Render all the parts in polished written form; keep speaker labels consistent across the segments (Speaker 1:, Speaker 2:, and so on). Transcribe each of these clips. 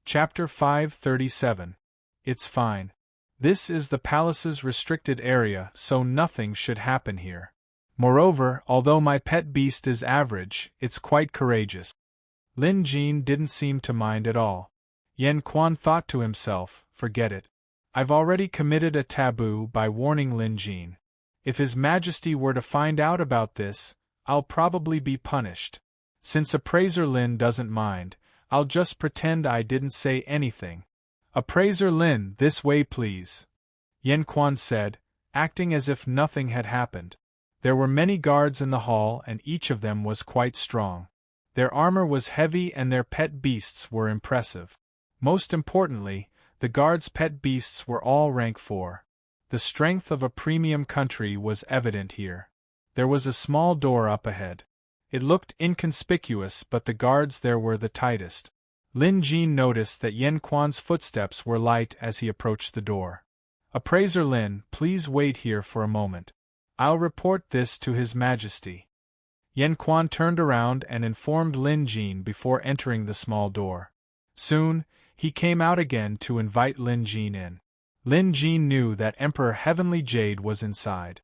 Speaker 1: Chapter 537. It's fine. This is the palace's restricted area, so nothing should happen here. Moreover, although my pet beast is average, it's quite courageous. Lin Jin didn't seem to mind at all. Yan Quan thought to himself, forget it. I've already committed a taboo by warning Lin Jin. If His Majesty were to find out about this, I'll probably be punished. Since Appraiser Lin doesn't mind, I'll just pretend I didn't say anything. Appraiser Lin, this way please, Yan Quan said, acting as if nothing had happened. There were many guards in the hall and each of them was quite strong. Their armor was heavy and their pet beasts were impressive. Most importantly, the guards' pet beasts were all rank 4. The strength of a premium country was evident here. There was a small door up ahead. It looked inconspicuous, but the guards there were the tightest. Lin Jin noticed that Yan Quan's footsteps were light as he approached the door. Appraiser Lin, please wait here for a moment. I'll report this to His Majesty. Yan Quan turned around and informed Lin Jin before entering the small door. Soon, he came out again to invite Lin Jin in. Lin Jin knew that Emperor Heavenly Jade was inside.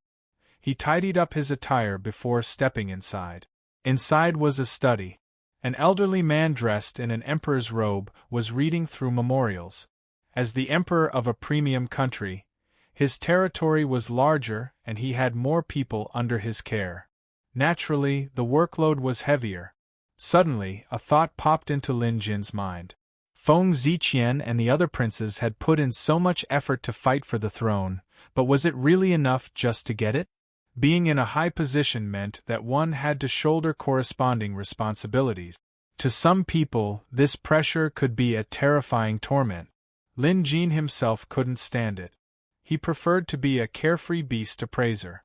Speaker 1: He tidied up his attire before stepping inside. Inside was a study. An elderly man dressed in an emperor's robe was reading through memorials. As the emperor of a premium country, his territory was larger and he had more people under his care. Naturally, the workload was heavier. Suddenly, a thought popped into Lin Jin's mind. Feng Ziqian and the other princes had put in so much effort to fight for the throne, but was it really enough just to get it? Being in a high position meant that one had to shoulder corresponding responsibilities. To some people, this pressure could be a terrifying torment. Lin Jin himself couldn't stand it. He preferred to be a carefree beast appraiser.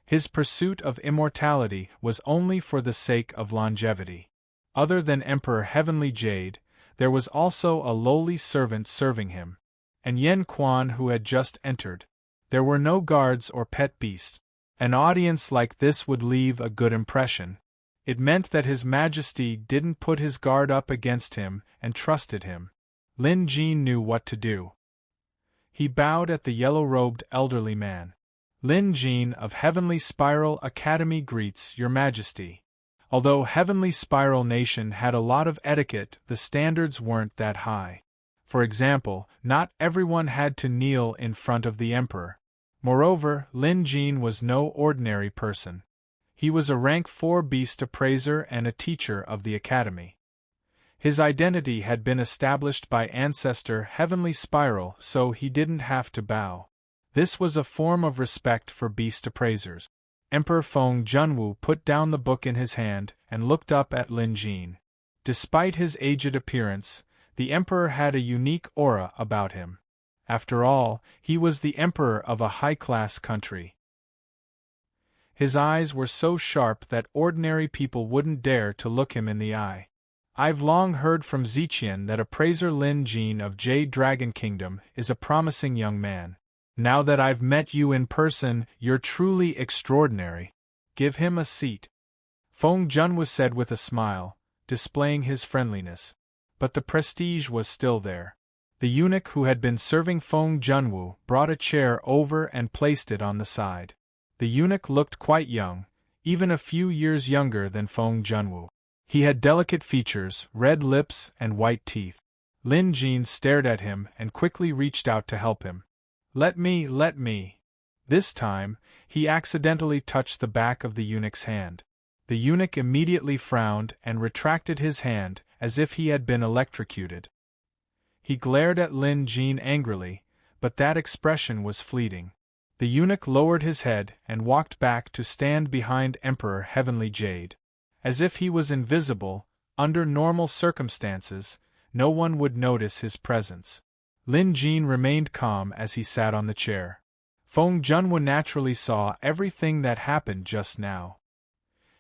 Speaker 1: His pursuit of immortality was only for the sake of longevity. Other than Emperor Heavenly Jade, there was also a lowly servant serving him, and Yan Quan who had just entered. There were no guards or pet beasts. An audience like this would leave a good impression. It meant that His Majesty didn't put his guard up against him and trusted him. Lin Jin knew what to do. He bowed at the yellow-robed elderly man. Lin Jin of Heavenly Spiral Academy greets Your Majesty. Although Heavenly Spiral Nation had a lot of etiquette, the standards weren't that high. For example, not everyone had to kneel in front of the emperor. Moreover, Lin Jin was no ordinary person. He was a rank 4 beast appraiser and a teacher of the academy. His identity had been established by ancestor Heavenly Spiral, so he didn't have to bow. This was a form of respect for beast appraisers. Emperor Feng Junwu put down the book in his hand and looked up at Lin Jin. Despite his aged appearance, the emperor had a unique aura about him. After all, he was the emperor of a high-class country. His eyes were so sharp that ordinary people wouldn't dare to look him in the eye. I've long heard from Ziqian that appraiser Lin Jin of Jade Dragon Kingdom is a promising young man. Now that I've met you in person, you're truly extraordinary. Give him a seat. Feng Junwu said with a smile, displaying his friendliness. But the prestige was still there. The eunuch who had been serving Feng Junwu brought a chair over and placed it on the side. The eunuch looked quite young, even a few years younger than Feng Junwu. He had delicate features, red lips, and white teeth. Lin Jin stared at him and quickly reached out to help him. Let me. This time, he accidentally touched the back of the eunuch's hand. The eunuch immediately frowned and retracted his hand, as if he had been electrocuted. He glared at Lin Jin angrily, but that expression was fleeting. The eunuch lowered his head and walked back to stand behind Emperor Heavenly Jade. As if he was invisible, under normal circumstances, no one would notice his presence. Lin Jin remained calm as he sat on the chair. Feng Junwu naturally saw everything that happened just now.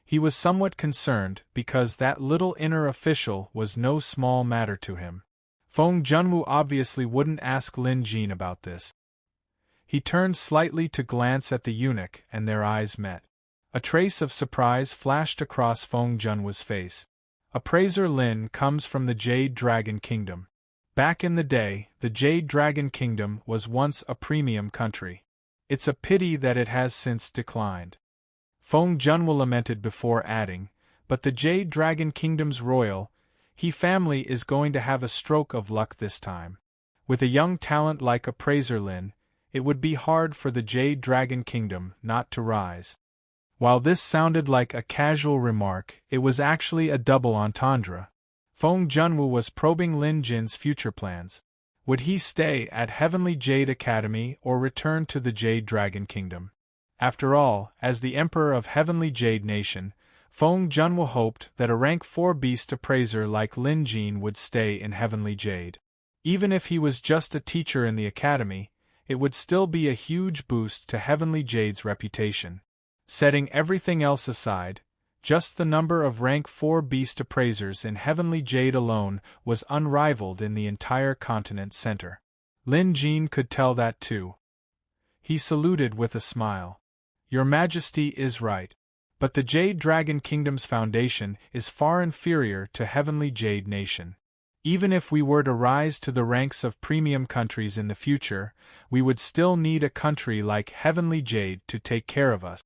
Speaker 1: He was somewhat concerned because that little inner official was no small matter to him. Feng Junwu obviously wouldn't ask Lin Jin about this. He turned slightly to glance at the eunuch and their eyes met. A trace of surprise flashed across Feng Junwu's face. Appraiser Lin comes from the Jade Dragon Kingdom. Back in the day, the Jade Dragon Kingdom was once a premium country. It's a pity that it has since declined. Feng Junwu lamented before adding, but the Jade Dragon Kingdom's royal family is going to have a stroke of luck this time. With a young talent like Appraiser Lin, it would be hard for the Jade Dragon Kingdom not to rise. While this sounded like a casual remark, it was actually a double entendre. Feng Junwu was probing Lin Jin's future plans. Would he stay at Heavenly Jade Academy or return to the Jade Dragon Kingdom? After all, as the Emperor of Heavenly Jade Nation, Feng Junwu hoped that a rank 4 beast appraiser like Lin Jin would stay in Heavenly Jade. Even if he was just a teacher in the academy, it would still be a huge boost to Heavenly Jade's reputation. Setting everything else aside, just the number of rank 4 beast appraisers in Heavenly Jade alone was unrivaled in the entire continent center. Lin Jin could tell that too. He saluted with a smile. Your Majesty is right. But the Jade Dragon Kingdom's foundation is far inferior to Heavenly Jade Nation. Even if we were to rise to the ranks of premium countries in the future, we would still need a country like Heavenly Jade to take care of us.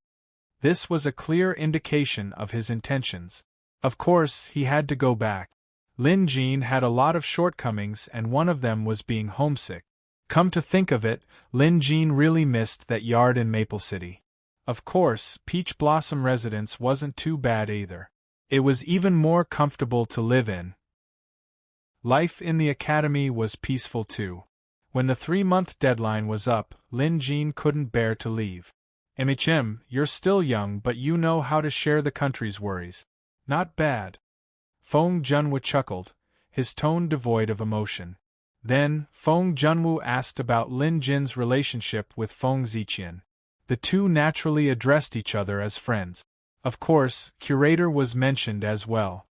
Speaker 1: This was a clear indication of his intentions. Of course, he had to go back. Lin Jin had a lot of shortcomings and one of them was being homesick. Come to think of it, Lin Jin really missed that yard in Maple City. Of course, Peach Blossom residence wasn't too bad either. It was even more comfortable to live in. Life in the academy was peaceful too. When the 3-month deadline was up, Lin Jin couldn't bear to leave. MHM, you're still young but you know how to share the country's worries. Not bad. Feng Junwu chuckled, his tone devoid of emotion. Then, Feng Junwu asked about Lin Jin's relationship with Feng Ziqian. The two naturally addressed each other as friends. Of course, Curator was mentioned as well.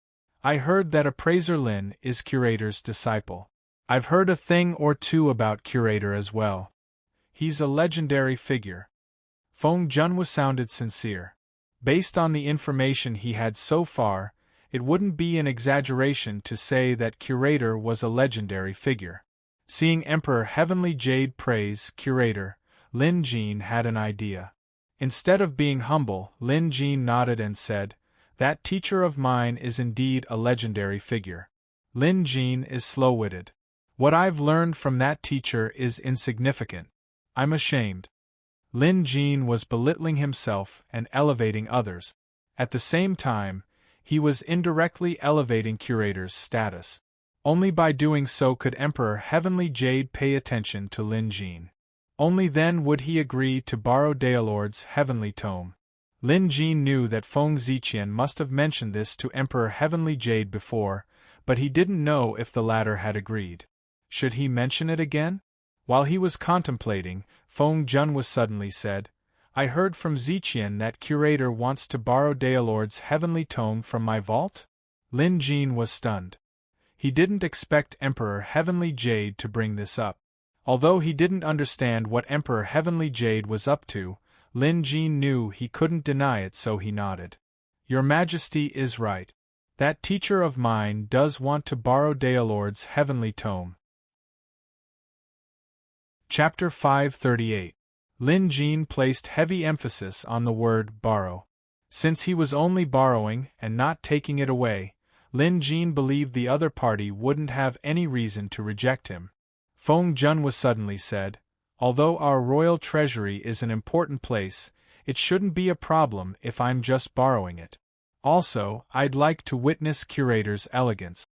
Speaker 1: I heard that Appraiser Lin is Curator's disciple. I've heard a thing or two about Curator as well. He's a legendary figure. Feng Junwu sounded sincere. Based on the information he had so far, it wouldn't be an exaggeration to say that Curator was a legendary figure. Seeing Emperor Heavenly Jade praise Curator, Lin Jin had an idea. Instead of being humble, Lin Jin nodded and said, "That teacher of mine is indeed a legendary figure." Lin Jin is slow-witted. What I've learned from that teacher is insignificant. I'm ashamed. Lin Jin was belittling himself and elevating others. At the same time, he was indirectly elevating Curator's status. Only by doing so could Emperor Heavenly Jade pay attention to Lin Jin. Only then would he agree to borrow Daelord's heavenly tome. Lin Jin knew that Feng Ziqian must have mentioned this to Emperor Heavenly Jade before, but he didn't know if the latter had agreed. Should he mention it again? While he was contemplating, Feng Junwu suddenly said, "I heard from Ziqian that Curator wants to borrow Daelord's heavenly tome from my vault?" Lin Jin was stunned. He didn't expect Emperor Heavenly Jade to bring this up. Although he didn't understand what Emperor Heavenly Jade was up to, Lin Jin knew he couldn't deny it, so he nodded. "Your Majesty is right. That teacher of mine does want to borrow Daelord's heavenly tome." Chapter 538. Lin Jin placed heavy emphasis on the word borrow. Since he was only borrowing and not taking it away, Lin Jin believed the other party wouldn't have any reason to reject him. Feng Junwu suddenly said, "Although our royal treasury is an important place, it shouldn't be a problem if I'm just borrowing it. Also, I'd like to witness Curator's elegance."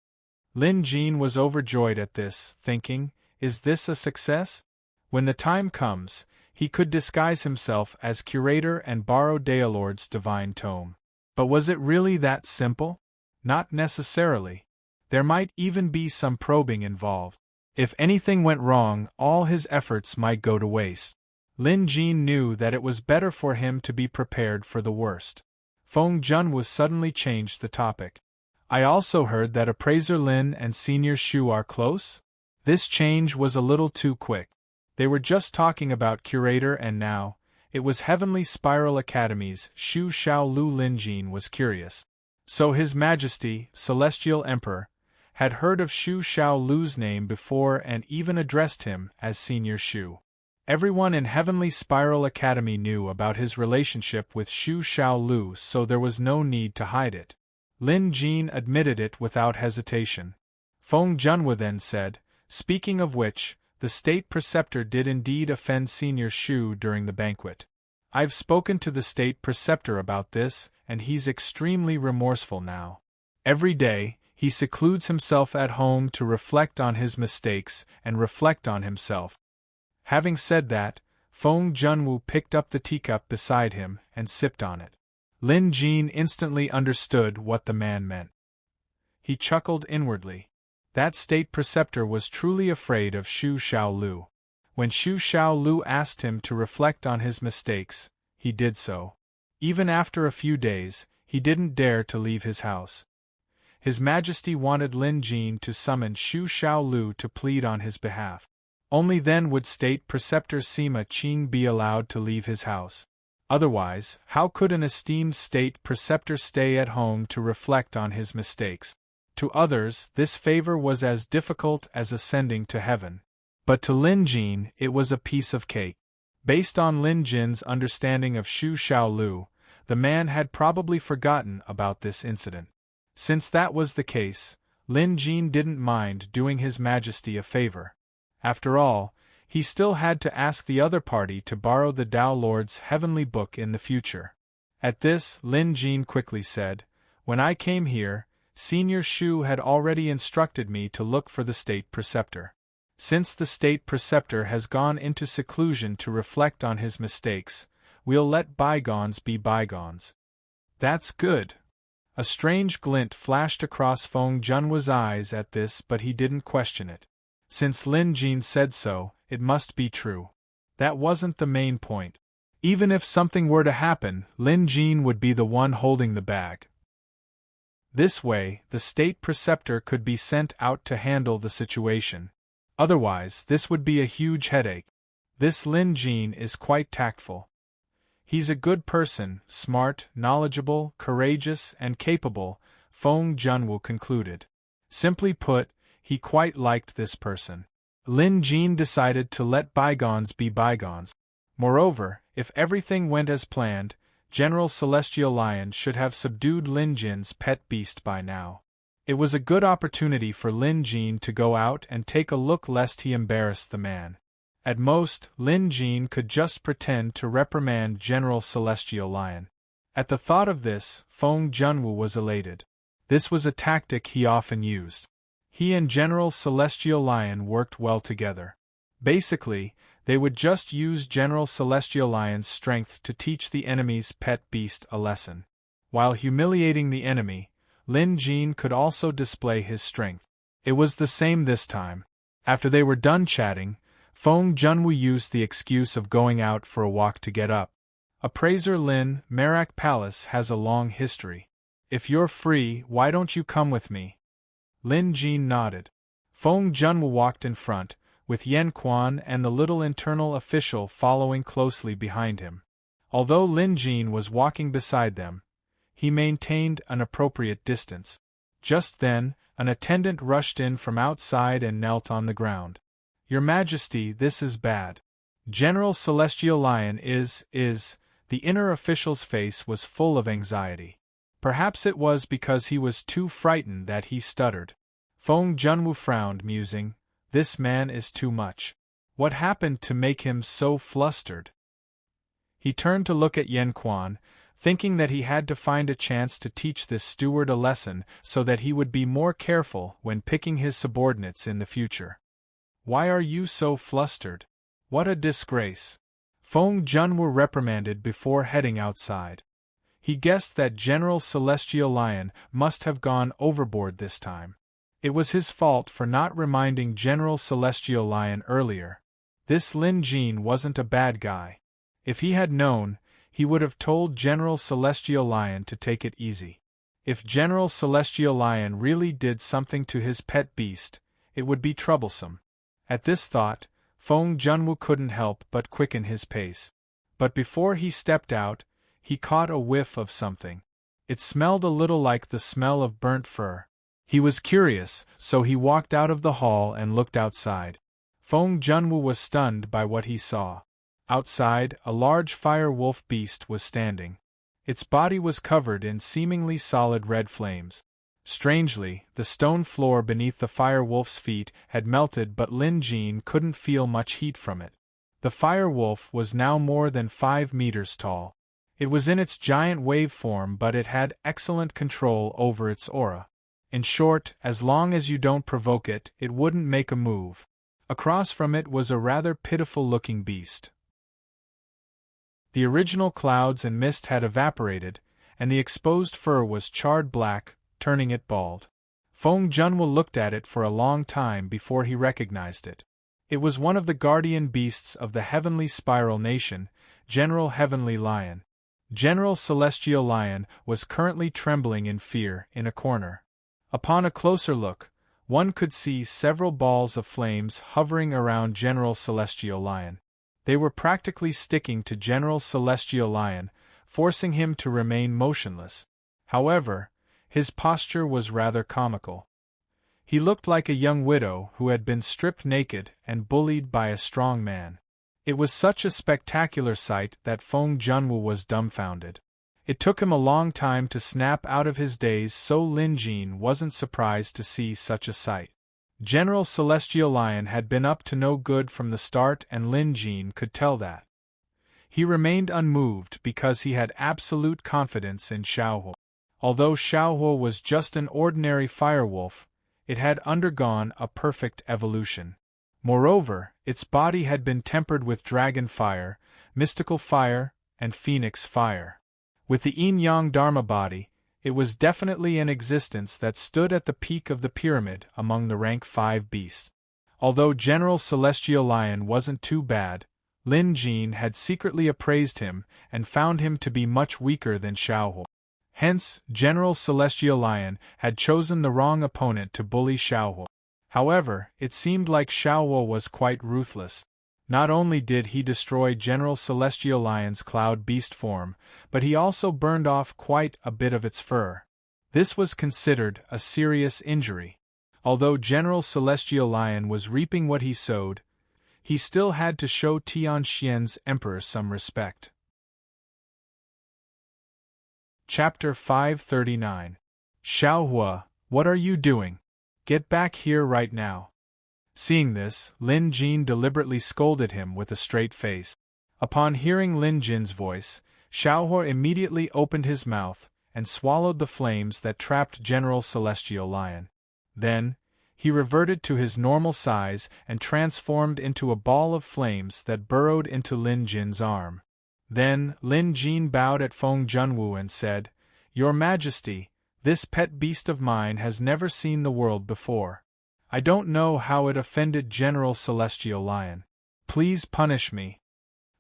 Speaker 1: Lin Jin was overjoyed at this, thinking, is this a success? When the time comes, he could disguise himself as Curator and borrow Daelord's divine tome. But was it really that simple? Not necessarily. There might even be some probing involved. If anything went wrong, all his efforts might go to waste. Lin Jin knew that it was better for him to be prepared for the worst. Feng Junwu suddenly changed the topic. "I also heard that Appraiser Lin and Senior Shu are close?" This change was a little too quick. They were just talking about Curator and now, it was Heavenly Spiral Academy's Shu Xiao Lu. Lin Jin was curious. So His Majesty, Celestial Emperor, had heard of Xu Xiaolu's name before and even addressed him as Senior Xu. Everyone in Heavenly Spiral Academy knew about his relationship with Xu Xiaolu, so there was no need to hide it. Lin Jin admitted it without hesitation. Feng Junwu then said, "Speaking of which, the state preceptor did indeed offend Senior Xu during the banquet. I've spoken to the state preceptor about this, and he's extremely remorseful now. Every day, he secludes himself at home to reflect on his mistakes and reflect on himself." Having said that, Feng Junwu picked up the teacup beside him and sipped on it. Lin Jin instantly understood what the man meant. He chuckled inwardly. That state preceptor was truly afraid of Xu Xiaolu. When Xu Xiaolu asked him to reflect on his mistakes, he did so. Even after a few days, he didn't dare to leave his house. His Majesty wanted Lin Jin to summon Xu Xiaolu to plead on his behalf. Only then would State Preceptor Sima Qing be allowed to leave his house. Otherwise, how could an esteemed State Preceptor stay at home to reflect on his mistakes? To others, this favor was as difficult as ascending to heaven. But to Lin Jin, it was a piece of cake. Based on Lin Jin's understanding of Xu Xiaolu, the man had probably forgotten about this incident. Since that was the case, Lin Jin didn't mind doing His Majesty a favor. After all, he still had to ask the other party to borrow the Tao Lord's heavenly book in the future. At this, Lin Jin quickly said, "When I came here, Senior Xu had already instructed me to look for the State Preceptor. Since the State Preceptor has gone into seclusion to reflect on his mistakes, we'll let bygones be bygones." "That's good." A strange glint flashed across Feng Junwu's eyes at this, but he didn't question it. Since Lin Jin said so, it must be true. That wasn't the main point. Even if something were to happen, Lin Jin would be the one holding the bag. This way, the State Preceptor could be sent out to handle the situation. Otherwise, this would be a huge headache. This Lin Jin is quite tactful. He's a good person, smart, knowledgeable, courageous, and capable, Feng Junwu concluded. Simply put, he quite liked this person. Lin Jin decided to let bygones be bygones. Moreover, if everything went as planned, General Celestial Lion should have subdued Lin Jin's pet beast by now. It was a good opportunity for Lin Jin to go out and take a look lest he embarrass the man. At most, Lin Jin could just pretend to reprimand General Celestial Lion. At the thought of this, Feng Junwu was elated. This was a tactic he often used. He and General Celestial Lion worked well together. Basically, they would just use General Celestial Lion's strength to teach the enemy's pet beast a lesson. While humiliating the enemy, Lin Jin could also display his strength. It was the same this time. After they were done chatting, Feng Junwu used the excuse of going out for a walk to get up. Appraiser Lin, Merak Palace has a long history. If you're free, why don't you come with me? Lin Jin nodded. Feng Junwu walked in front, with Yan Quan and the little internal official following closely behind him. Although Lin Jin was walking beside them, he maintained an appropriate distance. Just then, an attendant rushed in from outside and knelt on the ground. "Your Majesty, this is bad. General Celestial Lion is. The inner official's face was full of anxiety. Perhaps it was because he was too frightened that he stuttered. Feng Junwu frowned, musing, "This man is too much. What happened to make him so flustered?" He turned to look at Yan Quan, thinking that he had to find a chance to teach this steward a lesson so that he would be more careful when picking his subordinates in the future. "Why are you so flustered? What a disgrace!" Feng Junwu reprimanded before heading outside. He guessed that General Celestial Lion must have gone overboard this time. It was his fault for not reminding General Celestial Lion earlier. This Lin Jin wasn't a bad guy. If he had known, he would have told General Celestial Lion to take it easy. If General Celestial Lion really did something to his pet beast, it would be troublesome. At this thought, Feng Junwu couldn't help but quicken his pace. But before he stepped out, he caught a whiff of something. It smelled a little like the smell of burnt fur. He was curious, so he walked out of the hall and looked outside. Feng Junwu was stunned by what he saw. Outside, a large fire wolf beast was standing. Its body was covered in seemingly solid red flames. Strangely, the stone floor beneath the fire wolf's feet had melted, but Lin Jin couldn't feel much heat from it. The fire wolf was now more than 5 meters tall. It was in its giant wave form, but it had excellent control over its aura. In short, as long as you don't provoke it, it wouldn't make a move. Across from it was a rather pitiful-looking beast. The original clouds and mist had evaporated, and the exposed fur was charred black, turning it bald. Feng Junwu looked at it for a long time before he recognized it. It was one of the guardian beasts of the Heavenly Spiral Nation, General Heavenly Lion. General Celestial Lion was currently trembling in fear in a corner. Upon a closer look, one could see several balls of flames hovering around General Celestial Lion. They were practically sticking to General Celestial Lion, forcing him to remain motionless. However, his posture was rather comical. He looked like a young widow who had been stripped naked and bullied by a strong man. It was such a spectacular sight that Feng Junwu was dumbfounded. It took him a long time to snap out of his daze, so Lin Jin wasn't surprised to see such a sight. General Celestial Lion had been up to no good from the start, and Lin Jin could tell that. He remained unmoved because he had absolute confidence in Xiaohu. Although Xiaohu was just an ordinary firewolf, it had undergone a perfect evolution. Moreover, its body had been tempered with dragon fire, mystical fire, and phoenix fire. With the yin-yang dharma body, it was definitely an existence that stood at the peak of the pyramid among the rank 5 beasts. Although General Celestial Lion wasn't too bad, Lin Jin had secretly appraised him and found him to be much weaker than Xiaohu. Hence, General Celestial Lion had chosen the wrong opponent to bully Xiaohu. However, it seemed like Xiaohu was quite ruthless. Not only did he destroy General Celestial Lion's cloud beast form, but he also burned off quite a bit of its fur. This was considered a serious injury. Although General Celestial Lion was reaping what he sowed, he still had to show Tianxian's emperor some respect. Chapter 539. Xiaohua, what are you doing? Get back here right now. Seeing this, Lin Jin deliberately scolded him with a straight face. Upon hearing Lin Jin's voice, Xiaohua immediately opened his mouth and swallowed the flames that trapped General Celestial Lion. Then, he reverted to his normal size and transformed into a ball of flames that burrowed into Lin Jin's arm. Then, Lin Jin bowed at Feng Junwu and said, "Your Majesty, this pet beast of mine has never seen the world before. I don't know how it offended General Celestial Lion. Please punish me."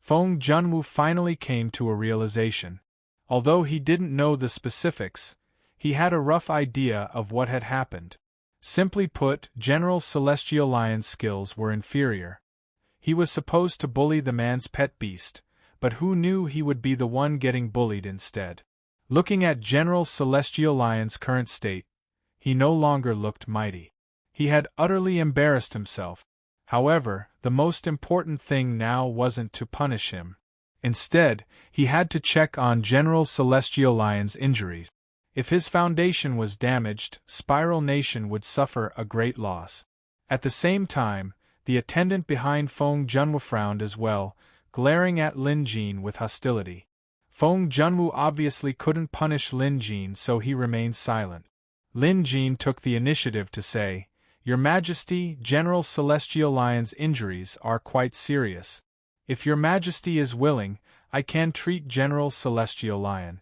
Speaker 1: Feng Junwu finally came to a realization. Although he didn't know the specifics, he had a rough idea of what had happened. Simply put, General Celestial Lion's skills were inferior. He was supposed to bully the man's pet beast, but who knew he would be the one getting bullied instead? Looking at General Celestial Lion's current state, he no longer looked mighty. He had utterly embarrassed himself. However, the most important thing now wasn't to punish him. Instead, he had to check on General Celestial Lion's injuries. If his foundation was damaged, Spiral Nation would suffer a great loss. At the same time, the attendant behind Feng Junwu frowned as well, glaring at Lin Jin with hostility. Feng Junwu obviously couldn't punish Lin Jin, so he remained silent. Lin Jin took the initiative to say, "Your Majesty, General Celestial Lion's injuries are quite serious. If your Majesty is willing, I can treat General Celestial Lion."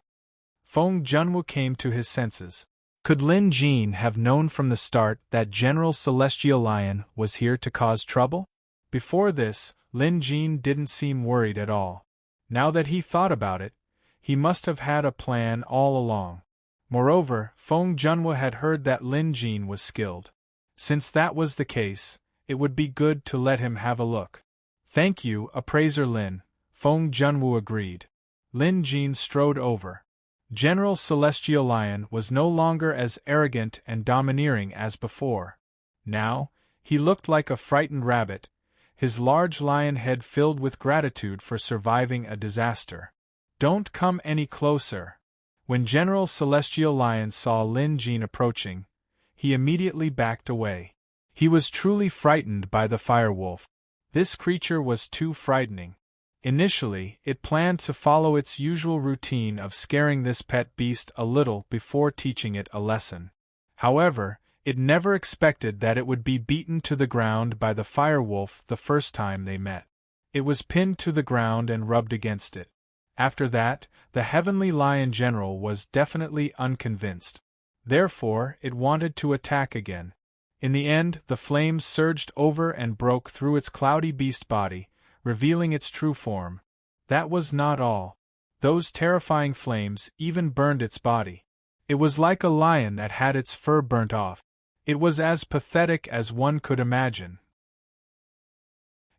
Speaker 1: Feng Junwu came to his senses. Could Lin Jin have known from the start that General Celestial Lion was here to cause trouble? Before this, Lin Jin didn't seem worried at all. Now that he thought about it, he must have had a plan all along. Moreover, Feng Junwu had heard that Lin Jin was skilled. Since that was the case, it would be good to let him have a look. "Thank you, Appraiser Lin," Feng Junwu agreed. Lin Jin strode over. General Celestial Lion was no longer as arrogant and domineering as before. Now, he looked like a frightened rabbit, his large lion head filled with gratitude for surviving a disaster. "Don't come any closer." When General Celestial Lion saw Lin Jin approaching, he immediately backed away. He was truly frightened by the firewolf. This creature was too frightening. Initially, it planned to follow its usual routine of scaring this pet beast a little before teaching it a lesson. However, it never expected that it would be beaten to the ground by the firewolf the first time they met. It was pinned to the ground and rubbed against it. After that, the Heavenly Lion General was definitely unconvinced. Therefore, it wanted to attack again. In the end, the flames surged over and broke through its cloudy beast body, revealing its true form. That was not all. Those terrifying flames even burned its body. It was like a lion that had its fur burnt off. It was as pathetic as one could imagine.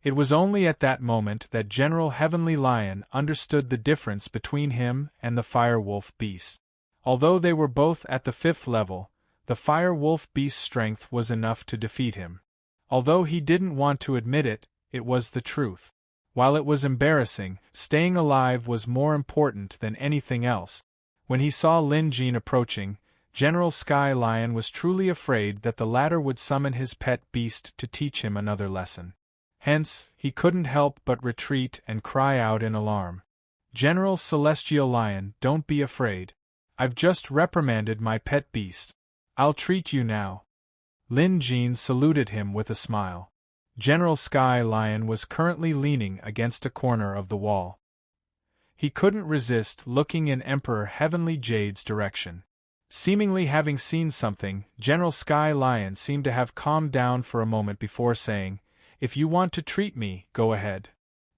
Speaker 1: It was only at that moment that General Heavenly Lion understood the difference between him and the Firewolf beast. Although they were both at the 5th level, the Firewolf beast's strength was enough to defeat him. Although he didn't want to admit it, it was the truth. While it was embarrassing, staying alive was more important than anything else. When he saw Lin Jin approaching, General Sky Lion was truly afraid that the latter would summon his pet beast to teach him another lesson. Hence, he couldn't help but retreat and cry out in alarm. "General Celestial Lion, don't be afraid. I've just reprimanded my pet beast. I'll treat you now." Lin Jin saluted him with a smile. General Sky Lion was currently leaning against a corner of the wall. He couldn't resist looking in Emperor Heavenly Jade's direction. Seemingly having seen something, General Sky Lion seemed to have calmed down for a moment before saying, "If you want to treat me, go ahead."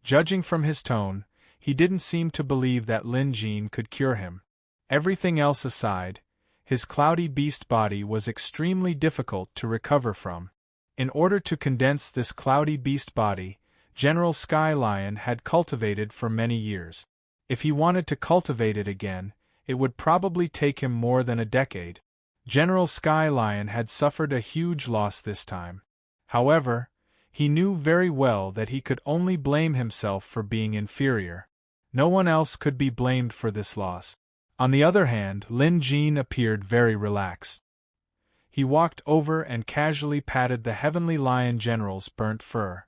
Speaker 1: Judging from his tone, he didn't seem to believe that Lin Jin could cure him. Everything else aside, his cloudy beast body was extremely difficult to recover from. In order to condense this cloudy beast body, General Sky Lion had cultivated for many years. If he wanted to cultivate it again, it would probably take him more than a decade. General Sky Lion had suffered a huge loss this time. However, he knew very well that he could only blame himself for being inferior. No one else could be blamed for this loss. On the other hand, Lin Jin appeared very relaxed. He walked over and casually patted the Heavenly Lion General's burnt fur.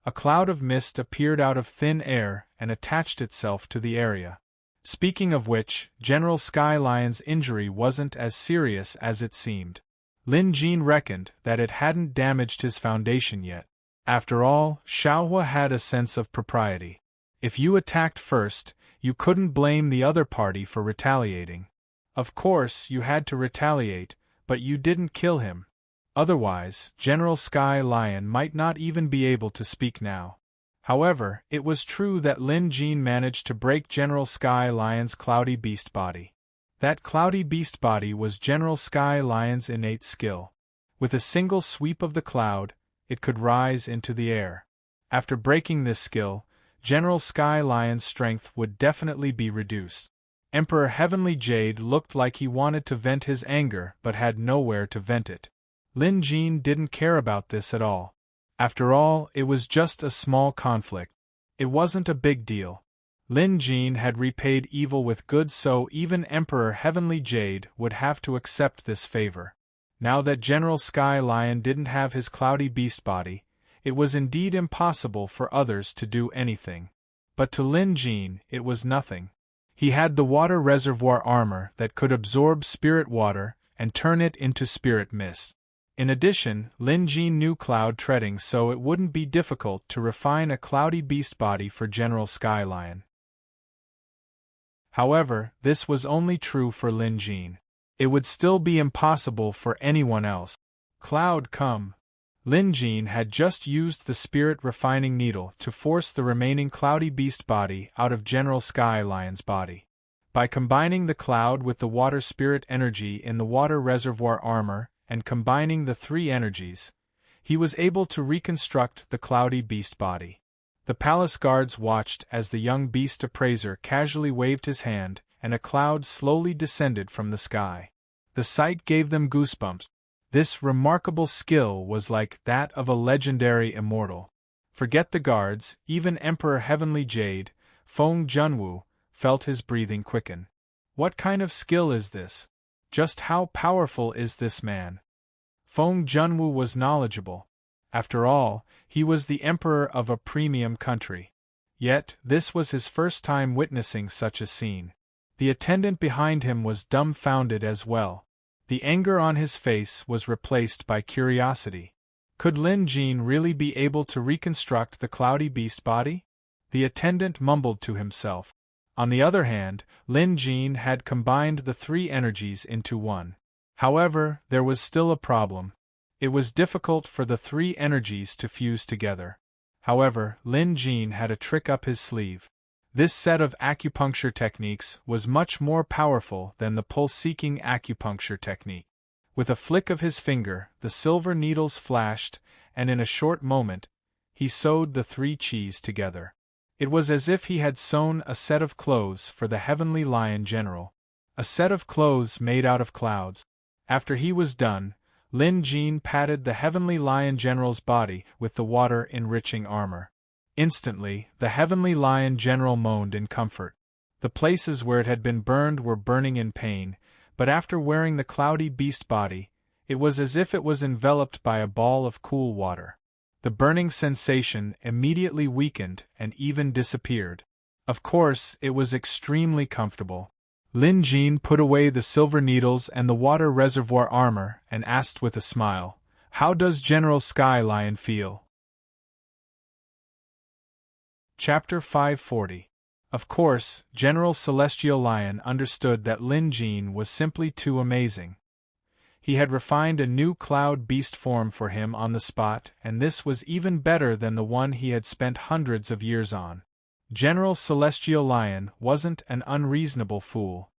Speaker 1: A cloud of mist appeared out of thin air and attached itself to the area. Speaking of which, General Sky Lion's injury wasn't as serious as it seemed. Lin Jin reckoned that it hadn't damaged his foundation yet. After all, Xiaohua had a sense of propriety. If you attacked first, you couldn't blame the other party for retaliating. Of course, you had to retaliate, but you didn't kill him. Otherwise, General Sky Lion might not even be able to speak now. However, it was true that Lin Jin managed to break General Sky Lion's cloudy beast body. That cloudy beast body was General Sky Lion's innate skill. With a single sweep of the cloud, it could rise into the air. After breaking this skill, General Sky Lion's strength would definitely be reduced. Emperor Heavenly Jade looked like he wanted to vent his anger but had nowhere to vent it. Lin Jin didn't care about this at all. After all, it was just a small conflict. It wasn't a big deal. Lin Jin had repaid evil with good, so even Emperor Heavenly Jade would have to accept this favor. Now that General Sky Lion didn't have his cloudy beast body, it was indeed impossible for others to do anything. But to Lin Jin, it was nothing. He had the water reservoir armor that could absorb spirit water and turn it into spirit mist. In addition, Lin Jin knew cloud treading, so it wouldn't be difficult to refine a cloudy beast body for General Sky Lion. However, this was only true for Lin Jin. It would still be impossible for anyone else. Cloud, come! Lin Jin had just used the spirit refining needle to force the remaining cloudy beast body out of General Sky Lion's body. By combining the cloud with the water spirit energy in the water reservoir armor and combining the three energies, he was able to reconstruct the cloudy beast body. The palace guards watched as the young beast appraiser casually waved his hand and a cloud slowly descended from the sky. The sight gave them goosebumps. This remarkable skill was like that of a legendary immortal. Forget the guards, even Emperor Heavenly Jade, Feng Junwu, felt his breathing quicken. What kind of skill is this? Just how powerful is this man? Feng Junwu was knowledgeable. After all, he was the emperor of a premium country. Yet, this was his first time witnessing such a scene. The attendant behind him was dumbfounded as well. The anger on his face was replaced by curiosity. Could Lin Jin really be able to reconstruct the cloudy beast body? The attendant mumbled to himself. On the other hand, Lin Jin had combined the three energies into one. However, there was still a problem. It was difficult for the three energies to fuse together. However, Lin Jin had a trick up his sleeve. This set of acupuncture techniques was much more powerful than the pulse-seeking acupuncture technique. With a flick of his finger, the silver needles flashed, and in a short moment, he sewed the three qis together. It was as if he had sewn a set of clothes for the Heavenly Lion General. A set of clothes made out of clouds. After he was done, Lin Jin patted the Heavenly Lion General's body with the water-enriching armor. Instantly, the Heavenly Lion General moaned in comfort. The places where it had been burned were burning in pain, but after wearing the cloudy beast body, it was as if it was enveloped by a ball of cool water. The burning sensation immediately weakened and even disappeared. Of course, it was extremely comfortable. Lin Jin put away the silver needles and the water reservoir armor and asked with a smile, "How does General Sky Lion feel?" Chapter 540. Of course, General Celestial Lion understood that Lin Jin was simply too amazing. He had refined a new cloud beast form for him on the spot, and this was even better than the one he had spent hundreds of years on. General Celestial Lion wasn't an unreasonable fool.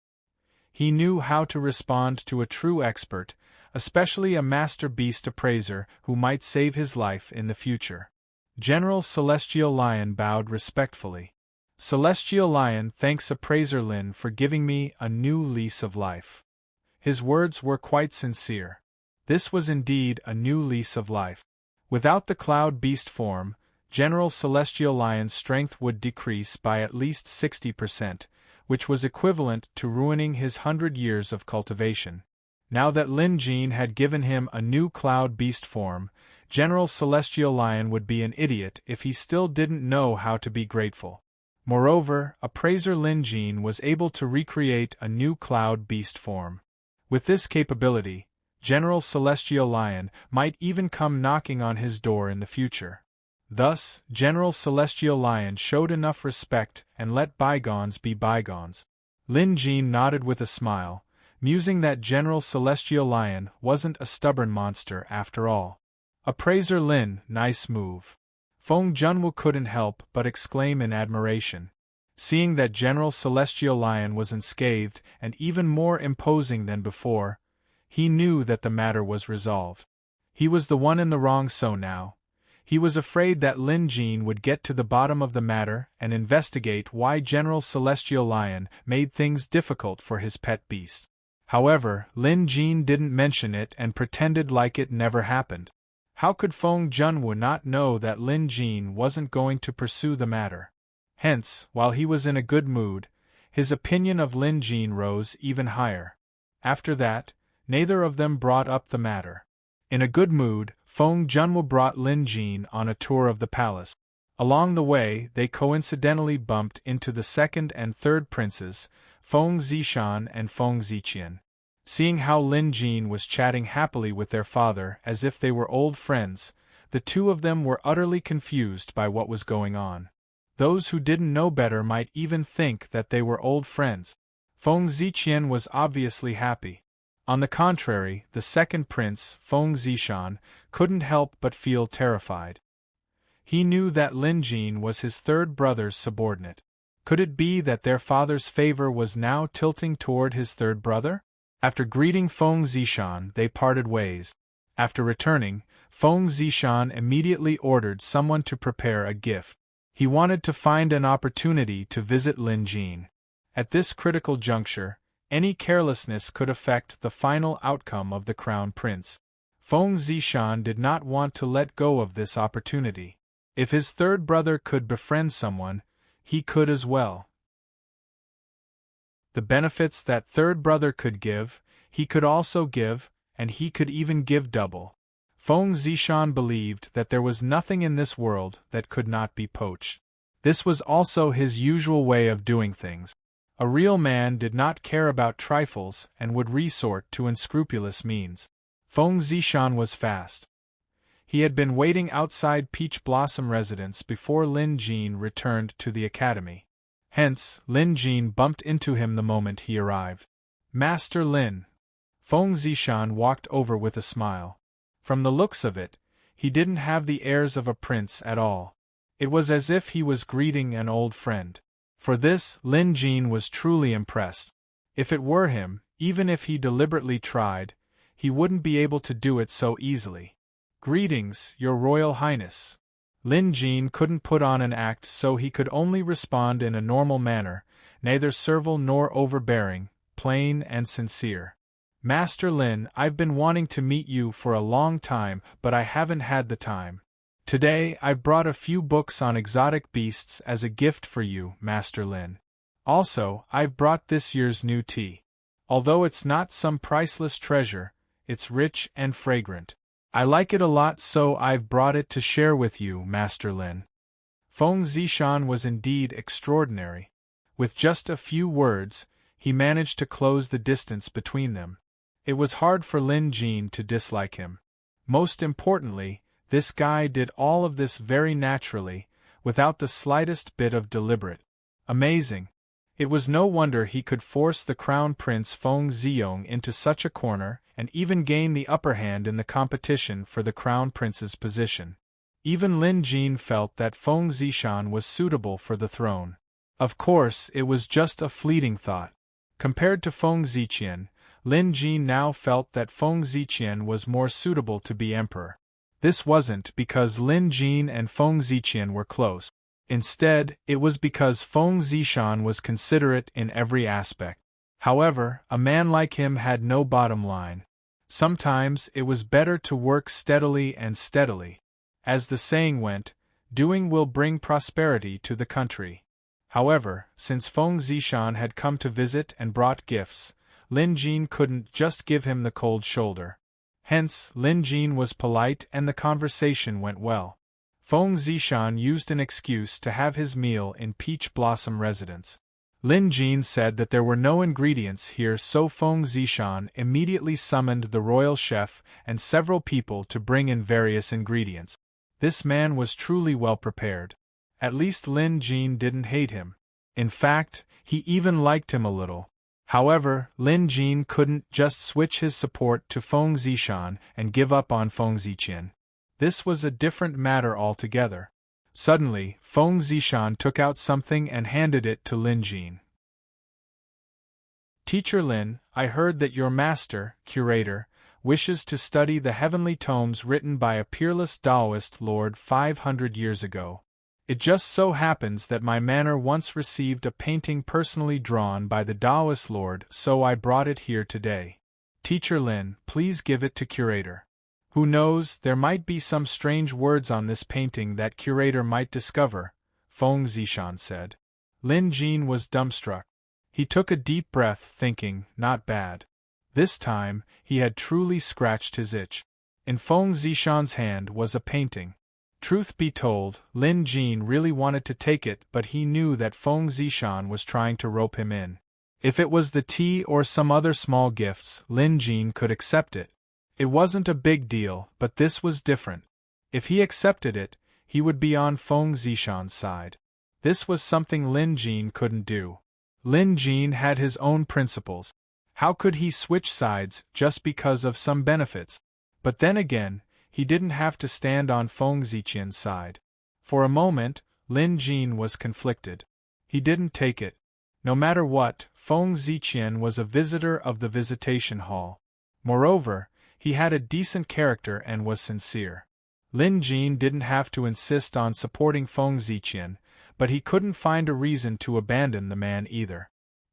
Speaker 1: He knew how to respond to a true expert, especially a master beast appraiser who might save his life in the future. General Celestial Lion bowed respectfully. "Celestial Lion thanks Appraiser Lin for giving me a new lease of life." His words were quite sincere. This was indeed a new lease of life. Without the cloud beast form, General Celestial Lion's strength would decrease by at least 60%, which was equivalent to ruining his 100 years of cultivation. Now that Lin Jin had given him a new cloud beast form, General Celestial Lion would be an idiot if he still didn't know how to be grateful. Moreover, Appraiser Lin Jin was able to recreate a new cloud beast form. With this capability, General Celestial Lion might even come knocking on his door in the future. Thus, General Celestial Lion showed enough respect and let bygones be bygones. Lin Jin nodded with a smile, musing that General Celestial Lion wasn't a stubborn monster after all. Appraiser Lin, nice move. Feng Junwu couldn't help but exclaim in admiration. Seeing that General Celestial Lion was unscathed and even more imposing than before, he knew that the matter was resolved. He was the one in the wrong, so now he was afraid that Lin Jin would get to the bottom of the matter and investigate why General Celestial Lion made things difficult for his pet beast. However, Lin Jin didn't mention it and pretended like it never happened. How could Feng Junwu not know that Lin Jin wasn't going to pursue the matter? Hence, while he was in a good mood, his opinion of Lin Jin rose even higher. After that, neither of them brought up the matter. In a good mood, Feng Junwu brought Lin Jin on a tour of the palace. Along the way, they coincidentally bumped into the second and third princes, Feng Zishan and Feng Ziqian. Seeing how Lin Jin was chatting happily with their father as if they were old friends, the two of them were utterly confused by what was going on. Those who didn't know better might even think that they were old friends. Feng Ziqian was obviously happy. On the contrary, the second prince, Feng Zishan, couldn't help but feel terrified. He knew that Lin Jin was his third brother's subordinate. Could it be that their father's favor was now tilting toward his third brother? After greeting Feng Zishan, they parted ways. After returning, Feng Zishan immediately ordered someone to prepare a gift. He wanted to find an opportunity to visit Lin Jin. At this critical juncture, any carelessness could affect the final outcome of the crown prince. Feng Zishan did not want to let go of this opportunity. If his third brother could befriend someone, he could as well. The benefits that third brother could give, he could also give, and he could even give double. Feng Zishan believed that there was nothing in this world that could not be poached. This was also his usual way of doing things. A real man did not care about trifles and would resort to unscrupulous means. Feng Zishan was fast. He had been waiting outside Peach Blossom residence before Lin Jin returned to the academy. Hence, Lin Jin bumped into him the moment he arrived. "Master Lin." Feng Zishan walked over with a smile. From the looks of it, he didn't have the airs of a prince at all. It was as if he was greeting an old friend. For this, Lin Jin was truly impressed. If it were him, even if he deliberately tried, he wouldn't be able to do it so easily. "Greetings, Your Royal Highness." Lin Jin couldn't put on an act, so he could only respond in a normal manner, neither servile nor overbearing, plain and sincere. "Master Lin, I've been wanting to meet you for a long time, but I haven't had the time. Today, I've brought a few books on exotic beasts as a gift for you, Master Lin. Also, I've brought this year's new tea. Although it's not some priceless treasure, it's rich and fragrant. I like it a lot, so I've brought it to share with you, Master Lin." Feng Zishan was indeed extraordinary. With just a few words, he managed to close the distance between them. It was hard for Lin Jin to dislike him. Most importantly, this guy did all of this very naturally, without the slightest bit of deliberate. Amazing. It was no wonder he could force the Crown Prince Feng Ziyong into such a corner, and even gain the upper hand in the competition for the Crown Prince's position. Even Lin Jin felt that Feng Zishan was suitable for the throne. Of course, it was just a fleeting thought. Compared to Feng Ziqian, Lin Jin now felt that Feng Ziqian was more suitable to be emperor. This wasn't because Lin Jin and Feng Ziqian were close. Instead, it was because Feng Zishan was considerate in every aspect. However, a man like him had no bottom line. Sometimes it was better to work steadily and steadily. As the saying went, doing will bring prosperity to the country. However, since Feng Zishan had come to visit and brought gifts, Lin Jin couldn't just give him the cold shoulder. Hence, Lin Jin was polite and the conversation went well. Feng Zishan used an excuse to have his meal in Peach Blossom residence. Lin Jin said that there were no ingredients here, so Feng Zishan immediately summoned the royal chef and several people to bring in various ingredients. This man was truly well prepared. At least Lin Jin didn't hate him. In fact, he even liked him a little. However, Lin Jin couldn't just switch his support to Feng Zishan and give up on Feng Ziqian. This was a different matter altogether. Suddenly, Feng Zishan took out something and handed it to Lin Jin. "Teacher Lin, I heard that your master, curator, wishes to study the heavenly tomes written by a peerless Taoist lord 500 years ago. It just so happens that my manor once received a painting personally drawn by the Taoist lord, so I brought it here today. Teacher Lin, please give it to curator. Who knows, there might be some strange words on this painting that curator might discover," Feng Zishan said. Lin Jin was dumbstruck. He took a deep breath, thinking, not bad. This time, he had truly scratched his itch. In Feng Zishan's hand was a painting. Truth be told, Lin Jin really wanted to take it, but he knew that Feng Zishan was trying to rope him in. If it was the tea or some other small gifts, Lin Jin could accept it. It wasn't a big deal, but this was different. If he accepted it, he would be on Feng Zishan's side. This was something Lin Jin couldn't do. Lin Jin had his own principles. How could he switch sides just because of some benefits? But then again, he didn't have to stand on Feng Ziqian's side. For a moment, Lin Jin was conflicted. He didn't take it. No matter what, Feng Ziqian was a visitor of the visitation hall. Moreover, he had a decent character and was sincere. Lin Jin didn't have to insist on supporting Feng Ziqian, but he couldn't find a reason to abandon the man either.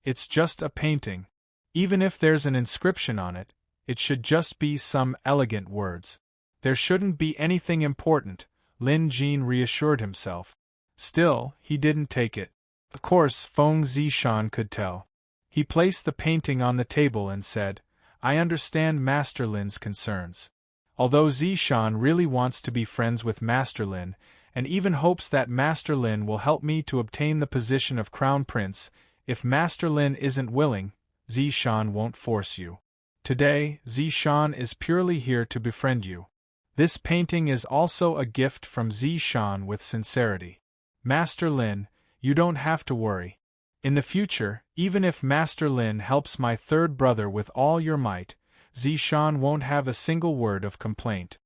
Speaker 1: It's just a painting. Even if there's an inscription on it, it should just be some elegant words. There shouldn't be anything important, Lin Jin reassured himself. Still, he didn't take it. Of course, Feng Zishan could tell. He placed the painting on the table and said, I understand Master Lin's concerns. Although Zishan really wants to be friends with Master Lin, and even hopes that Master Lin will help me to obtain the position of Crown Prince, if Master Lin isn't willing, Zishan won't force you. Today, Zishan is purely here to befriend you. This painting is also a gift from Zishan with sincerity. Master Lin, you don't have to worry. In the future, even if Master Lin helps my third brother with all your might, Zishan won't have a single word of complaint.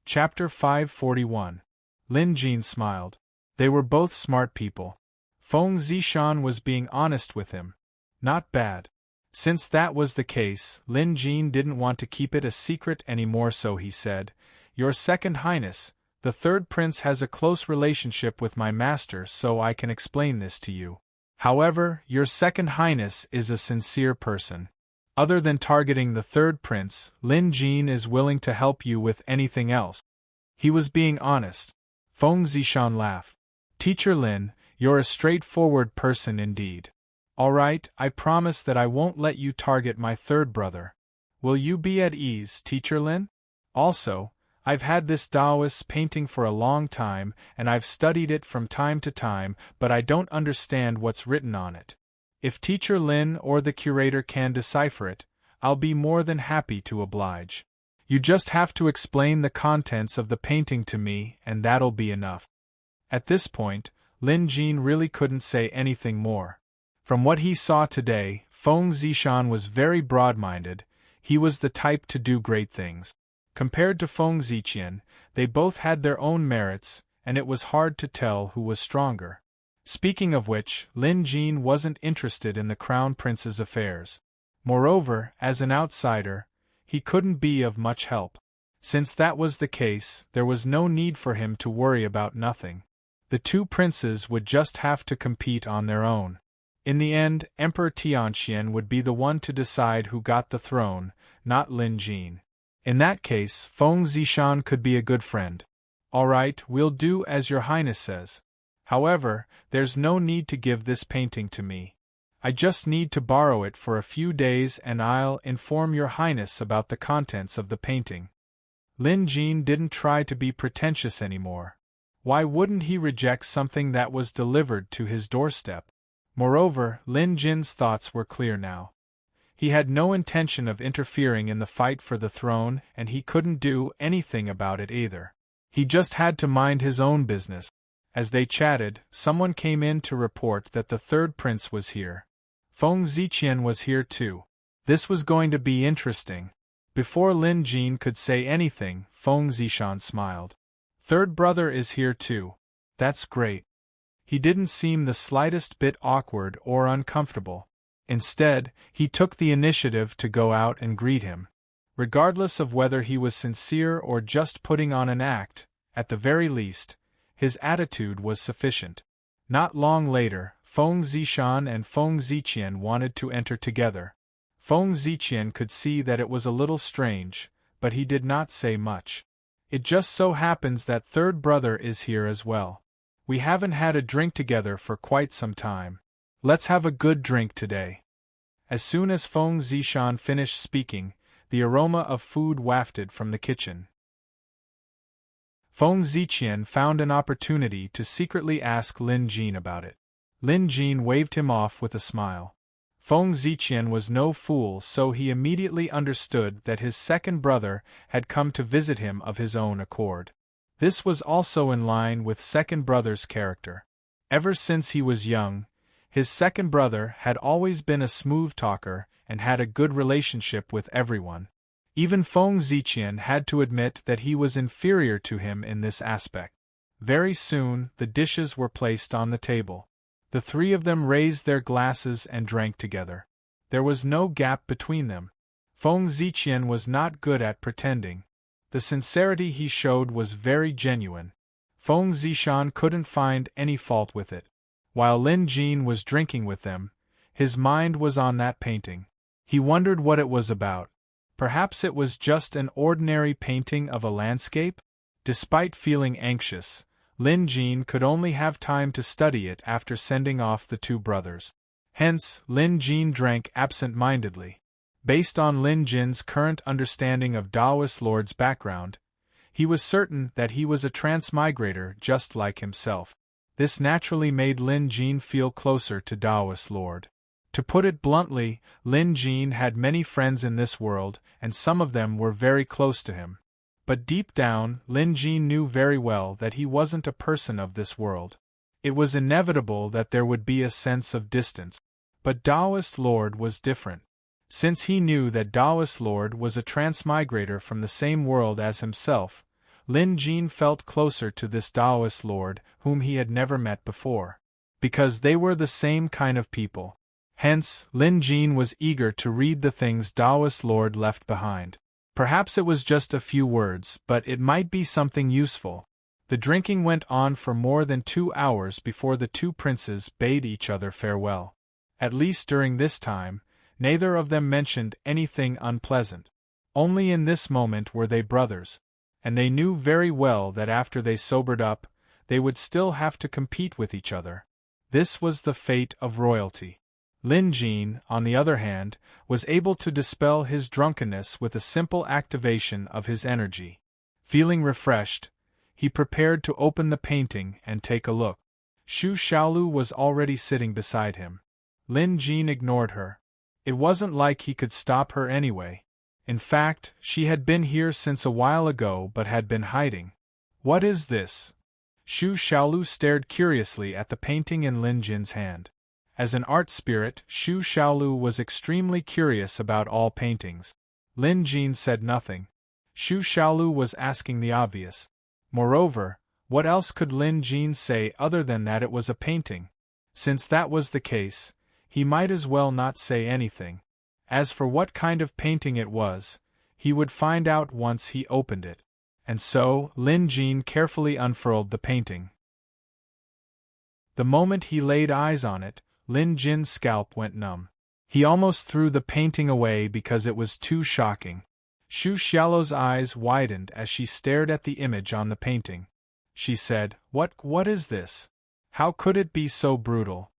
Speaker 1: Chapter 541. Lin Jin smiled. They were both smart people. Feng Zishan was being honest with him. Not bad. Since that was the case, Lin Jin didn't want to keep it a secret anymore, so he said, Your Second Highness, the third prince has a close relationship with my master, so I can explain this to you. However, Your Second Highness is a sincere person. Other than targeting the third prince, Lin Jin is willing to help you with anything else. He was being honest. Feng Zishan laughed. Teacher Lin, you're a straightforward person indeed. All right, I promise that I won't let you target my third brother. Will you be at ease, Teacher Lin? Also, I've had this Taoist painting for a long time, and I've studied it from time to time, but I don't understand what's written on it. If Teacher Lin or the curator can decipher it, I'll be more than happy to oblige. You just have to explain the contents of the painting to me, and that'll be enough. At this point, Lin Jin really couldn't say anything more. From what he saw today, Feng Zishan was very broad-minded. He was the type to do great things. Compared to Feng Ziqian, they both had their own merits, and it was hard to tell who was stronger. Speaking of which, Lin Jin wasn't interested in the Crown Prince's affairs. Moreover, as an outsider, he couldn't be of much help. Since that was the case, there was no need for him to worry about nothing. The two princes would just have to compete on their own. In the end, Emperor Tianqian would be the one to decide who got the throne, not Lin Jin. In that case, Feng Zishan could be a good friend. All right, we'll do as Your Highness says. However, there's no need to give this painting to me. I just need to borrow it for a few days and I'll inform Your Highness about the contents of the painting. Lin Jin didn't try to be pretentious anymore. Why wouldn't he reject something that was delivered to his doorstep? Moreover, Lin Jin's thoughts were clear now. He had no intention of interfering in the fight for the throne, and he couldn't do anything about it either. He just had to mind his own business. As they chatted, someone came in to report that the third prince was here. Feng Ziqian was here too. This was going to be interesting. Before Lin Jin could say anything, Feng Zishan smiled. Third brother is here too. That's great. He didn't seem the slightest bit awkward or uncomfortable. Instead, he took the initiative to go out and greet him. Regardless of whether he was sincere or just putting on an act, at the very least, his attitude was sufficient. Not long later, Feng Zishan and Feng Ziqian wanted to enter together. Feng Ziqian could see that it was a little strange, but he did not say much. It just so happens that third brother is here as well. We haven't had a drink together for quite some time. Let's have a good drink today. As soon as Feng Zishan finished speaking, the aroma of food wafted from the kitchen. Feng Ziqian found an opportunity to secretly ask Lin Jin about it. Lin Jin waved him off with a smile. Feng Ziqian was no fool, so he immediately understood that his second brother had come to visit him of his own accord. This was also in line with second brother's character. Ever since he was young, his second brother had always been a smooth talker and had a good relationship with everyone. Even Feng Ziqian had to admit that he was inferior to him in this aspect. Very soon, the dishes were placed on the table. The three of them raised their glasses and drank together. There was no gap between them. Feng Ziqian was not good at pretending. The sincerity he showed was very genuine. Feng Zishan couldn't find any fault with it. While Lin Jin was drinking with them, his mind was on that painting. He wondered what it was about. Perhaps it was just an ordinary painting of a landscape? Despite feeling anxious, Lin Jin could only have time to study it after sending off the two brothers. Hence, Lin Jin drank absent-mindedly. Based on Lin Jin's current understanding of Taoist Lord's background, he was certain that he was a transmigrator just like himself. This naturally made Lin Jin feel closer to Taoist Lord. To put it bluntly, Lin Jin had many friends in this world, and some of them were very close to him. But deep down, Lin Jin knew very well that he wasn't a person of this world. It was inevitable that there would be a sense of distance. But Taoist Lord was different. Since he knew that Taoist Lord was a transmigrator from the same world as himself, Lin Jin felt closer to this Taoist Lord whom he had never met before. Because they were the same kind of people. Hence, Lin Jin was eager to read the things Taoist Lord left behind. Perhaps it was just a few words, but it might be something useful. The drinking went on for more than 2 hours before the two princes bade each other farewell. At least during this time, neither of them mentioned anything unpleasant. Only in this moment were they brothers, and they knew very well that after they sobered up, they would still have to compete with each other. This was the fate of royalty. Lin Jin, on the other hand, was able to dispel his drunkenness with a simple activation of his energy. Feeling refreshed, he prepared to open the painting and take a look. Xu Xiaolu was already sitting beside him. Lin Jin ignored her. It wasn't like he could stop her anyway. In fact, she had been here since a while ago but had been hiding. What is this? Xu Xiaolu stared curiously at the painting in Lin Jin's hand. As an art spirit, Xu Xiaolu was extremely curious about all paintings. Lin Jin said nothing. Xu Xiaolu was asking the obvious. Moreover, what else could Lin Jin say other than that it was a painting? Since that was the case, he might as well not say anything. As for what kind of painting it was, he would find out once he opened it. And so, Lin Jin carefully unfurled the painting. The moment he laid eyes on it, Lin Jin's scalp went numb. He almost threw the painting away because it was too shocking. Xu Xiaolu's eyes widened as she stared at the image on the painting. She said, What is this? How could it be so brutal?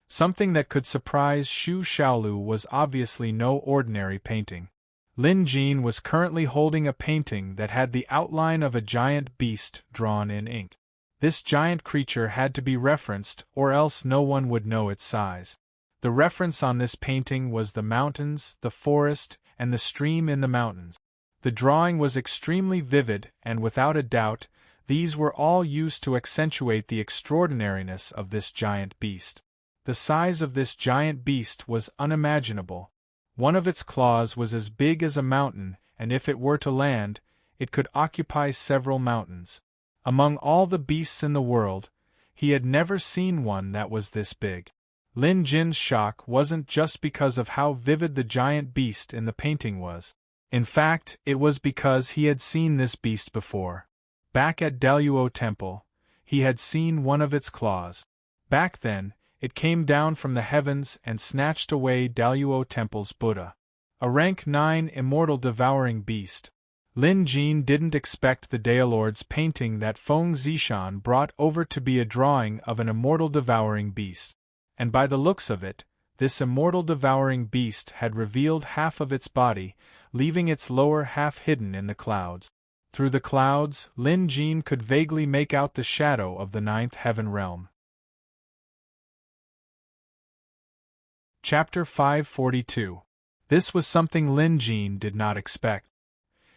Speaker 1: Something that could surprise Xu Xiaolu was obviously no ordinary painting. Lin Jin was currently holding a painting that had the outline of a giant beast drawn in ink. This giant creature had to be referenced, or else no one would know its size. The reference on this painting was the mountains, the forest, and the stream in the mountains. The drawing was extremely vivid, and without a doubt, these were all used to accentuate the extraordinariness of this giant beast. The size of this giant beast was unimaginable. One of its claws was as big as a mountain, and if it were to land, it could occupy several mountains. Among all the beasts in the world, he had never seen one that was this big. Lin Jin's shock wasn't just because of how vivid the giant beast in the painting was. In fact, it was because he had seen this beast before. Back at Daluo Temple, he had seen one of its claws. Back then, it came down from the heavens and snatched away Daluo Temple's Buddha. A rank 9 immortal devouring beast. Lin Jin didn't expect the Daolord's painting that Feng Zishan brought over to be a drawing of an immortal devouring beast. And by the looks of it, this immortal devouring beast had revealed half of its body, leaving its lower half hidden in the clouds. Through the clouds, Lin Jin could vaguely make out the shadow of the 9th heaven realm. Chapter 542. This was something Lin Jin did not expect.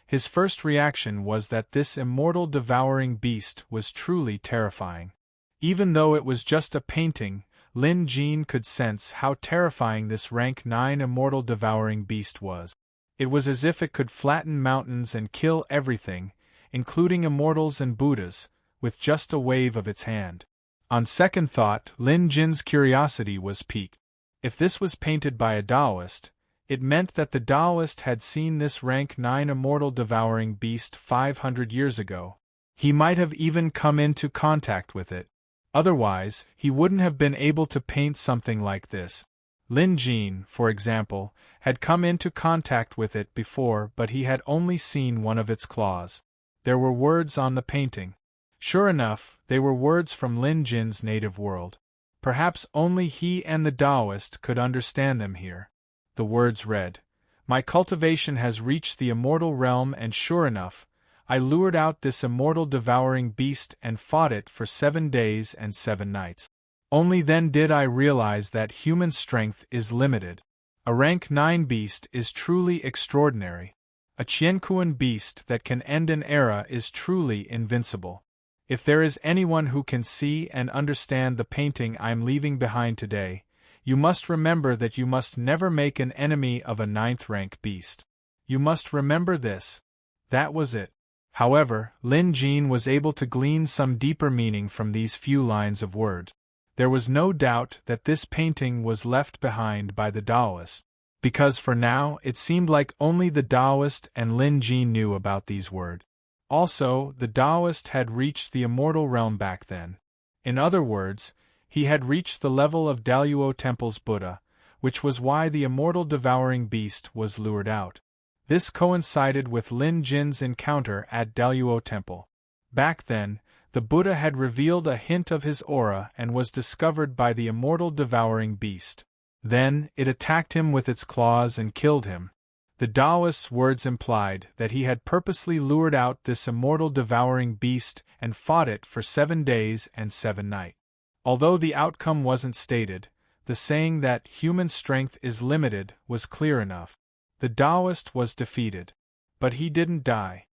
Speaker 1: His first reaction was that this immortal devouring beast was truly terrifying. Even though it was just a painting, Lin Jin could sense how terrifying this rank 9 immortal devouring beast was. It was as if it could flatten mountains and kill everything, including immortals and Buddhas, with just a wave of its hand. On second thought, Lin Jin's curiosity was piqued. If this was painted by a Taoist, it meant that the Taoist had seen this rank 9 immortal devouring beast 500 years ago. He might have even come into contact with it. Otherwise, he wouldn't have been able to paint something like this. Lin Jin, for example, had come into contact with it before, but he had only seen one of its claws. There were words on the painting. Sure enough, they were words from Lin Jin's native world. Perhaps only he and the Taoist could understand them here. The words read, "My cultivation has reached the immortal realm, and sure enough, I lured out this immortal devouring beast and fought it for 7 days and 7 nights. Only then did I realize that human strength is limited. A rank 9 beast is truly extraordinary. A Qiankuan beast that can end an era is truly invincible. If there is anyone who can see and understand the painting I'm leaving behind today, you must remember that you must never make an enemy of a 9th rank beast. You must remember this." That was it. However, Lin Jin was able to glean some deeper meaning from these few lines of words. There was no doubt that this painting was left behind by the Taoist, because for now it seemed like only the Taoist and Lin Jin knew about these words. Also, the Taoist had reached the immortal realm back then. In other words, he had reached the level of Daluo Temple's Buddha, which was why the immortal devouring beast was lured out. This coincided with Lin Jin's encounter at Daluo Temple. Back then, the Buddha had revealed a hint of his aura and was discovered by the immortal devouring beast. Then, it attacked him with its claws and killed him. The Taoist's words implied that he had purposely lured out this immortal devouring beast and fought it for 7 days and 7 nights. Although the outcome wasn't stated, the saying that human strength is limited was clear enough. The Taoist was defeated. But he didn't die.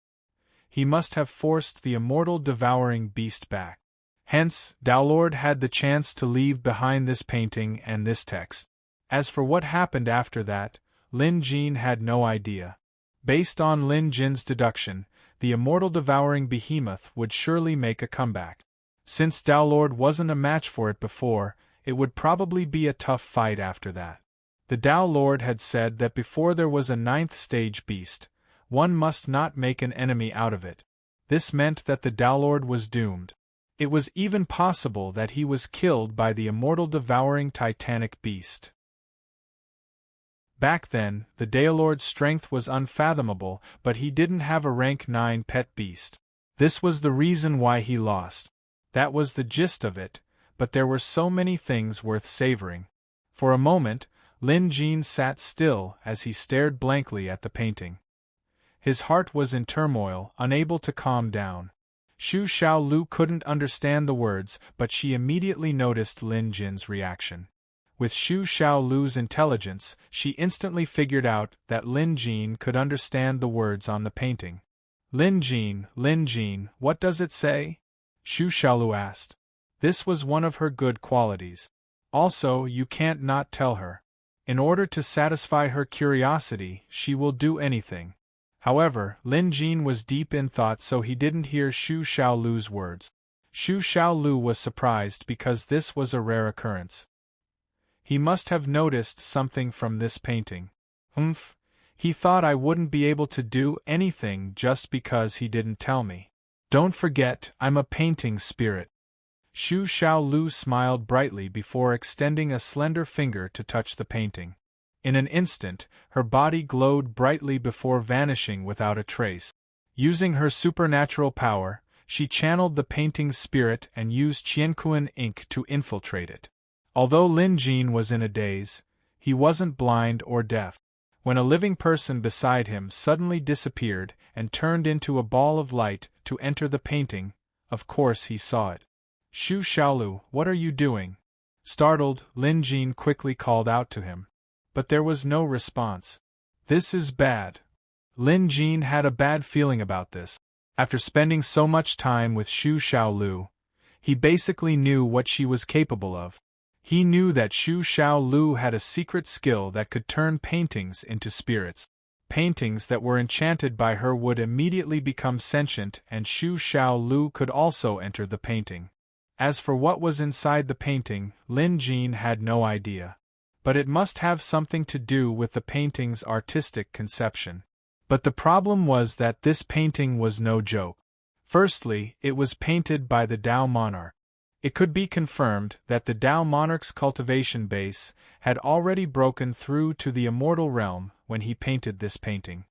Speaker 1: He must have forced the immortal devouring beast back. Hence, Daolord had the chance to leave behind this painting and this text. As for what happened after that, Lin Jin had no idea. Based on Lin Jin's deduction, the immortal devouring behemoth would surely make a comeback. Since Daolord wasn't a match for it before, it would probably be a tough fight after that. The Tao Lord had said that before there was a 9th stage beast, one must not make an enemy out of it. This meant that the Tao Lord was doomed. It was even possible that he was killed by the immortal devouring titanic beast. Back then, the Daolord's strength was unfathomable, but he didn't have a rank 9 pet beast. This was the reason why he lost. That was the gist of it, but there were so many things worth savoring. For a moment, Lin Jin sat still as he stared blankly at the painting. His heart was in turmoil, unable to calm down. Xu Xiaolu couldn't understand the words, but she immediately noticed Lin Jin's reaction. With Xu Xiaolu's intelligence, she instantly figured out that Lin Jin could understand the words on the painting. Lin Jin, what does it say?" Xu Xiaolu asked. This was one of her good qualities. Also, you can't not tell her. In order to satisfy her curiosity, she will do anything. However, Lin Jin was deep in thought, so he didn't hear Xu Xiaolu's words. Xu Xiaolu was surprised because this was a rare occurrence. He must have noticed something from this painting. He thought I wouldn't be able to do anything just because he didn't tell me. Don't forget, I'm a painting spirit. Xu Xiaolu smiled brightly before extending a slender finger to touch the painting. In an instant, her body glowed brightly before vanishing without a trace. Using her supernatural power, she channeled the painting's spirit and used Qiankuan ink to infiltrate it. Although Lin Jin was in a daze, he wasn't blind or deaf. When a living person beside him suddenly disappeared and turned into a ball of light to enter the painting, of course he saw it. Xu Xiaolu, what are you doing? Startled, Lin Jin quickly called out to him. But there was no response. This is bad. Lin Jin had a bad feeling about this. After spending so much time with Xu Xiaolu, he basically knew what she was capable of. He knew that Xu Xiaolu had a secret skill that could turn paintings into spirits. Paintings that were enchanted by her would immediately become sentient, and Xu Xiaolu could also enter the painting. As for what was inside the painting, Lin Jin had no idea. But it must have something to do with the painting's artistic conception. But the problem was that this painting was no joke. Firstly, it was painted by the Tao monarch. It could be confirmed that the Tao monarch's cultivation base had already broken through to the immortal realm when he painted this painting.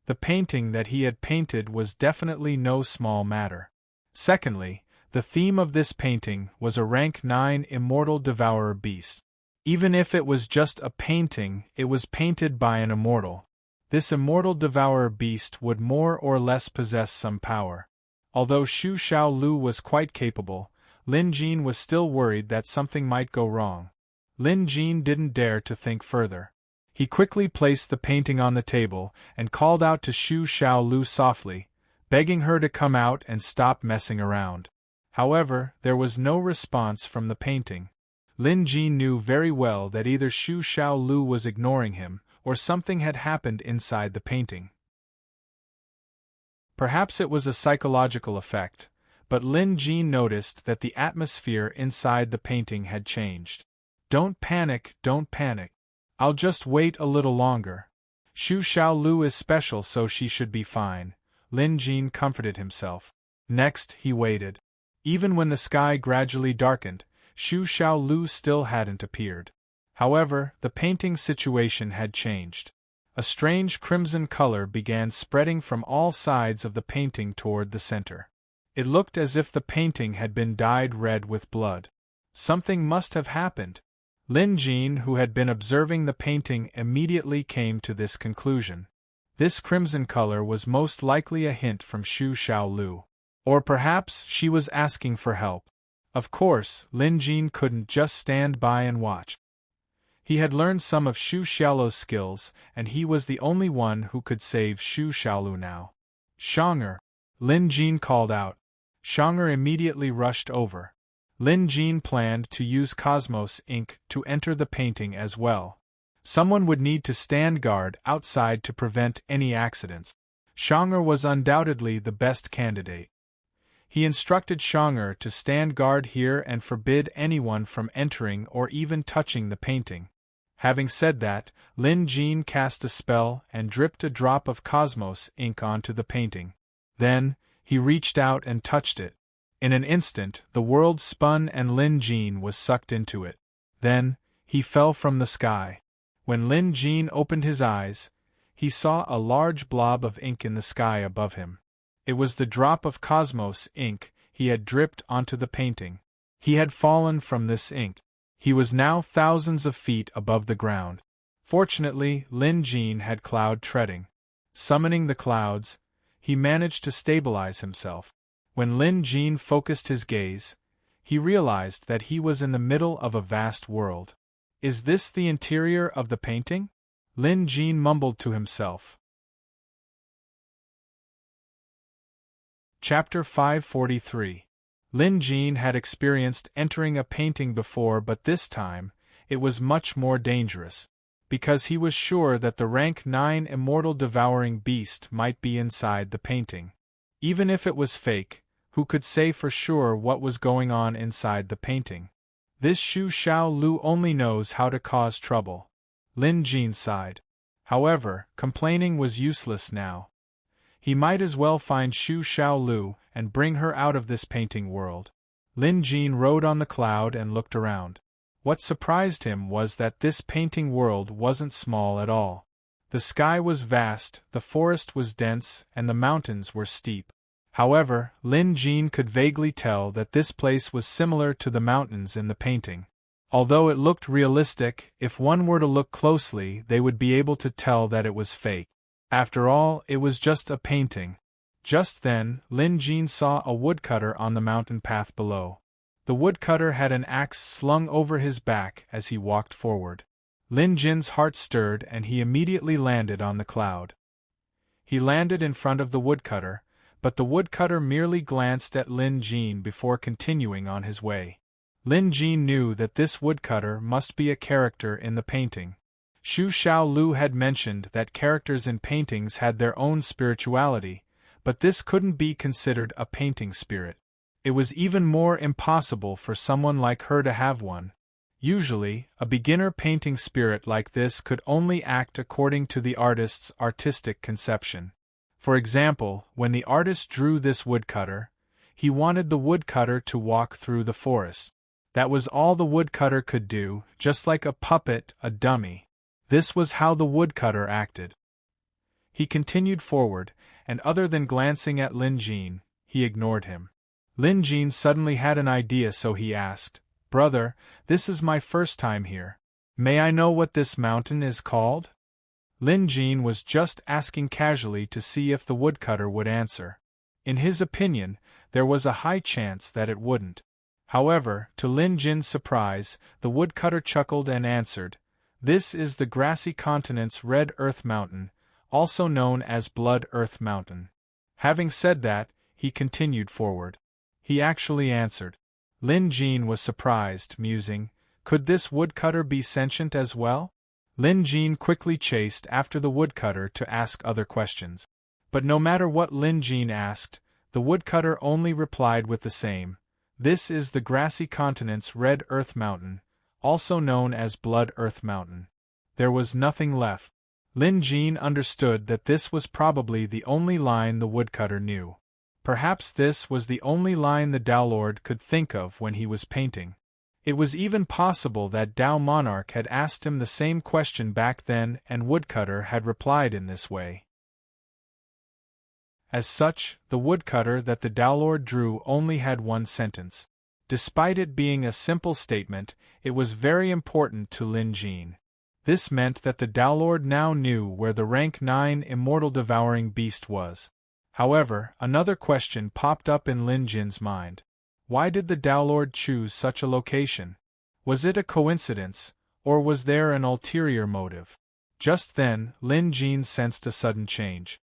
Speaker 1: The painting that he had painted was definitely no small matter. Secondly, the theme of this painting was a rank 9 immortal devourer beast. Even if it was just a painting, it was painted by an immortal. This immortal devourer beast would more or less possess some power. Although Xu Xiaolu was quite capable, Lin Jin was still worried that something might go wrong. Lin Jin didn't dare to think further. He quickly placed the painting on the table and called out to Xu Xiaolu softly, begging her to come out and stop messing around. However, there was no response from the painting. Lin Jin knew very well that either Xu Xiaolu was ignoring him, or something had happened inside the painting. Perhaps it was a psychological effect, but Lin Jin noticed that the atmosphere inside the painting had changed. Don't panic, don't panic. I'll just wait a little longer. Xu Xiaolu is special, so she should be fine, Lin Jin comforted himself. Next, he waited. Even when the sky gradually darkened, Xu Xiaolu still hadn't appeared. However, the painting situation had changed. A strange crimson color began spreading from all sides of the painting toward the center. It looked as if the painting had been dyed red with blood. Something must have happened. Lin Jin, who had been observing the painting, immediately came to this conclusion. This crimson color was most likely a hint from Xu Xiaolu. Or perhaps she was asking for help. Of course, Lin Jin couldn't just stand by and watch. He had learned some of Xu Xiaolu's skills, and he was the only one who could save Xu Xiaolu now. Shang'er! Lin Jin called out. Shang'er immediately rushed over. Lin Jin planned to use Cosmos ink to enter the painting as well. Someone would need to stand guard outside to prevent any accidents. Shang'er was undoubtedly the best candidate. He instructed Shang'er to stand guard here and forbid anyone from entering or even touching the painting. Having said that, Lin Jin cast a spell and dripped a drop of Cosmos ink onto the painting. Then, he reached out and touched it. In an instant, the world spun and Lin Jin was sucked into it. Then, he fell from the sky. When Lin Jin opened his eyes, he saw a large blob of ink in the sky above him. It was the drop of Cosmos ink he had dripped onto the painting. He had fallen from this ink. He was now thousands of feet above the ground. Fortunately, Lin Jin had cloud treading. Summoning the clouds, he managed to stabilize himself. When Lin Jin focused his gaze, he realized that he was in the middle of a vast world. Is this the interior of the painting? Lin Jin mumbled to himself. Chapter 543. Lin Jin had experienced entering a painting before, but this time, it was much more dangerous, because he was sure that the rank 9 immortal devouring beast might be inside the painting. Even if it was fake, who could say for sure what was going on inside the painting? This Xu Xiaolu only knows how to cause trouble. Lin Jin sighed. However, complaining was useless now. He might as well find Xu Xiaolu and bring her out of this painting world. Lin Jin rode on the cloud and looked around. What surprised him was that this painting world wasn't small at all. The sky was vast, the forest was dense, and the mountains were steep. However, Lin Jin could vaguely tell that this place was similar to the mountains in the painting. Although it looked realistic, if one were to look closely, they would be able to tell that it was fake. After all, it was just a painting. Just then, Lin Jin saw a woodcutter on the mountain path below. The woodcutter had an axe slung over his back as he walked forward. Lin Jin's heart stirred and he immediately landed on the cloud. He landed in front of the woodcutter, but the woodcutter merely glanced at Lin Jin before continuing on his way. Lin Jin knew that this woodcutter must be a character in the painting. Xu Xiaolu had mentioned that characters in paintings had their own spirituality, but this couldn't be considered a painting spirit. It was even more impossible for someone like her to have one. Usually, a beginner painting spirit like this could only act according to the artist's artistic conception. For example, when the artist drew this woodcutter, He wanted the woodcutter to walk through the forest. That was all the woodcutter could do, just like a puppet, a dummy. This was how the woodcutter acted. He continued forward, and other than glancing at Lin Jin, he ignored him. Lin Jin suddenly had an idea, so he asked, "Brother, this is my first time here. May I know what this mountain is called?" Lin Jin was just asking casually to see if the woodcutter would answer. In his opinion, there was a high chance that it wouldn't. However, to Lin Jin's surprise, the woodcutter chuckled and answered, "This is the grassy continent's Red Earth Mountain, also known as Blood Earth Mountain." Having said that, he continued forward. He actually answered. Lin Jin was surprised, musing, could this woodcutter be sentient as well? Lin Jin quickly chased after the woodcutter to ask other questions. But no matter what Lin Jin asked, the woodcutter only replied with the same, "This is the grassy continent's Red Earth Mountain, also known as Blood Earth Mountain." There was nothing left. Lin Jin understood that this was probably the only line the woodcutter knew. Perhaps this was the only line the Tao Lord could think of when he was painting. It was even possible that Tao Monarch had asked him the same question back then and woodcutter had replied in this way. As such, the woodcutter that the Tao Lord drew only had one sentence. Despite it being a simple statement, it was very important to Lin Jin. This meant that the Tao Lord now knew where the rank 9 immortal devouring beast was. However, another question popped up in Lin Jin's mind. Why did the Tao Lord choose such a location? Was it a coincidence, or was there an ulterior motive? Just then, Lin Jin sensed a sudden change.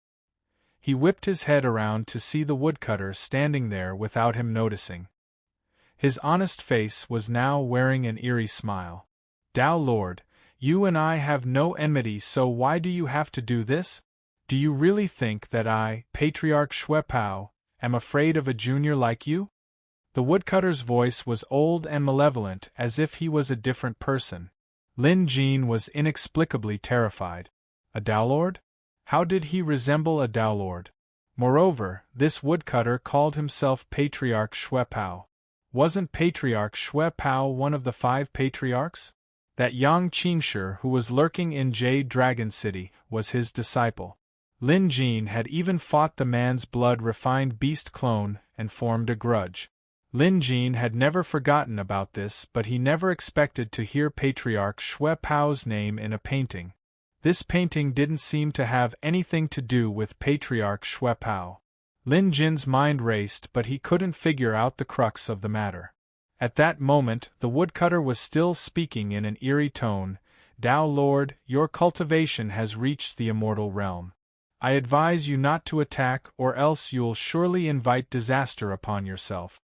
Speaker 1: He whipped his head around to see the woodcutter standing there without him noticing. His honest face was now wearing an eerie smile. "Tao Lord, you and I have no enmity, so why do you have to do this? Do you really think that I, Patriarch Xue Pao, am afraid of a junior like you?" The woodcutter's voice was old and malevolent, as if he was a different person. Lin Jin was inexplicably terrified. A Tao Lord? How did he resemble a Tao Lord? Moreover, this woodcutter called himself Patriarch Xue Pao. Wasn't Patriarch Xue Pao one of the 5 patriarchs? That Yang Qingshi who was lurking in Jade Dragon City was his disciple. Lin Jin had even fought the man's blood-refined beast clone and formed a grudge. Lin Jin had never forgotten about this, but he never expected to hear Patriarch Xue Pao's name in a painting. This painting didn't seem to have anything to do with Patriarch Xue Pao. Lin Jin's mind raced, but he couldn't figure out the crux of the matter. At that moment, the woodcutter was still speaking in an eerie tone. "Tao Lord, your cultivation has reached the immortal realm. I advise you not to attack, or else you'll surely invite disaster upon yourself."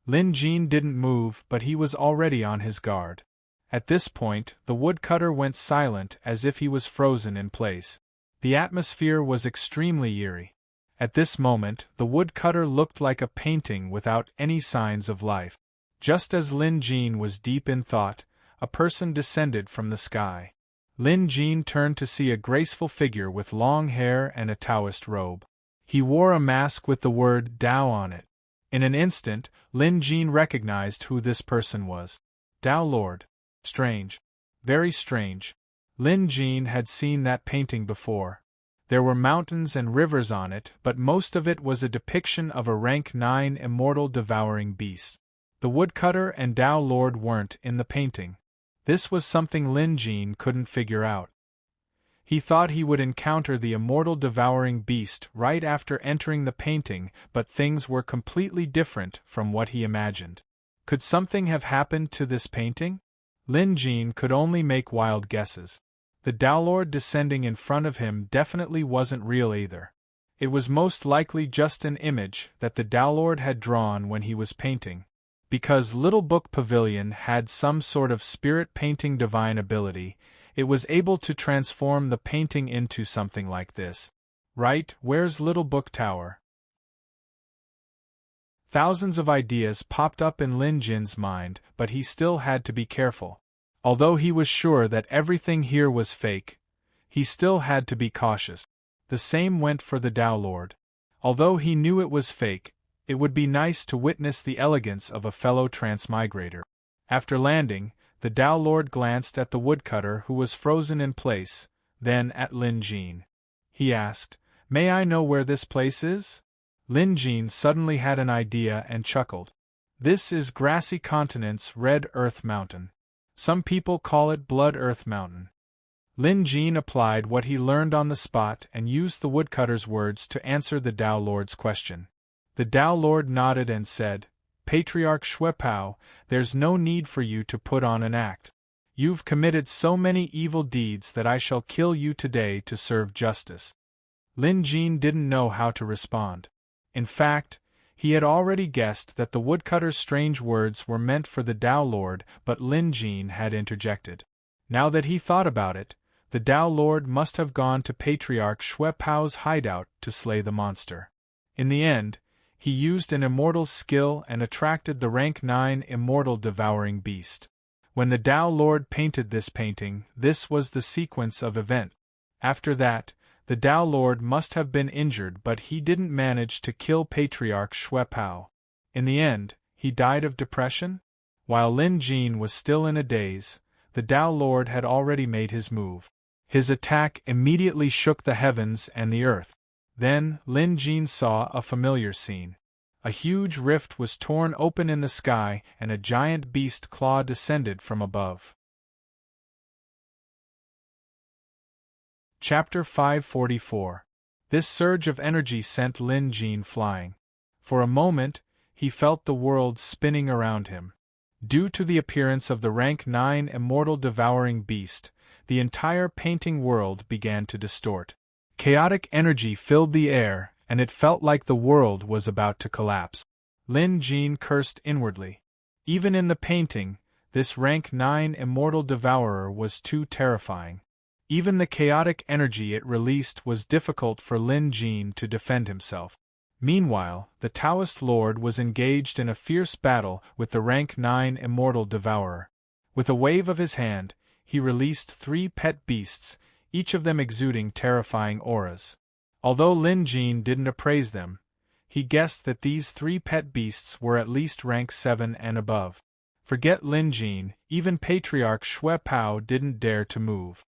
Speaker 1: Lin Jin didn't move, but he was already on his guard. At this point, the woodcutter went silent as if he was frozen in place. The atmosphere was extremely eerie. At this moment, the woodcutter looked like a painting without any signs of life. Just as Lin Jin was deep in thought, a person descended from the sky. Lin Jin turned to see a graceful figure with long hair and a Taoist robe. He wore a mask with the word Tao on it. In an instant, Lin Jin recognized who this person was. Tao Lord. Strange. Very strange. Lin Jin had seen that painting before. There were mountains and rivers on it, but most of it was a depiction of a rank 9 immortal devouring beast. The woodcutter and Tao Lord weren't in the painting. This was something Lin Jin couldn't figure out. He thought he would encounter the immortal devouring beast right after entering the painting, but things were completely different from what he imagined. Could something have happened to this painting? Lin Jin could only make wild guesses. The Tao Lord descending in front of him definitely wasn't real either. It was most likely just an image that the Tao Lord had drawn when he was painting. Because Little Book Pavilion had some sort of spirit painting divine ability, it was able to transform the painting into something like this. Right, where's Little Book Tower? Thousands of ideas popped up in Lin Jin's mind, but he still had to be careful. Although he was sure that everything here was fake, he still had to be cautious. The same went for the Tao Lord. Although he knew it was fake, It would be nice to witness the elegance of a fellow transmigrator. After landing, the Tao Lord glanced at the woodcutter who was frozen in place, then at Lin Jin. He asked, "May I know where this place is?" Lin Jin suddenly had an idea and chuckled. "This is Grassy Continent's Red Earth Mountain. Some people call it Blood Earth Mountain." Lin Jin applied what he learned on the spot and used the woodcutter's words to answer the Tao Lord's question. The Tao Lord nodded and said, "Patriarch Xuepao, there's no need for you to put on an act. You've committed so many evil deeds that I shall kill you today to serve justice." Lin Jin didn't know how to respond. In fact, he had already guessed that the woodcutter's strange words were meant for the Tao Lord, but Lin Jin had interjected. Now that he thought about it, the Tao Lord must have gone to Patriarch Xuepao's hideout to slay the monster. In the end, he used an immortal's skill and attracted the rank 9 immortal devouring beast. When the Tao Lord painted this painting, this was the sequence of events. After that, the Tao Lord must have been injured, but he didn't manage to kill Patriarch Xuepao. In the end, he died of depression? While Lin Jin was still in a daze, the Tao Lord had already made his move. His attack immediately shook the heavens and the earth. Then, Lin Jin saw a familiar scene. A huge rift was torn open in the sky and a giant beast claw descended from above. Chapter 544. This surge of energy sent Lin Jin flying. For a moment, he felt the world spinning around him. Due to the appearance of the rank 9 immortal devouring beast, the entire painting world began to distort. Chaotic energy filled the air, and it felt like the world was about to collapse. Lin Jin cursed inwardly. Even in the painting, this rank 9 immortal devourer was too terrifying. Even the chaotic energy it released was difficult for Lin Jin to defend himself. Meanwhile, the Taoist Lord was engaged in a fierce battle with the rank 9 immortal devourer. With a wave of his hand, he released 3 pet beasts, each of them exuding terrifying auras. Although Lin Jin didn't appraise them, he guessed that these 3 pet beasts were at least rank 7 and above. Forget Lin Jin, even Patriarch Xuepao didn't dare to move.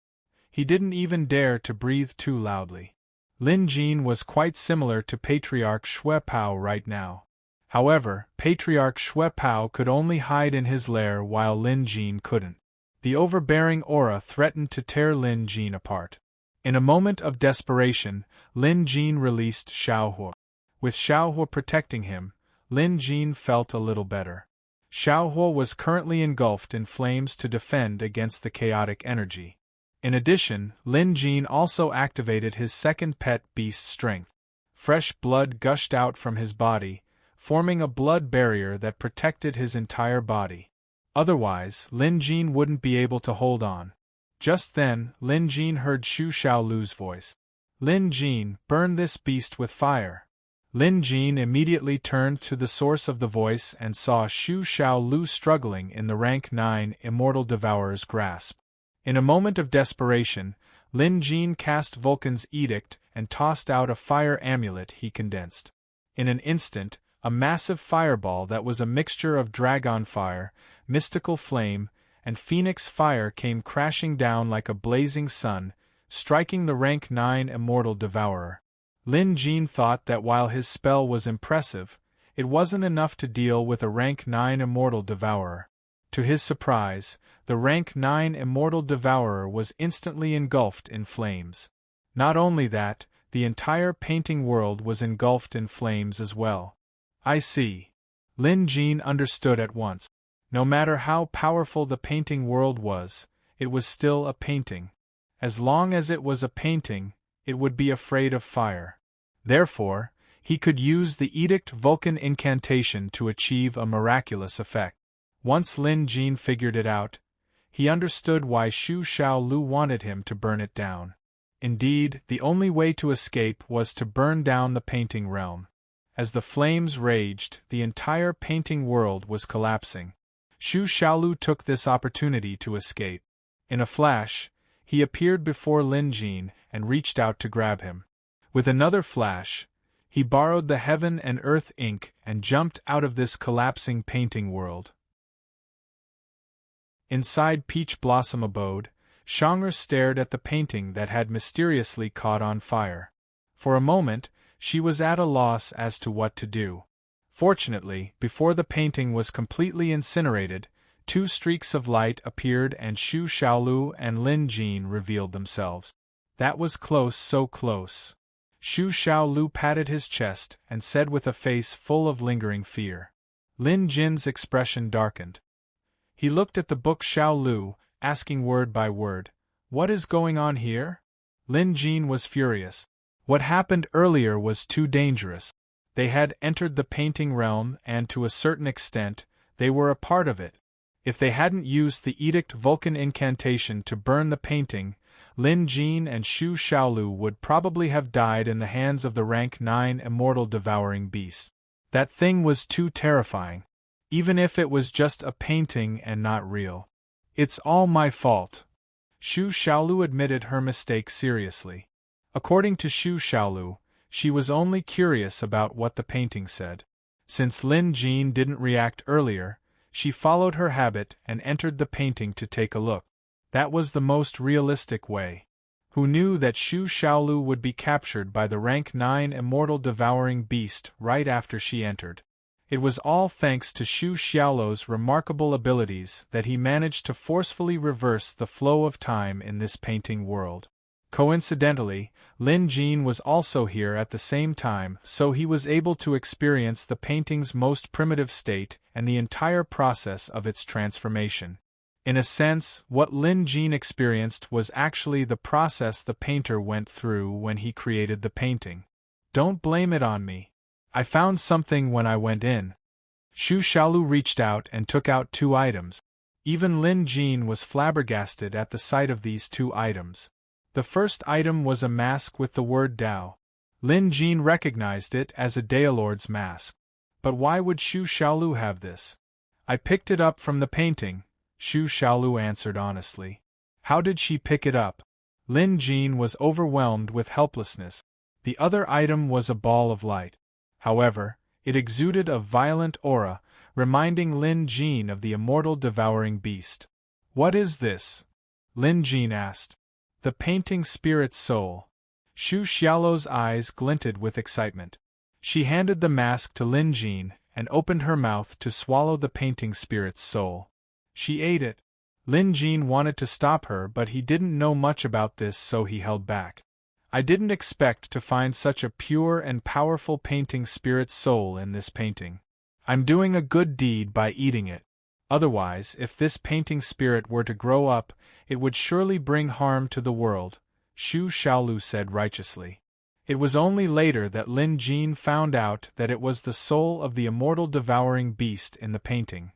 Speaker 1: He didn't even dare to breathe too loudly. Lin Jin was quite similar to Patriarch Xuepao right now. However, Patriarch Xuepao could only hide in his lair while Lin Jin couldn't. The overbearing aura threatened to tear Lin Jin apart. In a moment of desperation, Lin Jin released Xiaohua. With Xiaohua protecting him, Lin Jin felt a little better. Xiaohua was currently engulfed in flames to defend against the chaotic energy. In addition, Lin Jin also activated his second pet beast's strength. Fresh blood gushed out from his body, forming a blood barrier that protected his entire body. Otherwise, Lin Jin wouldn't be able to hold on. Just then, Lin Jin heard Xu Xiaolu's voice. "Lin Jin, burn this beast with fire." Lin Jin immediately turned to the source of the voice and saw Xu Xiaolu struggling in the rank 9 immortal devourer's grasp. In a moment of desperation, Lin Jin cast Vulcan's edict and tossed out a fire amulet he condensed. In an instant, a massive fireball that was a mixture of dragon fire, mystical flame, and phoenix fire came crashing down like a blazing sun, striking the rank 9 immortal devourer. Lin Jin thought that while his spell was impressive, it wasn't enough to deal with a rank 9 immortal devourer. To his surprise, the rank 9 immortal devourer was instantly engulfed in flames. Not only that, the entire painting world was engulfed in flames as well. "I see." Lin Jin understood at once. No matter how powerful the painting world was, it was still a painting. As long as it was a painting, it would be afraid of fire. Therefore, he could use the Edict Vulcan incantation to achieve a miraculous effect. Once Lin Jin figured it out, he understood why Xu Xiaolu wanted him to burn it down. Indeed, the only way to escape was to burn down the painting realm. As the flames raged, the entire painting world was collapsing. Xu Xiaolu took this opportunity to escape. In a flash, he appeared before Lin Jin and reached out to grab him. With another flash, He borrowed the heaven and earth ink and jumped out of this collapsing painting world. Inside Peach Blossom abode, Shang'er stared at the painting that had mysteriously caught on fire. For a moment, she was at a loss as to what to do. Fortunately, before the painting was completely incinerated, 2 streaks of light appeared and Xu Xiaolu and Lin Jin revealed themselves. That was close, so close. Xu Xiaolu patted his chest and said with a face full of lingering fear. Lin Jin's expression darkened. He looked at the book Xiaolu, asking word by word, "What is going on here?" Lin Jin was furious. What happened earlier was too dangerous. They had entered the painting realm and to a certain extent, they were a part of it. If they hadn't used the Edict Vulcan incantation to burn the painting, Lin Jin and Xu Xiaolu would probably have died in the hands of the rank 9 immortal devouring beast. That thing was too terrifying. Even if it was just a painting and not real. It's all my fault. Xu Xiaolu admitted her mistake seriously. According to Xu Xiaolu, she was only curious about what the painting said. Since Lin Jin didn't react earlier, she followed her habit and entered the painting to take a look. That was the most realistic way. Who knew that Xu Xiaolu would be captured by the rank 9 immortal devouring beast right after she entered? It was all thanks to Xu Xiaolu's remarkable abilities that he managed to forcefully reverse the flow of time in this painting world. Coincidentally, Lin Jin was also here at the same time, so he was able to experience the painting's most primitive state and the entire process of its transformation. In a sense, what Lin Jin experienced was actually the process the painter went through when he created the painting. Don't blame it on me. I found something when I went in. Xu Xiaolu reached out and took out 2 items. Even Lin Jin was flabbergasted at the sight of these 2 items. The first item was a mask with the word Dao. Lin Jin recognized it as a Daolord's mask. But why would Xu Xiaolu have this? I picked it up from the painting, Xu Xiaolu answered honestly. How did she pick it up? Lin Jin was overwhelmed with helplessness. The other item was a ball of light. However, it exuded a violent aura, reminding Lin Jin of the immortal devouring beast. What is this? Lin Jin asked. The painting spirit's soul. Xu Xiaolu's eyes glinted with excitement. She handed the mask to Lin Jin and opened her mouth to swallow the painting spirit's soul. She ate it. Lin Jin wanted to stop her, but he didn't know much about this, so he held back. I didn't expect to find such a pure and powerful painting spirit's soul in this painting. I'm doing a good deed by eating it. Otherwise, if this painting spirit were to grow up, it would surely bring harm to the world, Xu Xiaolu said righteously. It was only later that Lin Jin found out that it was the soul of the immortal devouring beast in the painting.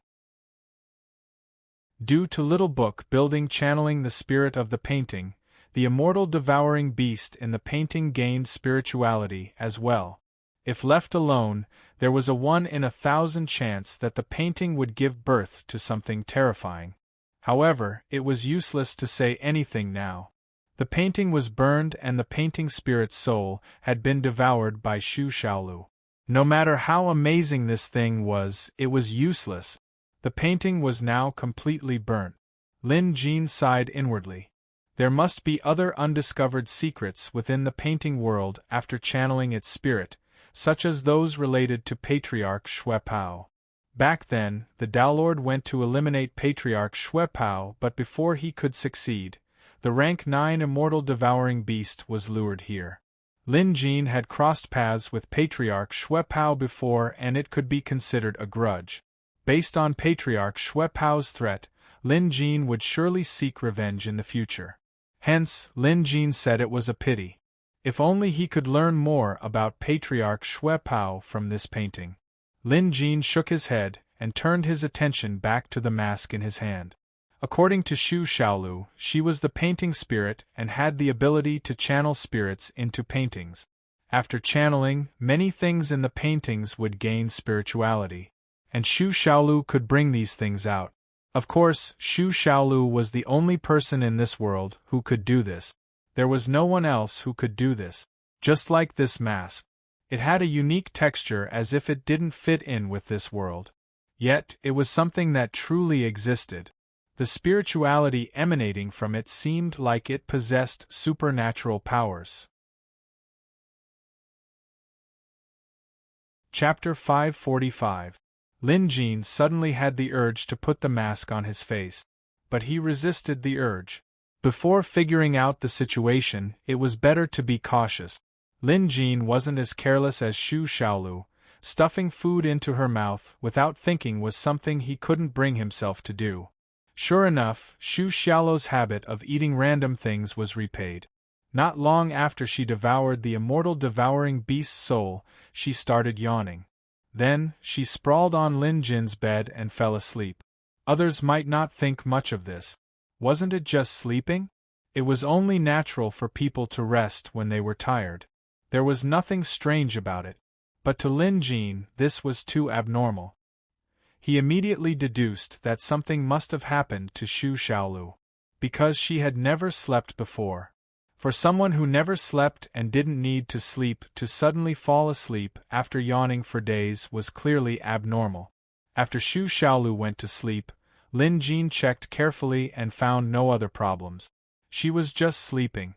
Speaker 1: Due to Little Book building channeling the spirit of the painting, the immortal devouring beast in the painting gained spirituality as well. If left alone, there was a 1 in 1,000 chance that the painting would give birth to something terrifying. However, it was useless to say anything now. The painting was burned and the painting spirit's soul had been devoured by Xu Xiaolu. No matter how amazing this thing was, it was useless. The painting was now completely burnt. Lin Jin sighed inwardly. There must be other undiscovered secrets within the painting world after channeling its spirit, such as those related to Patriarch Xuepao. Back then, the Daolord went to eliminate Patriarch Xuepao, but before he could succeed, the rank 9 immortal devouring beast was lured here. Lin Jin had crossed paths with Patriarch Xuepao before, and it could be considered a grudge. Based on Patriarch Xuepao's threat, Lin Jin would surely seek revenge in the future. Hence, Lin Jin said it was a pity. If only he could learn more about Patriarch Xuepao from this painting. Lin Jin shook his head and turned his attention back to the mask in his hand. According to Xu Xiaolu, she was the painting spirit and had the ability to channel spirits into paintings. After channeling, many things in the paintings would gain spirituality. And Xu Xiaolu could bring these things out. Of course, Xu Xiaolu was the only person in this world who could do this. There was no one else who could do this. Just like this mask. It had a unique texture as if it didn't fit in with this world. Yet, it was something that truly existed. The spirituality emanating from it seemed like it possessed supernatural powers. Chapter 545. Lin Jin suddenly had the urge to put the mask on his face. But he resisted the urge. Before figuring out the situation, it was better to be cautious. Lin Jin wasn't as careless as Xu Xiaolu. Stuffing food into her mouth without thinking was something he couldn't bring himself to do. Sure enough, Xu Xiaolu's habit of eating random things was repaid. Not long after she devoured the immortal devouring beast's soul, she started yawning. Then, she sprawled on Lin Jin's bed and fell asleep. Others might not think much of this. Wasn't it just sleeping? It was only natural for people to rest when they were tired. There was nothing strange about it. But to Lin Jin, this was too abnormal. He immediately deduced that something must have happened to Xu Xiaolu. Because she had never slept before. For someone who never slept and didn't need to sleep to suddenly fall asleep after yawning for days was clearly abnormal. After Xu Xiaolu went to sleep, Lin Jin checked carefully and found no other problems. She was just sleeping.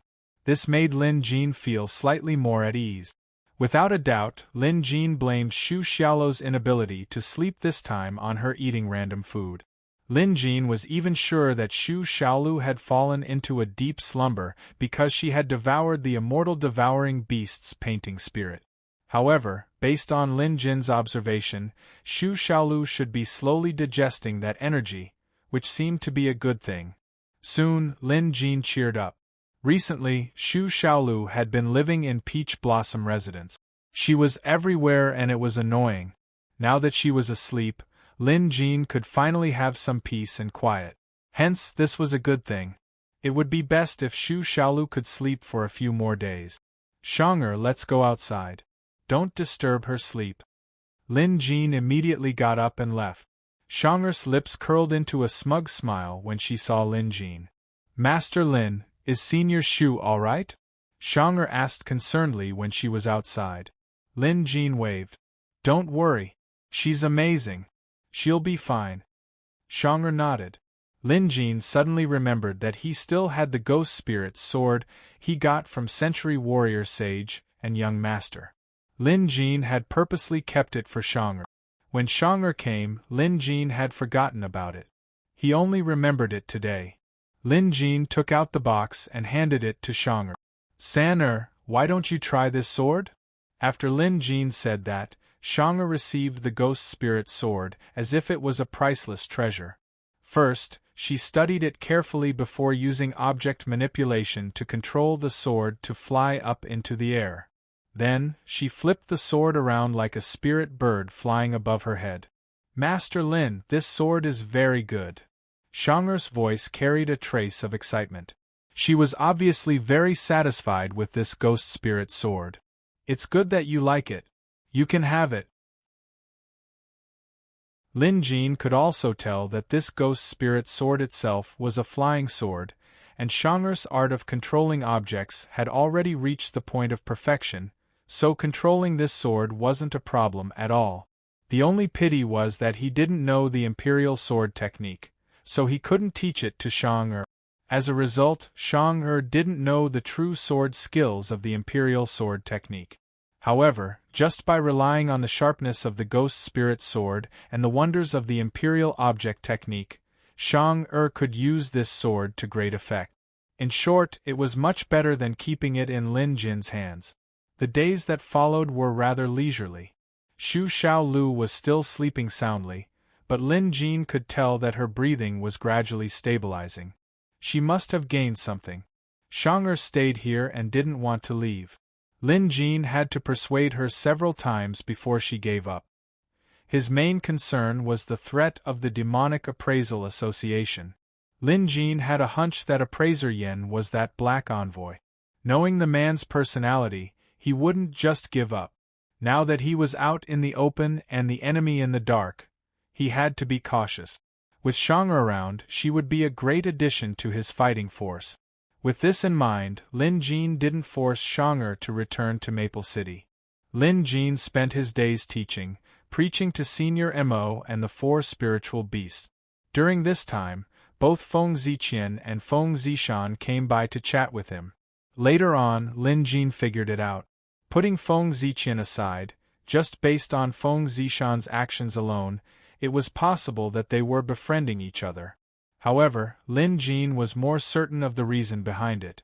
Speaker 1: This made Lin Jin feel slightly more at ease. Without a doubt, Lin Jin blamed Xu Xiaolu's inability to sleep this time on her eating random food. Lin Jin was even sure that Xu Xiaolu had fallen into a deep slumber because she had devoured the immortal devouring beast's painting spirit. However, based on Lin Jin's observation, Xu Xiaolu should be slowly digesting that energy, which seemed to be a good thing. Soon, Lin Jin cheered up. Recently, Xu Xiaolu had been living in Peach Blossom Residence. She was everywhere and it was annoying. Now that she was asleep, Lin Jin could finally have some peace and quiet. Hence, this was a good thing. It would be best if Xu Xiaolu could sleep for a few more days. Shang'er, let's go outside. Don't disturb her sleep. Lin Jin immediately got up and left. Shang'er's lips curled into a smug smile when she saw Lin Jin. Master Lin, is Senior Xu all right? Shang'er asked concernedly when she was outside. Lin Jin waved. Don't worry. She's amazing. She'll be fine. Shang'er nodded. Lin Jin suddenly remembered that he still had the ghost spirit sword he got from Century Warrior Sage and Young Master. Lin Jin had purposely kept it for Shang'er. When Shang'er came, Lin Jin had forgotten about it. He only remembered it today. Lin Jin took out the box and handed it to Shang'er. San-er, why don't you try this sword? After Lin Jin said that, Shang'er received the ghost spirit sword as if it was a priceless treasure. First, she studied it carefully before using object manipulation to control the sword to fly up into the air. Then, she flipped the sword around like a spirit bird flying above her head. Master Lin, this sword is very good. Shang'er's voice carried a trace of excitement. She was obviously very satisfied with this ghost spirit sword. It's good that you like it. You can have it. Lin Jin could also tell that this ghost spirit sword itself was a flying sword, and Shang'er's art of controlling objects had already reached the point of perfection, so controlling this sword wasn't a problem at all. The only pity was that he didn't know the imperial sword technique, so he couldn't teach it to Shang'er. As a result, Shang'er didn't know the true sword skills of the imperial sword technique. However, just by relying on the sharpness of the ghost spirit sword and the wonders of the imperial object technique, Shang'er could use this sword to great effect. In short, it was much better than keeping it in Lin Jin's hands. The days that followed were rather leisurely. Xu Xiaolu was still sleeping soundly, but Lin Jin could tell that her breathing was gradually stabilizing. She must have gained something. Shang'er stayed here and didn't want to leave. Lin Jin had to persuade her several times before she gave up. His main concern was the threat of the demonic appraisal association. Lin Jin had a hunch that Appraiser Yen was that black envoy. Knowing the man's personality, he wouldn't just give up. Now that he was out in the open and the enemy in the dark, he had to be cautious. With Shang'er around, she would be a great addition to his fighting force. With this in mind, Lin Jin didn't force Shang'er to return to Maple City. Lin Jin spent his days teaching, preaching to Senior Mo and the 4 spiritual beasts. During this time, both Feng Ziqian and Feng Zishan came by to chat with him. Later on, Lin Jin figured it out. Putting Feng Ziqian aside, just based on Feng Zishan's actions alone, it was possible that they were befriending each other. However, Lin Jin was more certain of the reason behind it.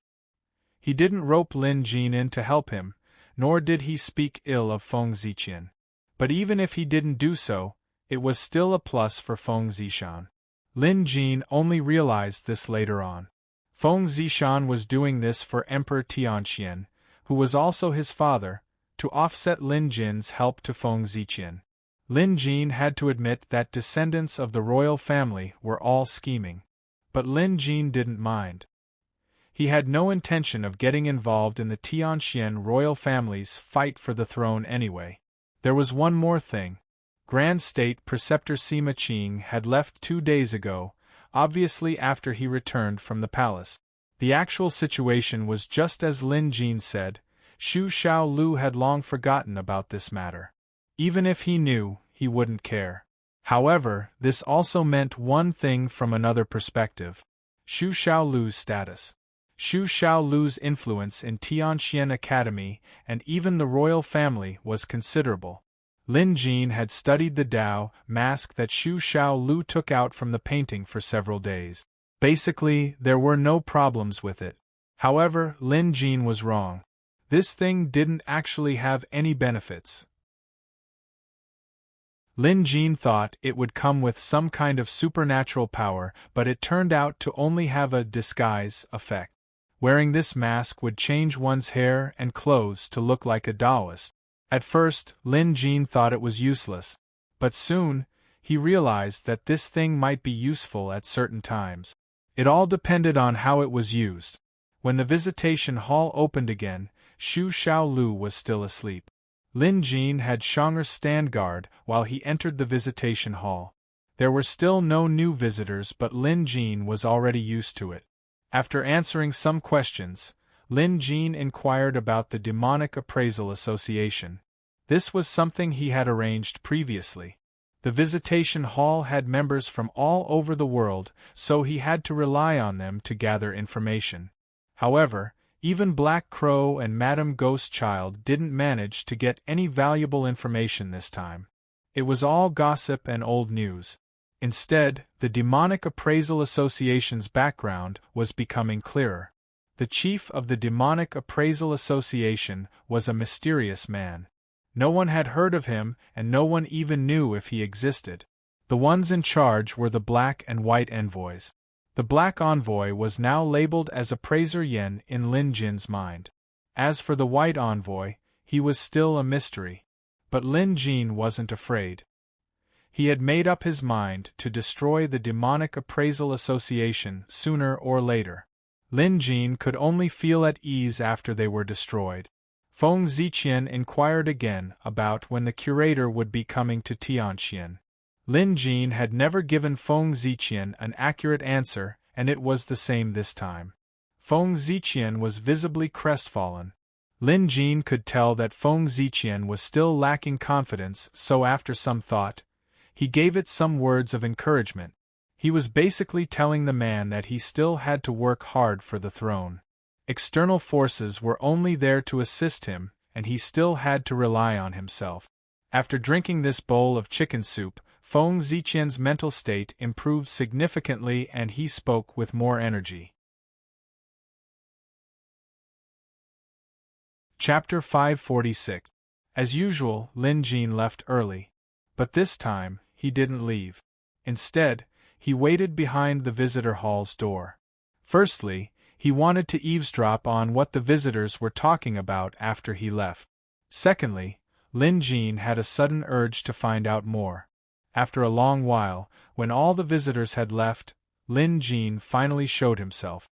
Speaker 1: He didn't rope Lin Jin in to help him, nor did he speak ill of Feng Ziqian. But even if he didn't do so, it was still a plus for Feng Zishan. Lin Jin only realized this later on. Feng Zishan was doing this for Emperor Tianxian, who was also his father, to offset Lin Jin's help to Feng Ziqian. Lin Jin had to admit that descendants of the royal family were all scheming. But Lin Jin didn't mind. He had no intention of getting involved in the Tianxian royal family's fight for the throne anyway. There was one more thing. Grand State Preceptor Sima Qing had left 2 days ago, obviously after he returned from the palace. The actual situation was just as Lin Jin said. Xu Xiaolu had long forgotten about this matter. Even if he knew, he wouldn't care. However, this also meant one thing from another perspective. Xu Xiaolu's status. Xu Xiaolu's influence in Tianxian Academy and even the royal family was considerable. Lin Jin had studied the Dao mask that Xu Xiaolu took out from the painting for several days. Basically, there were no problems with it. However, Lin Jin was wrong. This thing didn't actually have any benefits. Lin Jin thought it would come with some kind of supernatural power, but it turned out to only have a disguise effect. Wearing this mask would change one's hair and clothes to look like a Taoist. At first, Lin Jin thought it was useless, but soon, he realized that this thing might be useful at certain times. It all depended on how it was used. When the visitation hall opened again, Xu Xiaolu was still asleep. Lin Jin had Shang'er stand guard while he entered the visitation hall. There were still no new visitors, but Lin Jin was already used to it. After answering some questions, Lin Jin inquired about the Demonic Appraisal Association. This was something he had arranged previously. The visitation hall had members from all over the world, so he had to rely on them to gather information. However, even Black Crow and Madame Ghostchild didn't manage to get any valuable information this time. It was all gossip and old news. Instead, the Demonic Appraisal Association's background was becoming clearer. The chief of the Demonic Appraisal Association was a mysterious man. No one had heard of him, and no one even knew if he existed. The ones in charge were the Black and White envoys. The Black envoy was now labeled as Appraiser Yen in Lin Jin's mind. As for the White envoy, he was still a mystery. But Lin Jin wasn't afraid. He had made up his mind to destroy the Demonic Appraisal Association sooner or later. Lin Jin could only feel at ease after they were destroyed. Feng Ziqian inquired again about when the curator would be coming to Tianxian. Lin Jin had never given Feng Ziqian an accurate answer, and it was the same this time. Feng Ziqian was visibly crestfallen. Lin Jin could tell that Feng Ziqian was still lacking confidence, so after some thought, he gave it some words of encouragement. He was basically telling the man that he still had to work hard for the throne. External forces were only there to assist him, and he still had to rely on himself. After drinking this bowl of chicken soup, Feng Ziqian's mental state improved significantly and he spoke with more energy. Chapter 546. As usual, Lin Jin left early. But this time, he didn't leave. Instead, he waited behind the visitor hall's door. Firstly, he wanted to eavesdrop on what the visitors were talking about after he left. Secondly, Lin Jin had a sudden urge to find out more. After a long while, when all the visitors had left, Lin Jin finally showed himself.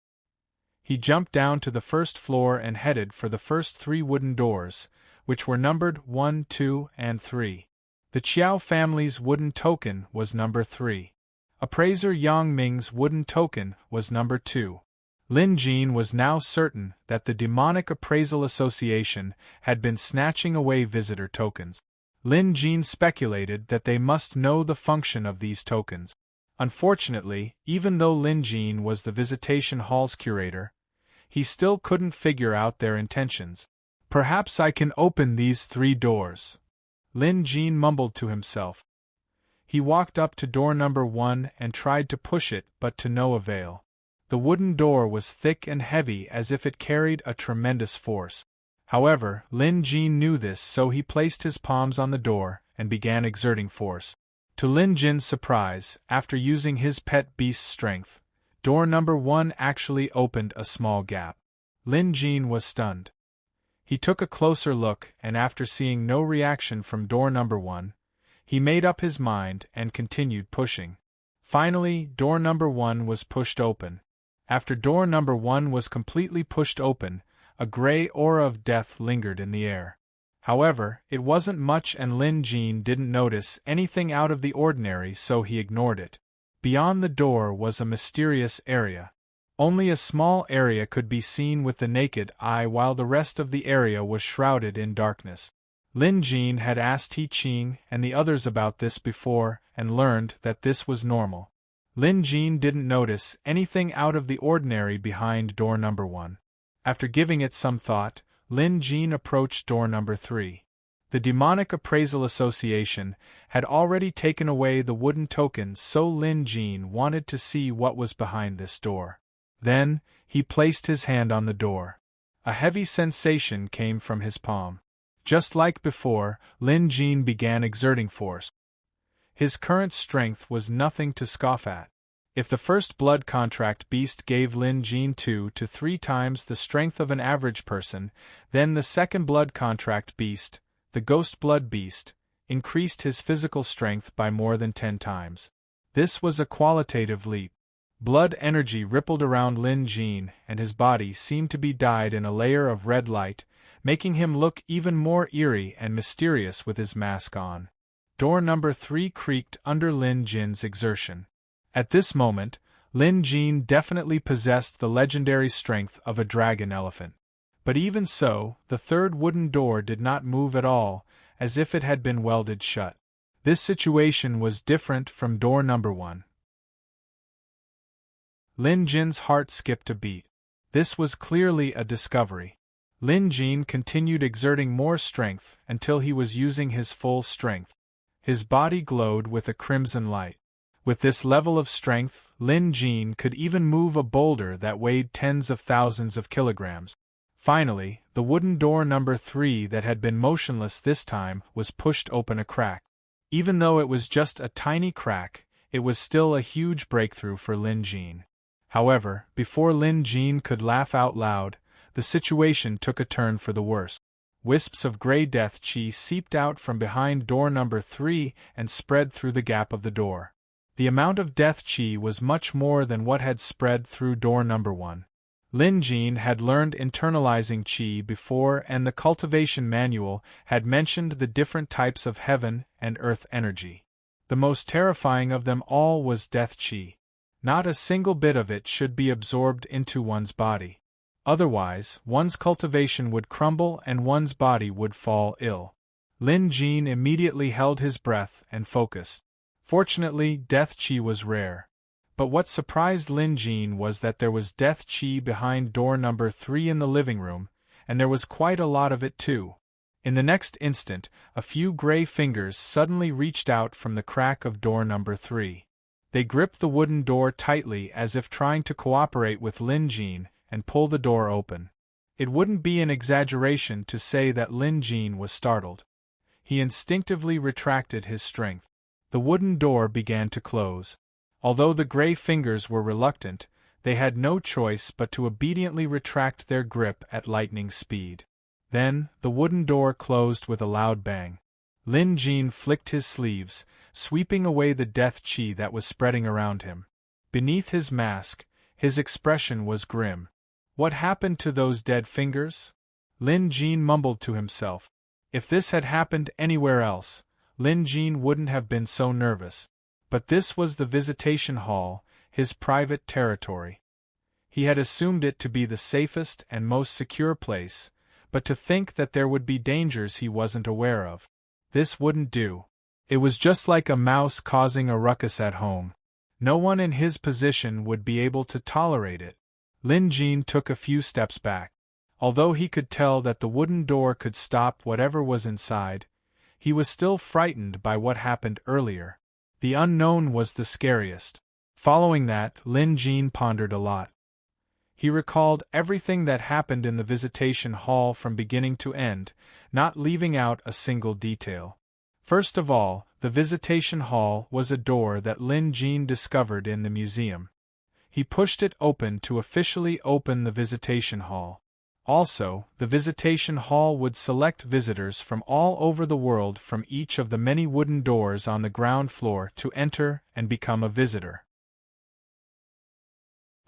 Speaker 1: He jumped down to the first floor and headed for the first 3 wooden doors, which were numbered 1, 2, and 3. The Qiao family's wooden token was number 3. Appraiser Yang Ming's wooden token was number 2. Lin Jin was now certain that the Demonic Appraisal Association had been snatching away visitor tokens. Lin Jin speculated that they must know the function of these tokens. Unfortunately, even though Lin Jin was the visitation hall's curator, he still couldn't figure out their intentions. Perhaps I can open these 3 doors, Lin Jin mumbled to himself. He walked up to door number 1 and tried to push it, but to no avail. The wooden door was thick and heavy as if it carried a tremendous force. However, Lin Jin knew this, so he placed his palms on the door and began exerting force. To Lin Jin's surprise, after using his pet beast's strength, door number 1 actually opened a small gap. Lin Jin was stunned. He took a closer look, and after seeing no reaction from door number 1, he made up his mind and continued pushing. Finally, door number 1 was pushed open. After door number 1 was completely pushed open, a gray aura of death lingered in the air. However, it wasn't much and Lin Jin didn't notice anything out of the ordinary, so he ignored it. Beyond the door was a mysterious area. Only a small area could be seen with the naked eye, while the rest of the area was shrouded in darkness. Lin Jin had asked He Qing and the others about this before and learned that this was normal. Lin Jin didn't notice anything out of the ordinary behind door number 1. After giving it some thought, Lin Jin approached door number 3. The Demonic Appraisal Association had already taken away the wooden token, so Lin Jin wanted to see what was behind this door. Then, he placed his hand on the door. A heavy sensation came from his palm. Just like before, Lin Jin began exerting force. His current strength was nothing to scoff at. If the first blood contract beast gave Lin Jin 2 to 3 times the strength of an average person, then the second blood contract beast, the ghost blood beast, increased his physical strength by more than 10 times. This was a qualitative leap. Blood energy rippled around Lin Jin, and his body seemed to be dyed in a layer of red light, making him look even more eerie and mysterious with his mask on. Door number 3 creaked under Lin Jin's exertion. At this moment, Lin Jin definitely possessed the legendary strength of a dragon elephant. But even so, the third wooden door did not move at all, as if it had been welded shut. This situation was different from door number 1. Lin Jin's heart skipped a beat. This was clearly a discovery. Lin Jin continued exerting more strength until he was using his full strength. His body glowed with a crimson light. With this level of strength, Lin Jin could even move a boulder that weighed tens of thousands of kilograms. Finally, the wooden door number 3 that had been motionless this time was pushed open a crack. Even though it was just a tiny crack, it was still a huge breakthrough for Lin Jin. However, before Lin Jin could laugh out loud, the situation took a turn for the worse. Wisps of gray death chi seeped out from behind door number 3 and spread through the gap of the door. The amount of death chi was much more than what had spread through door number 1. Lin Jin had learned internalizing chi before, and the cultivation manual had mentioned the different types of heaven and earth energy. The most terrifying of them all was death chi. Not a single bit of it should be absorbed into one's body. Otherwise, one's cultivation would crumble and one's body would fall ill. Lin Jin immediately held his breath and focused. Fortunately, death chi was rare. But what surprised Lin Jin was that there was death chi behind door number 3 in the living room, and there was quite a lot of it too. In the next instant, a few gray fingers suddenly reached out from the crack of door number 3. They gripped the wooden door tightly as if trying to cooperate with Lin Jin and pull the door open. It wouldn't be an exaggeration to say that Lin Jin was startled. He instinctively retracted his strength. The wooden door began to close. Although the gray fingers were reluctant, they had no choice but to obediently retract their grip at lightning speed. Then, the wooden door closed with a loud bang. Lin Jin flicked his sleeves, sweeping away the death chi that was spreading around him. Beneath his mask, his expression was grim. What happened to those dead fingers? Lin Jin mumbled to himself. If this had happened anywhere else, Lin Jin wouldn't have been so nervous. But this was the visitation hall, his private territory. He had assumed it to be the safest and most secure place, but to think that there would be dangers he wasn't aware of. This wouldn't do. It was just like a mouse causing a ruckus at home. No one in his position would be able to tolerate it. Lin Jin took a few steps back. Although he could tell that the wooden door could stop whatever was inside, he was still frightened by what happened earlier. The unknown was the scariest. Following that, Lin Jin pondered a lot. He recalled everything that happened in the visitation hall from beginning to end, not leaving out a single detail. First of all, the visitation hall was a door that Lin Jin discovered in the museum. He pushed it open to officially open the visitation hall. Also, the visitation hall would select visitors from all over the world from each of the many wooden doors on the ground floor to enter and become a visitor.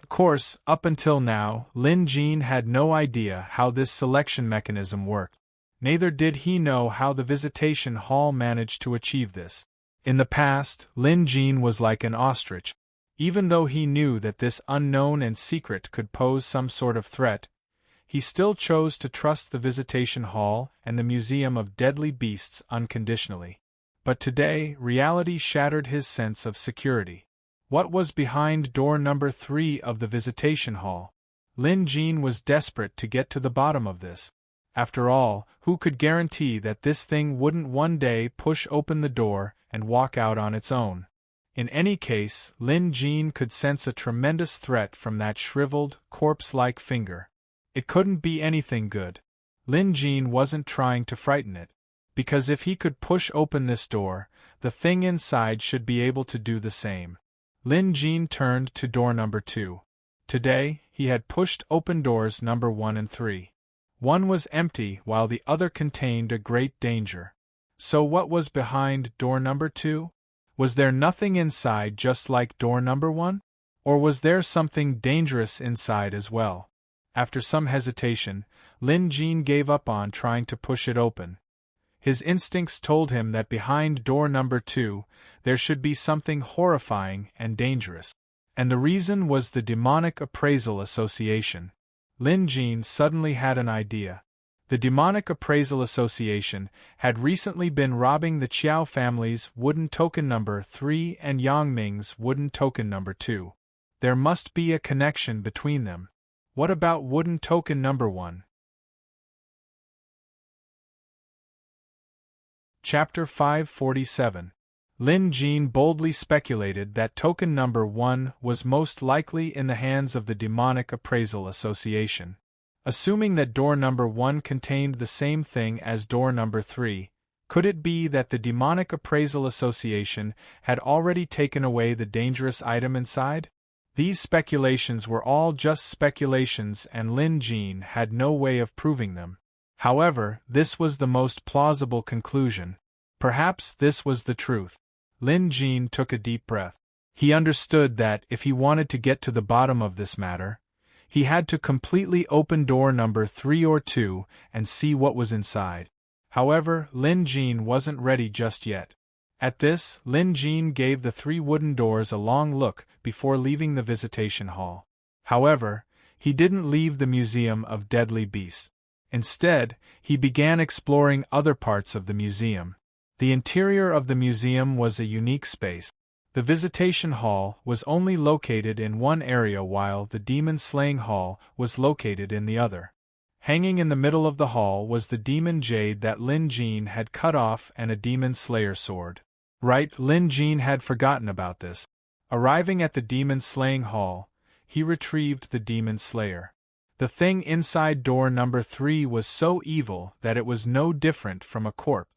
Speaker 1: Of course, up until now, Lin Jin had no idea how this selection mechanism worked. Neither did he know how the visitation hall managed to achieve this. In the past, Lin Jin was like an ostrich. Even though he knew that this unknown and secret could pose some sort of threat, he still chose to trust the visitation hall and the Museum of Deadly Beasts unconditionally. But today, reality shattered his sense of security. What was behind door number 3 of the visitation hall? Lin Jin was desperate to get to the bottom of this. After all, who could guarantee that this thing wouldn't one day push open the door and walk out on its own? In any case, Lin Jin could sense a tremendous threat from that shriveled, corpse-like finger. It couldn't be anything good. Lin Jin wasn't trying to frighten it, because if he could push open this door, the thing inside should be able to do the same. Lin Jin turned to door number 2. Today, he had pushed open doors number 1 and 3. One was empty while the other contained a great danger. So what was behind door number 2? Was there nothing inside just like door number 1? Or was there something dangerous inside as well? After some hesitation, Lin Jin gave up on trying to push it open. His instincts told him that behind door number 2, there should be something horrifying and dangerous. And the reason was the Demonic Appraisal Association. Lin Jin suddenly had an idea. The Demonic Appraisal Association had recently been robbing the Qiao family's wooden token number 3 and Yang Ming's wooden token number 2. There must be a connection between them. What about wooden token number 1? Chapter 547. Lin Jin boldly speculated that token number 1 was most likely in the hands of the Demonic Appraisal Association. Assuming that door number 1 contained the same thing as door number 3, could it be that the Demonic Appraisal Association had already taken away the dangerous item inside? These speculations were all just speculations and Lin Jin had no way of proving them. However, this was the most plausible conclusion. Perhaps this was the truth. Lin Jin took a deep breath. He understood that if he wanted to get to the bottom of this matter, he had to completely open door number 3 or 2 and see what was inside. However, Lin Jin wasn't ready just yet. At this, Lin Jin gave the 3 wooden doors a long look before leaving the visitation hall. However, he didn't leave the Museum of Deadly Beasts. Instead, he began exploring other parts of the museum. The interior of the museum was a unique space. The visitation hall was only located in one area while the demon slaying hall was located in the other. Hanging in the middle of the hall was the demon jade that Lin Jin had cut off and a demon slayer sword. Right, Lin Jin had forgotten about this. Arriving at the demon slaying hall, he retrieved the demon slayer. The thing inside door number 3 was so evil that it was no different from a corpse.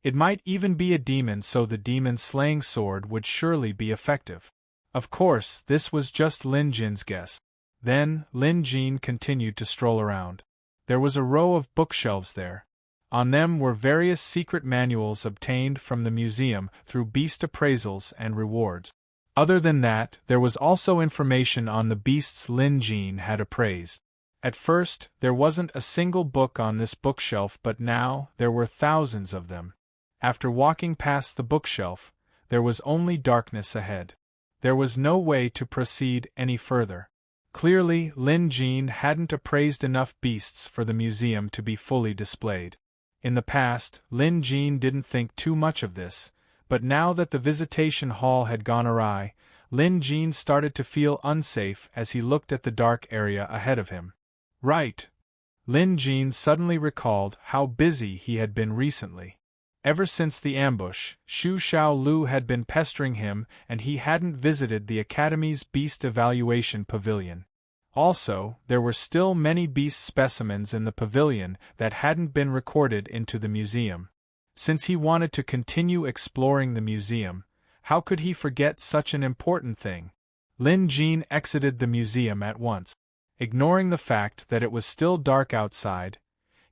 Speaker 1: It might even be a demon, so the demon slaying sword would surely be effective. Of course, this was just Lin Jin's guess. Then, Lin Jin continued to stroll around. There was a row of bookshelves there. On them were various secret manuals obtained from the museum through beast appraisals and rewards. Other than that, there was also information on the beasts Lin Jin had appraised. At first, there wasn't a single book on this bookshelf, but now there were thousands of them. After walking past the bookshelf, there was only darkness ahead. There was no way to proceed any further. Clearly, Lin Jin hadn't appraised enough beasts for the museum to be fully displayed. In the past, Lin Jin didn't think too much of this, but now that the visitation hall had gone awry, Lin Jin started to feel unsafe as he looked at the dark area ahead of him. Right! Lin Jin suddenly recalled how busy he had been recently. Ever since the ambush, Xu Xiaolu had been pestering him and he hadn't visited the Academy's Beast Evaluation Pavilion. Also, there were still many beast specimens in the pavilion that hadn't been recorded into the museum. Since he wanted to continue exploring the museum, how could he forget such an important thing? Lin Jin exited the museum at once. Ignoring the fact that it was still dark outside,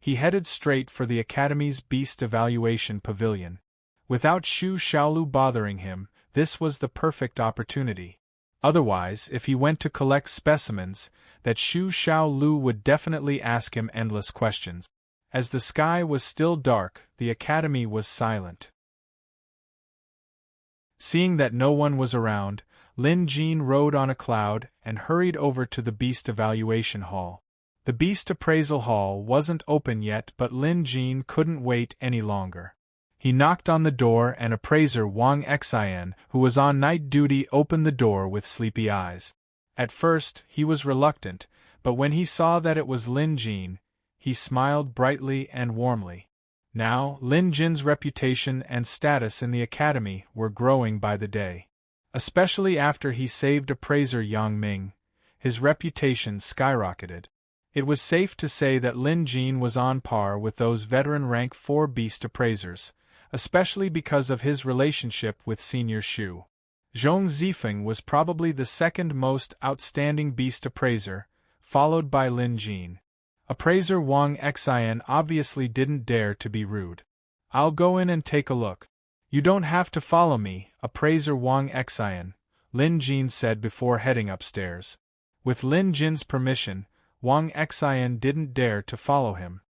Speaker 1: he headed straight for the Academy's Beast Evaluation Pavilion. Without Xu Xiaolu bothering him, this was the perfect opportunity. Otherwise, if he went to collect specimens, that Xu Xiaolu would definitely ask him endless questions. As the sky was still dark, the Academy was silent. Seeing that no one was around, Lin Jin rode on a cloud and hurried over to the Beast Evaluation Hall. The Beast Appraisal Hall wasn't open yet, but Lin Jin couldn't wait any longer. He knocked on the door and appraiser Wang Xian, who was on night duty, opened the door with sleepy eyes. At first, he was reluctant, but when he saw that it was Lin Jin, he smiled brightly and warmly. Now, Lin Jin's reputation and status in the Academy were growing by the day. Especially after he saved appraiser Yang Ming, his reputation skyrocketed. It was safe to say that Lin Jin was on par with those veteran rank 4 beast appraisers, especially because of his relationship with Senior Xu. Zhong Zifeng was probably the second most outstanding beast appraiser, followed by Lin Jin. Appraiser Wang Xian obviously didn't dare to be rude. "I'll go in and take a look." "You don't have to follow me, appraiser Wang Xian," Lin Jin said before heading upstairs. With Lin Jin's permission, Wang Xian didn't dare to follow him.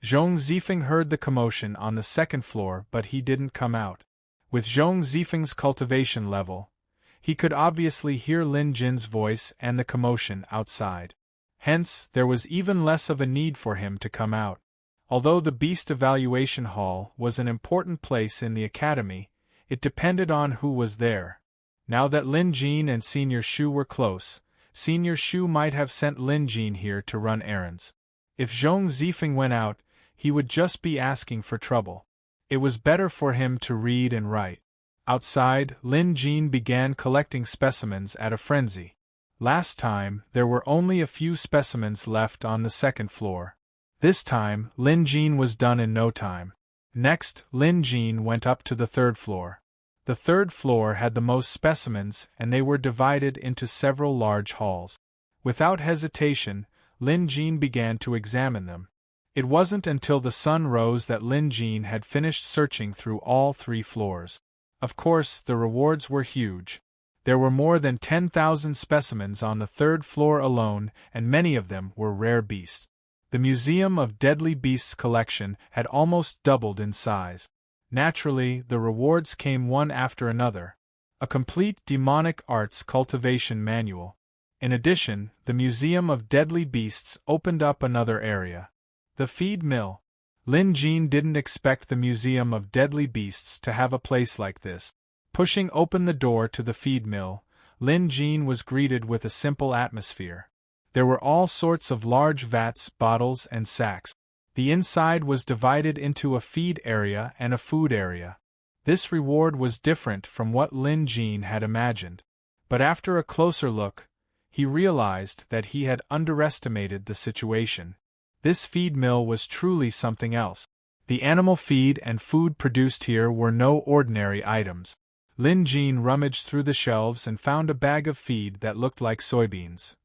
Speaker 1: Zhong Zifeng heard the commotion on the second floor, but he didn't come out. With Zhong Zifeng's cultivation level, he could obviously hear Lin Jin's voice and the commotion outside. Hence, there was even less of a need for him to come out. Although the Beast Evaluation Hall was an important place in the Academy, it depended on who was there. Now that Lin Jin and Senior Xu were close, Senior Xu might have sent Lin Jin here to run errands. If Zhong Zifeng went out, he would just be asking for trouble. It was better for him to read and write. Outside, Lin Jin began collecting specimens at a frenzy. Last time, there were only a few specimens left on the second floor. This time, Lin Jin was done in no time. Next, Lin Jin went up to the third floor. The third floor had the most specimens, and they were divided into several large halls. Without hesitation, Lin Jin began to examine them. It wasn't until the sun rose that Lin Jin had finished searching through all 3 floors. Of course, the rewards were huge. There were more than 10,000 specimens on the third floor alone, and many of them were rare beasts. The Museum of Deadly Beasts collection had almost doubled in size. Naturally, the rewards came one after another. A complete demonic arts cultivation manual. In addition, the Museum of Deadly Beasts opened up another area. The feed mill. Lin Jin didn't expect the Museum of Deadly Beasts to have a place like this. Pushing open the door to the feed mill, Lin Jin was greeted with a simple atmosphere. There were all sorts of large vats, bottles, and sacks. The inside was divided into a feed area and a food area. This reward was different from what Lin Jin had imagined. But after a closer look, he realized that he had underestimated the situation. This feed mill was truly something else. The animal feed and food produced here were no ordinary items. Lin Jin rummaged through the shelves and found a bag of feed that looked like soybeans.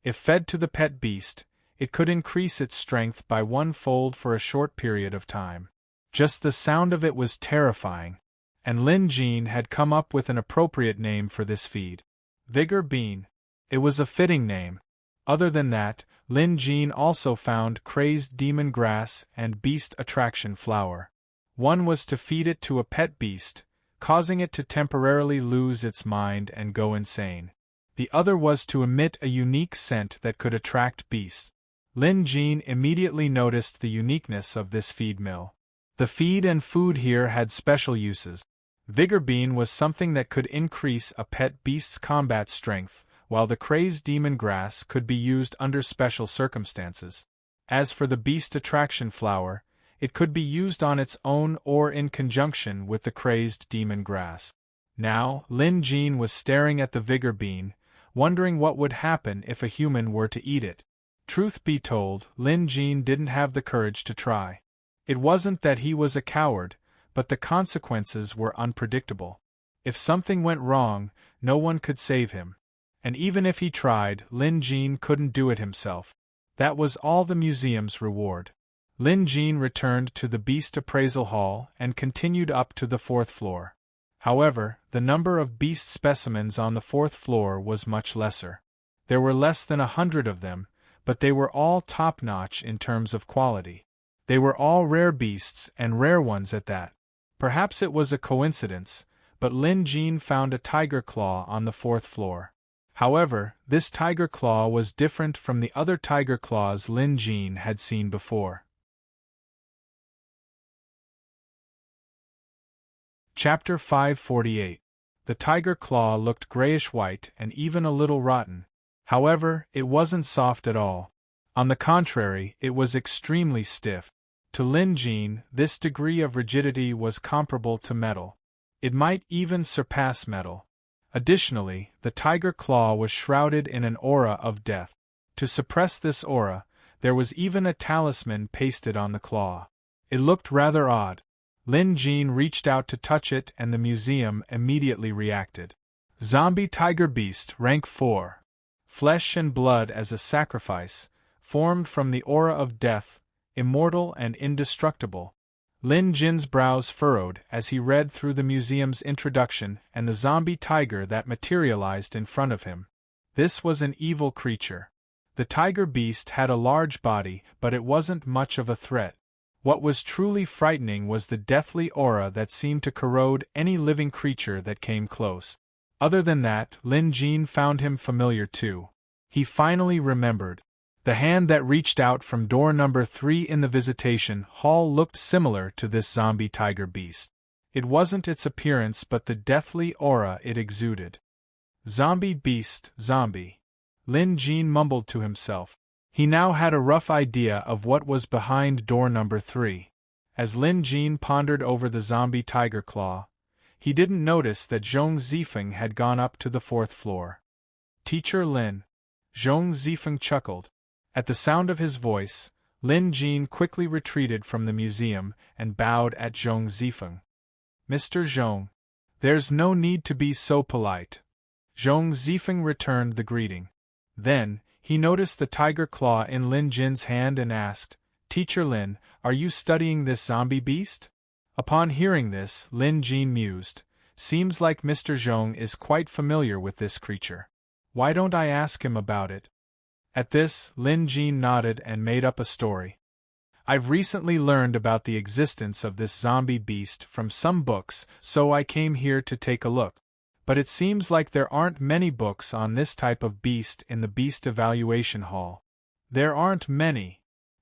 Speaker 1: If fed to the pet beast, it could increase its strength by 1-fold for a short period of time. Just the sound of it was terrifying, and Lin Jin had come up with an appropriate name for this feed. Vigor Bean. It was a fitting name. Other than that, Lin Jin also found crazed demon grass and beast attraction flower. One was to feed it to a pet beast, causing it to temporarily lose its mind and go insane. The other was to emit a unique scent that could attract beasts. Lin Jin immediately noticed the uniqueness of this feed mill. The feed and food here had special uses. Vigor Bean was something that could increase a pet beast's combat strength, while the crazed demon grass could be used under special circumstances. As for the beast attraction flower, it could be used on its own or in conjunction with the crazed demon grass. Now, Lin Jin was staring at the Vigor Bean, wondering what would happen if a human were to eat it. Truth be told, Lin Jin didn't have the courage to try. It wasn't that he was a coward, but the consequences were unpredictable. If something went wrong, no one could save him. And even if he tried, Lin Jin couldn't do it himself. That was all the museum's reward. Lin Jin returned to the Beast Appraisal Hall and continued up to the 4th floor. However, the number of beast specimens on the 4th floor was much lesser. There were less than 100 of them, but they were all top-notch in terms of quality. They were all rare beasts, and rare ones at that. Perhaps it was a coincidence, but Lin Jin found a tiger claw on the 4th floor. However, this tiger claw was different from the other tiger claws Lin Jin had seen before. Chapter 548. The tiger claw looked grayish-white and even a little rotten. However, it wasn't soft at all. On the contrary, it was extremely stiff. To Lin Jin, this degree of rigidity was comparable to metal. It might even surpass metal. Additionally, the tiger claw was shrouded in an aura of death. To suppress this aura, there was even a talisman pasted on the claw. It looked rather odd. Lin Jin reached out to touch it and the museum immediately reacted. Zombie Tiger Beast, Rank 4. Flesh and blood as a sacrifice, formed from the aura of death, immortal and indestructible. Lin Jin's brows furrowed as he read through the museum's introduction and the zombie tiger that materialized in front of him. This was an evil creature. The tiger beast had a large body, but it wasn't much of a threat. What was truly frightening was the deathly aura that seemed to corrode any living creature that came close. Other than that, Lin Jin found him familiar too. He finally remembered. The hand that reached out from door number 3 in the visitation hall looked similar to this zombie tiger beast. It wasn't its appearance but the deathly aura it exuded. Zombie beast, zombie. Lin Jin mumbled to himself. He now had a rough idea of what was behind door number 3. As Lin Jin pondered over the zombie tiger claw, he didn't notice that Zhong Zifeng had gone up to the 4th floor. Teacher Lin. Zhong Zifeng chuckled. At the sound of his voice, Lin Jin quickly retreated from the museum and bowed at Zhong Zifeng. Mr. Zhong. There's no need to be so polite. Zhong Zifeng returned the greeting. Then, he noticed the tiger claw in Lin Jin's hand and asked, Teacher Lin, are you studying this zombie beast? Upon hearing this, Lin Jin mused, seems like Mr. Zhong is quite familiar with this creature. Why don't I ask him about it? At this, Lin Jin nodded and made up a story. I've recently learned about the existence of this zombie beast from some books, so I came here to take a look. But it seems like there aren't many books on this type of beast in the Beast Evaluation Hall. There aren't many.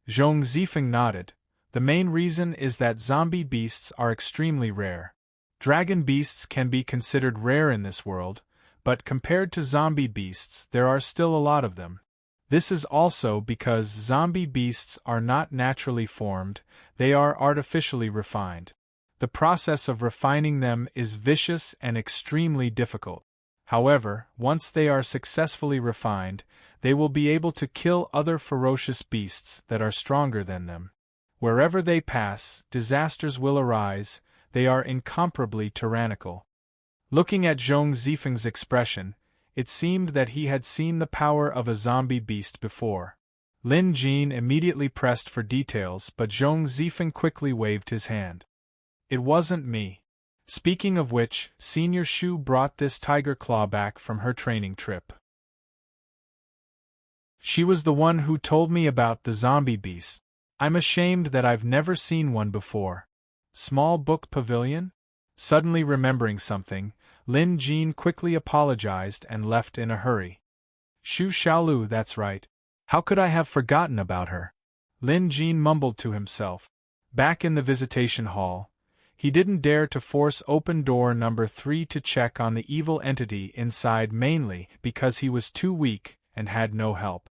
Speaker 1: Zhong Zifeng nodded. The main reason is that zombie beasts are extremely rare. Dragon beasts can be considered rare in this world, but compared to zombie beasts there are still a lot of them. This is also because zombie beasts are not naturally formed, they are artificially refined. The process of refining them is vicious and extremely difficult. However, once they are successfully refined, they will be able to kill other ferocious beasts that are stronger than them. Wherever they pass, disasters will arise, they are incomparably tyrannical. Looking at Zhong Zifeng's expression, it seemed that he had seen the power of a zombie beast before. Lin Jin immediately pressed for details, but Zhong Zifeng quickly waved his hand. It wasn't me. Speaking of which, Senior Shu brought this tiger claw back from her training trip. She was the one who told me about the zombie beast. I'm ashamed that I've never seen one before. Small book pavilion? Suddenly remembering something, Lin Jin quickly apologized and left in a hurry. Xu Xiaolu, that's right. How could I have forgotten about her? Lin Jin mumbled to himself. Back in the visitation hall, he didn't dare to force open door number 3 to check on the evil entity inside, mainly because he was too weak and had no help.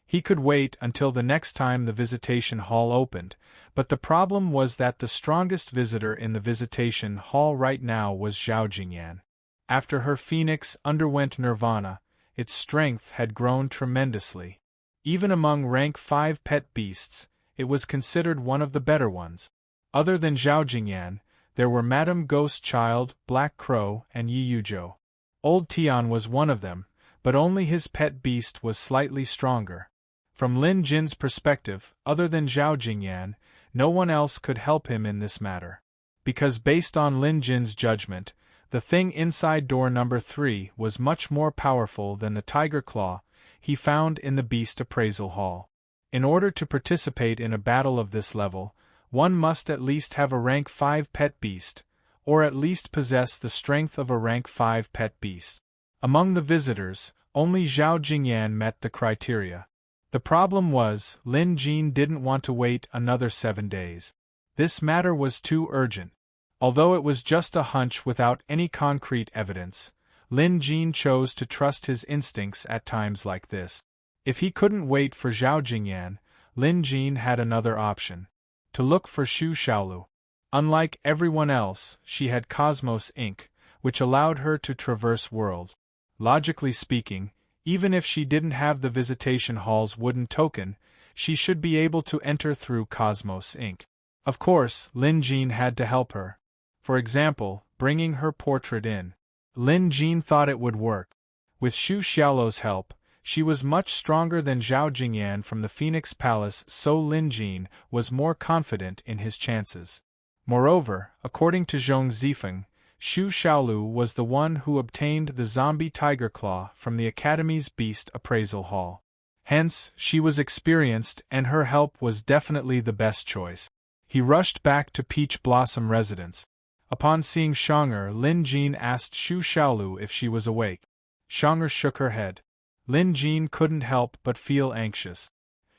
Speaker 1: He could wait until the next time the visitation hall opened, but the problem was that the strongest visitor in the visitation hall right now was Zhao Jingyan. After her phoenix underwent nirvana, its strength had grown tremendously. Even among rank 5 pet beasts, it was considered one of the better ones. Other than Zhao Jingyan, there were Madame Ghost Child, Black Crow, and Yi Yuzhou. Old Tian was one of them, but only his pet beast was slightly stronger. From Lin Jin's perspective, other than Zhao Jingyan, no one else could help him in this matter. Because based on Lin Jin's judgment, the thing inside door number 3 was much more powerful than the tiger claw he found in the beast appraisal hall. In order to participate in a battle of this level, one must at least have a rank 5 pet beast, or at least possess the strength of a rank 5 pet beast. Among the visitors, only Zhao Jingyan met the criteria. The problem was, Lin Jin didn't want to wait another 7 days. This matter was too urgent. Although it was just a hunch without any concrete evidence, Lin Jin chose to trust his instincts at times like this. If he couldn't wait for Zhao Jingyan, Lin Jin had another option: to look for Xu Xiaolu. Unlike everyone else, she had Cosmos Ink, which allowed her to traverse worlds. Logically speaking, even if she didn't have the visitation hall's wooden token, she should be able to enter through Cosmos Ink. Of course, Lin Jin had to help her. For example, bringing her portrait in. Lin Jin thought it would work. With Xu Xiaolu's help, she was much stronger than Zhao Jingyan from the Phoenix Palace, so Lin Jin was more confident in his chances. Moreover, according to Zhong Zifeng, Xu Xiaolu was the one who obtained the zombie tiger claw from the Academy's Beast Appraisal Hall. Hence, she was experienced and her help was definitely the best choice. He rushed back to Peach Blossom residence. Upon seeing Shang'er, Lin Jin asked Xu Xiaolu if she was awake. Shang'er shook her head. Lin Jin couldn't help but feel anxious.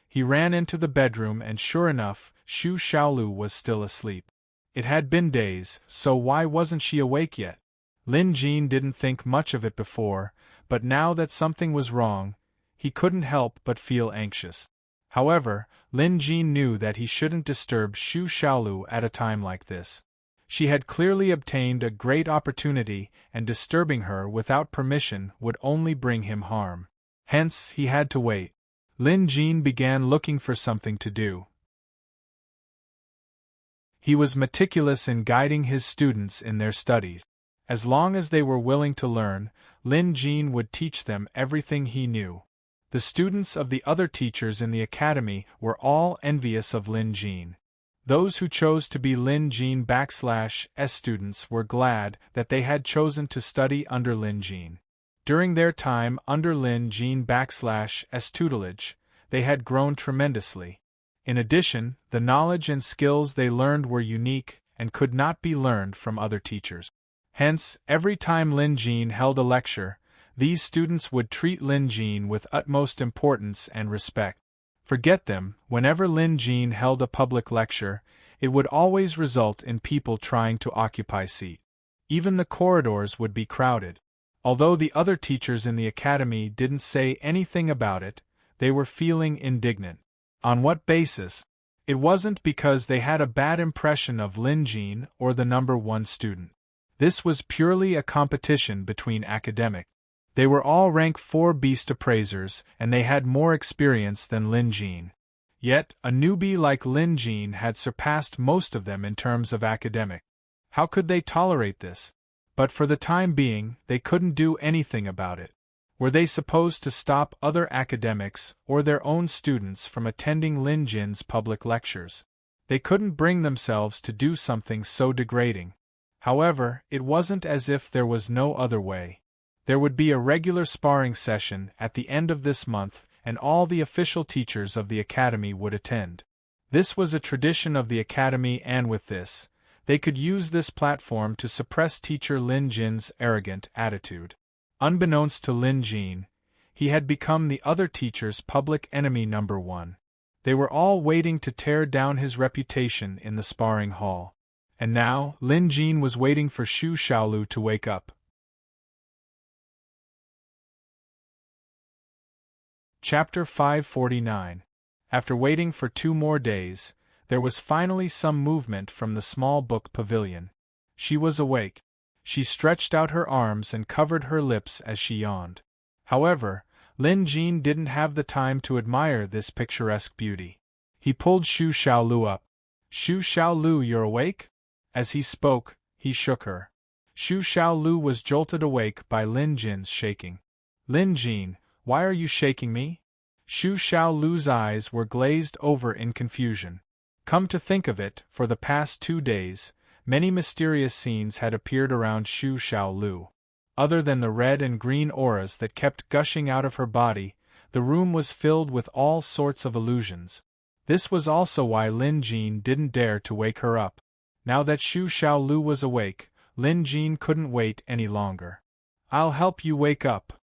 Speaker 1: He ran into the bedroom and sure enough, Xu Xiaolu was still asleep. It had been days, so why wasn't she awake yet? Lin Jin didn't think much of it before, but now that something was wrong, he couldn't help but feel anxious. However, Lin Jin knew that he shouldn't disturb Xu Xiaolu at a time like this. She had clearly obtained a great opportunity, and disturbing her without permission would only bring him harm. Hence, he had to wait. Lin Jin began looking for something to do. He was meticulous in guiding his students in their studies. As long as they were willing to learn, Lin Jin would teach them everything he knew. The students of the other teachers in the academy were all envious of Lin Jin. Those who chose to be Lin Jin /S students were glad that they had chosen to study under Lin Jin. During their time under Lin Jin /S tutelage, they had grown tremendously. In addition, the knowledge and skills they learned were unique and could not be learned from other teachers. Hence, every time Lin Jin held a lecture, these students would treat Lin Jin with utmost importance and respect. Forget them, whenever Lin Jin held a public lecture, it would always result in people trying to occupy seat. Even the corridors would be crowded. Although the other teachers in the academy didn't say anything about it, they were feeling indignant. On what basis? It wasn't because they had a bad impression of Lin Jin or the number 1 student. This was purely a competition between academics. They were all rank 4 beast appraisers and they had more experience than Lin Jin. Yet, a newbie like Lin Jin had surpassed most of them in terms of academic. How could they tolerate this? But for the time being, they couldn't do anything about it. Were they supposed to stop other academics or their own students from attending Lin Jin's public lectures? They couldn't bring themselves to do something so degrading. However, it wasn't as if there was no other way. There would be a regular sparring session at the end of this month, and all the official teachers of the academy would attend. This was a tradition of the academy, and with this, They could use this platform to suppress teacher Lin Jin's arrogant attitude. Unbeknownst to Lin Jin, he had become the other teacher's public enemy number one. They were all waiting to tear down his reputation in the sparring hall. And now, Lin Jin was waiting for Xu Xiaolu to wake up. Chapter 549. After waiting for 2 more days, there was finally some movement from the small book pavilion. She was awake. She stretched out her arms and covered her lips as she yawned. However, Lin Jin didn't have the time to admire this picturesque beauty. He pulled Xu Xiaolu up. "Xu Xiaolu, you're awake?" As he spoke, he shook her. Xu Xiaolu was jolted awake by Lin Jin's shaking. "Lin Jin, why are you shaking me?" Xu Xiaolu's eyes were glazed over in confusion. Come to think of it, for the past 2 days, many mysterious scenes had appeared around Xu Xiaolu. Other than the red and green auras that kept gushing out of her body, the room was filled with all sorts of illusions. This was also why Lin Jin didn't dare to wake her up. Now that Xu Xiaolu was awake, Lin Jin couldn't wait any longer. "I'll help you wake up."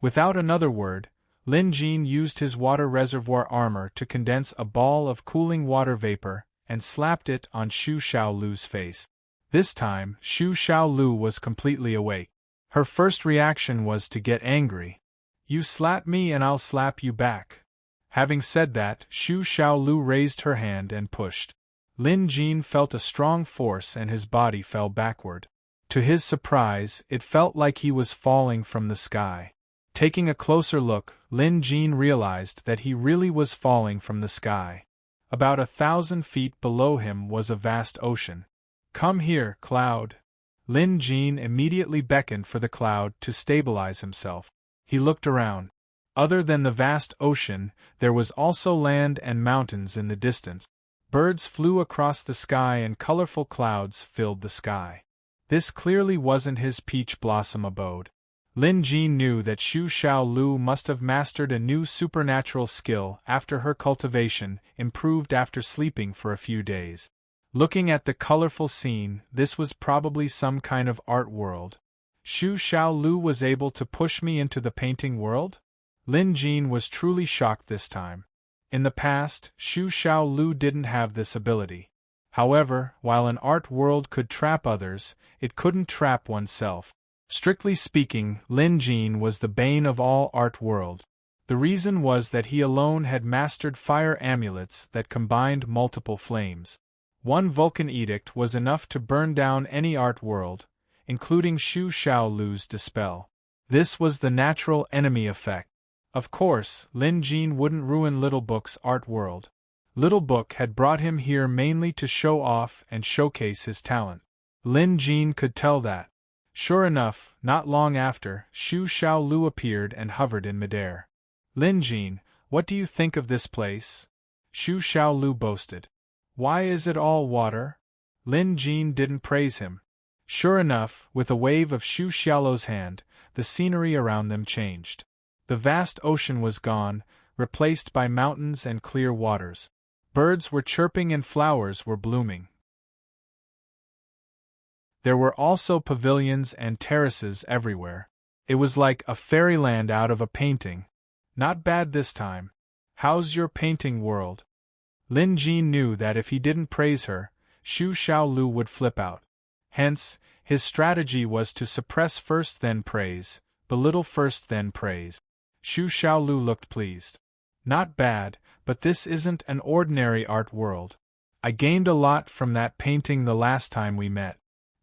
Speaker 1: Without another word, Lin Jin used his water reservoir armor to condense a ball of cooling water vapor and slapped it on Xu Xiaolu's face. This time, Xu Xiaolu was completely awake. Her first reaction was to get angry. "You slap me and I'll slap you back." Having said that, Xu Xiaolu raised her hand and pushed. Lin Jin felt a strong force and his body fell backward. To his surprise, it felt like he was falling from the sky. Taking a closer look, Lin Jin realized that he really was falling from the sky. About 1,000 feet below him was a vast ocean. "Come here, cloud." Lin Jin immediately beckoned for the cloud to stabilize himself. He looked around. Other than the vast ocean, there was also land and mountains in the distance. Birds flew across the sky and colorful clouds filled the sky. This clearly wasn't his peach blossom abode. Lin Jin knew that Xu Xiaolu must have mastered a new supernatural skill after her cultivation improved after sleeping for a few days. Looking at the colorful scene, this was probably some kind of art world. Xu Xiaolu was able to push me into the painting world? Lin Jin was truly shocked this time. In the past, Xu Xiaolu didn't have this ability. However, while an art world could trap others, it couldn't trap oneself. Strictly speaking, Lin Jin was the bane of all art world. The reason was that he alone had mastered fire amulets that combined multiple flames. One Vulcan edict was enough to burn down any art world, including Xu Xiaolu's dispel. This was the natural enemy effect. Of course, Lin Jin wouldn't ruin Little Book's art world. Little Book had brought him here mainly to show off and showcase his talent. Lin Jin could tell that. Sure enough, not long after, Xu Xiaolu appeared and hovered in midair. "Lin Jin, what do you think of this place?" Xu Xiaolu boasted. "Why is it all water?" Lin Jin didn't praise him. Sure enough, with a wave of Xu Xiaolu's hand, the scenery around them changed. The vast ocean was gone, replaced by mountains and clear waters. Birds were chirping and flowers were blooming. There were also pavilions and terraces everywhere. It was like a fairyland out of a painting. Not bad this time. How's your painting world? Lin Jin knew that if he didn't praise her, Xu Xiaolu would flip out. Hence, his strategy was to suppress first then praise, belittle first then praise. Xu Xiaolu looked pleased. Not bad, but this isn't an ordinary art world. I gained a lot from that painting the last time we met.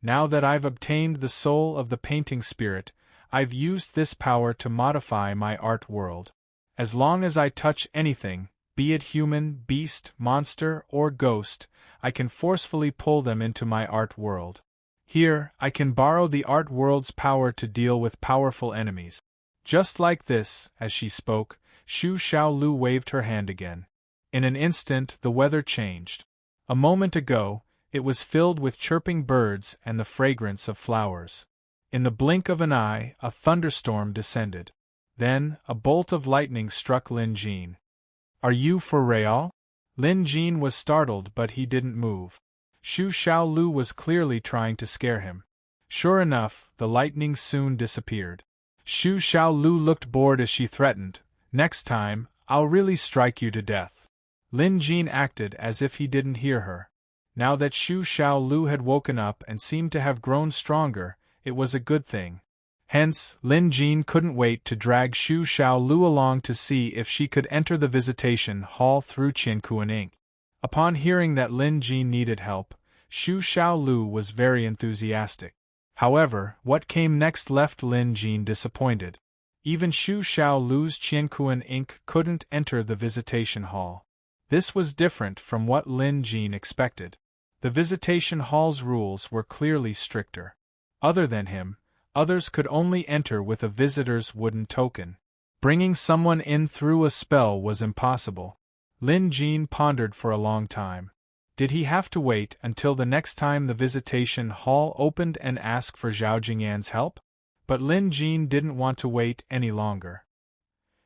Speaker 1: Now that I've obtained the soul of the painting spirit, I've used this power to modify my art world. As long as I touch anything, be it human, beast, monster, or ghost, I can forcefully pull them into my art world. Here, I can borrow the art world's power to deal with powerful enemies. Just like this, as she spoke, Xu Xiaolu waved her hand again. In an instant, the weather changed. A moment ago, it was filled with chirping birds and the fragrance of flowers. In the blink of an eye, a thunderstorm descended. Then, a bolt of lightning struck Lin Jin. "Are you for real?" Lin Jin was startled, but he didn't move. Xu Xiaolu was clearly trying to scare him. Sure enough, the lightning soon disappeared. Xu Xiaolu looked bored as she threatened, "Next time, I'll really strike you to death." Lin Jin acted as if he didn't hear her. Now that Xu Xiaolu had woken up and seemed to have grown stronger, it was a good thing. Hence, Lin Jin couldn't wait to drag Xu Xiaolu along to see if she could enter the visitation hall through Qiankuan ink. Upon hearing that Lin Jin needed help, Xu Xiaolu was very enthusiastic. However, what came next left Lin Jin disappointed. Even Xu Xiaolu's Qiankuan ink couldn't enter the visitation hall. This was different from what Lin Jin expected. The visitation hall's rules were clearly stricter. Other than him, others could only enter with a visitor's wooden token. Bringing someone in through a spell was impossible. Lin Jin pondered for a long time. Did he have to wait until the next time the visitation hall opened and ask for Zhao Jingyan's help? But Lin Jin didn't want to wait any longer.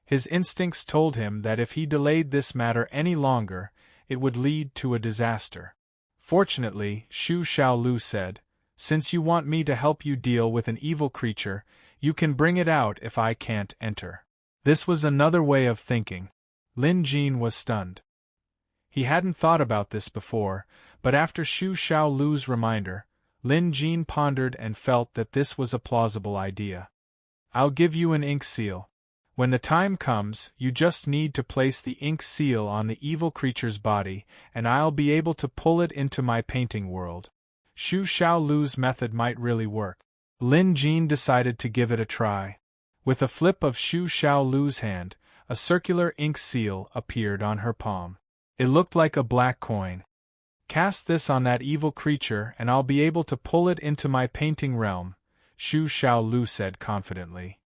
Speaker 1: His instincts told him that if he delayed this matter any longer, it would lead to a disaster. Fortunately, Xu Xiaolu said, "Since you want me to help you deal with an evil creature, you can bring it out if I can't enter." This was another way of thinking. Lin Jin was stunned. He hadn't thought about this before, but after Xu Xiaolu's reminder, Lin Jin pondered and felt that this was a plausible idea. "I'll give you an ink seal. When the time comes, you just need to place the ink seal on the evil creature's body, and I'll be able to pull it into my painting world." Xu Xiaolu's method might really work. Lin Jin decided to give it a try. With a flip of Xu Xiaolu's hand, a circular ink seal appeared on her palm. It looked like a black coin. "Cast this on that evil creature and I'll be able to pull it into my painting realm," Xu Xiaolu said confidently.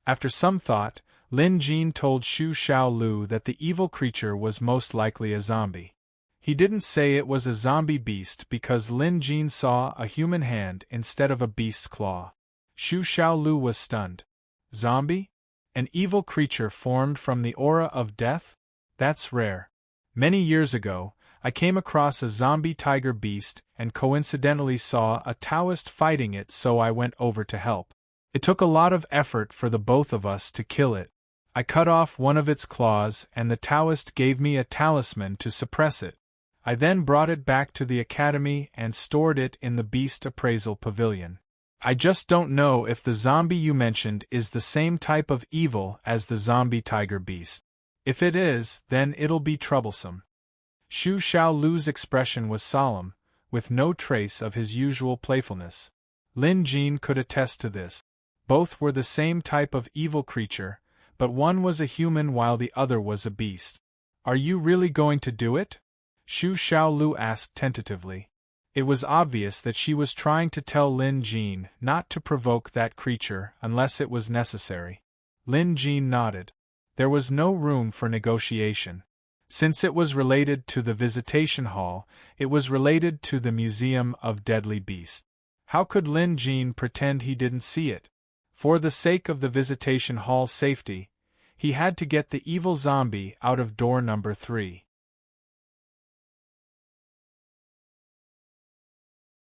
Speaker 1: After some thought, Lin Jin told Xu Xiaolu that the evil creature was most likely a zombie. He didn't say it was a zombie beast because Lin Jin saw a human hand instead of a beast's claw. Xu Xiaolu was stunned. Zombie? An evil creature formed from the aura of death? That's rare. Many years ago, I came across a zombie tiger beast and coincidentally saw a Taoist fighting it, so I went over to help. It took a lot of effort for the both of us to kill it. I cut off one of its claws and the Taoist gave me a talisman to suppress it. I then brought it back to the academy and stored it in the beast appraisal pavilion. I just don't know if the zombie you mentioned is the same type of evil as the zombie tiger beast. If it is, then it'll be troublesome." Xu Xiaolu's expression was solemn, with no trace of his usual playfulness. Lin Jin could attest to this. Both were the same type of evil creature, but one was a human while the other was a beast. "Are you really going to do it?" Xu Xiaolu asked tentatively. It was obvious that she was trying to tell Lin Jin not to provoke that creature unless it was necessary. Lin Jin nodded. There was no room for negotiation. Since it was related to the visitation hall, it was related to the Museum of Deadly Beasts. How could Lin Jin pretend he didn't see it? For the sake of the visitation hall's safety, he had to get the evil zombie out of door number 3.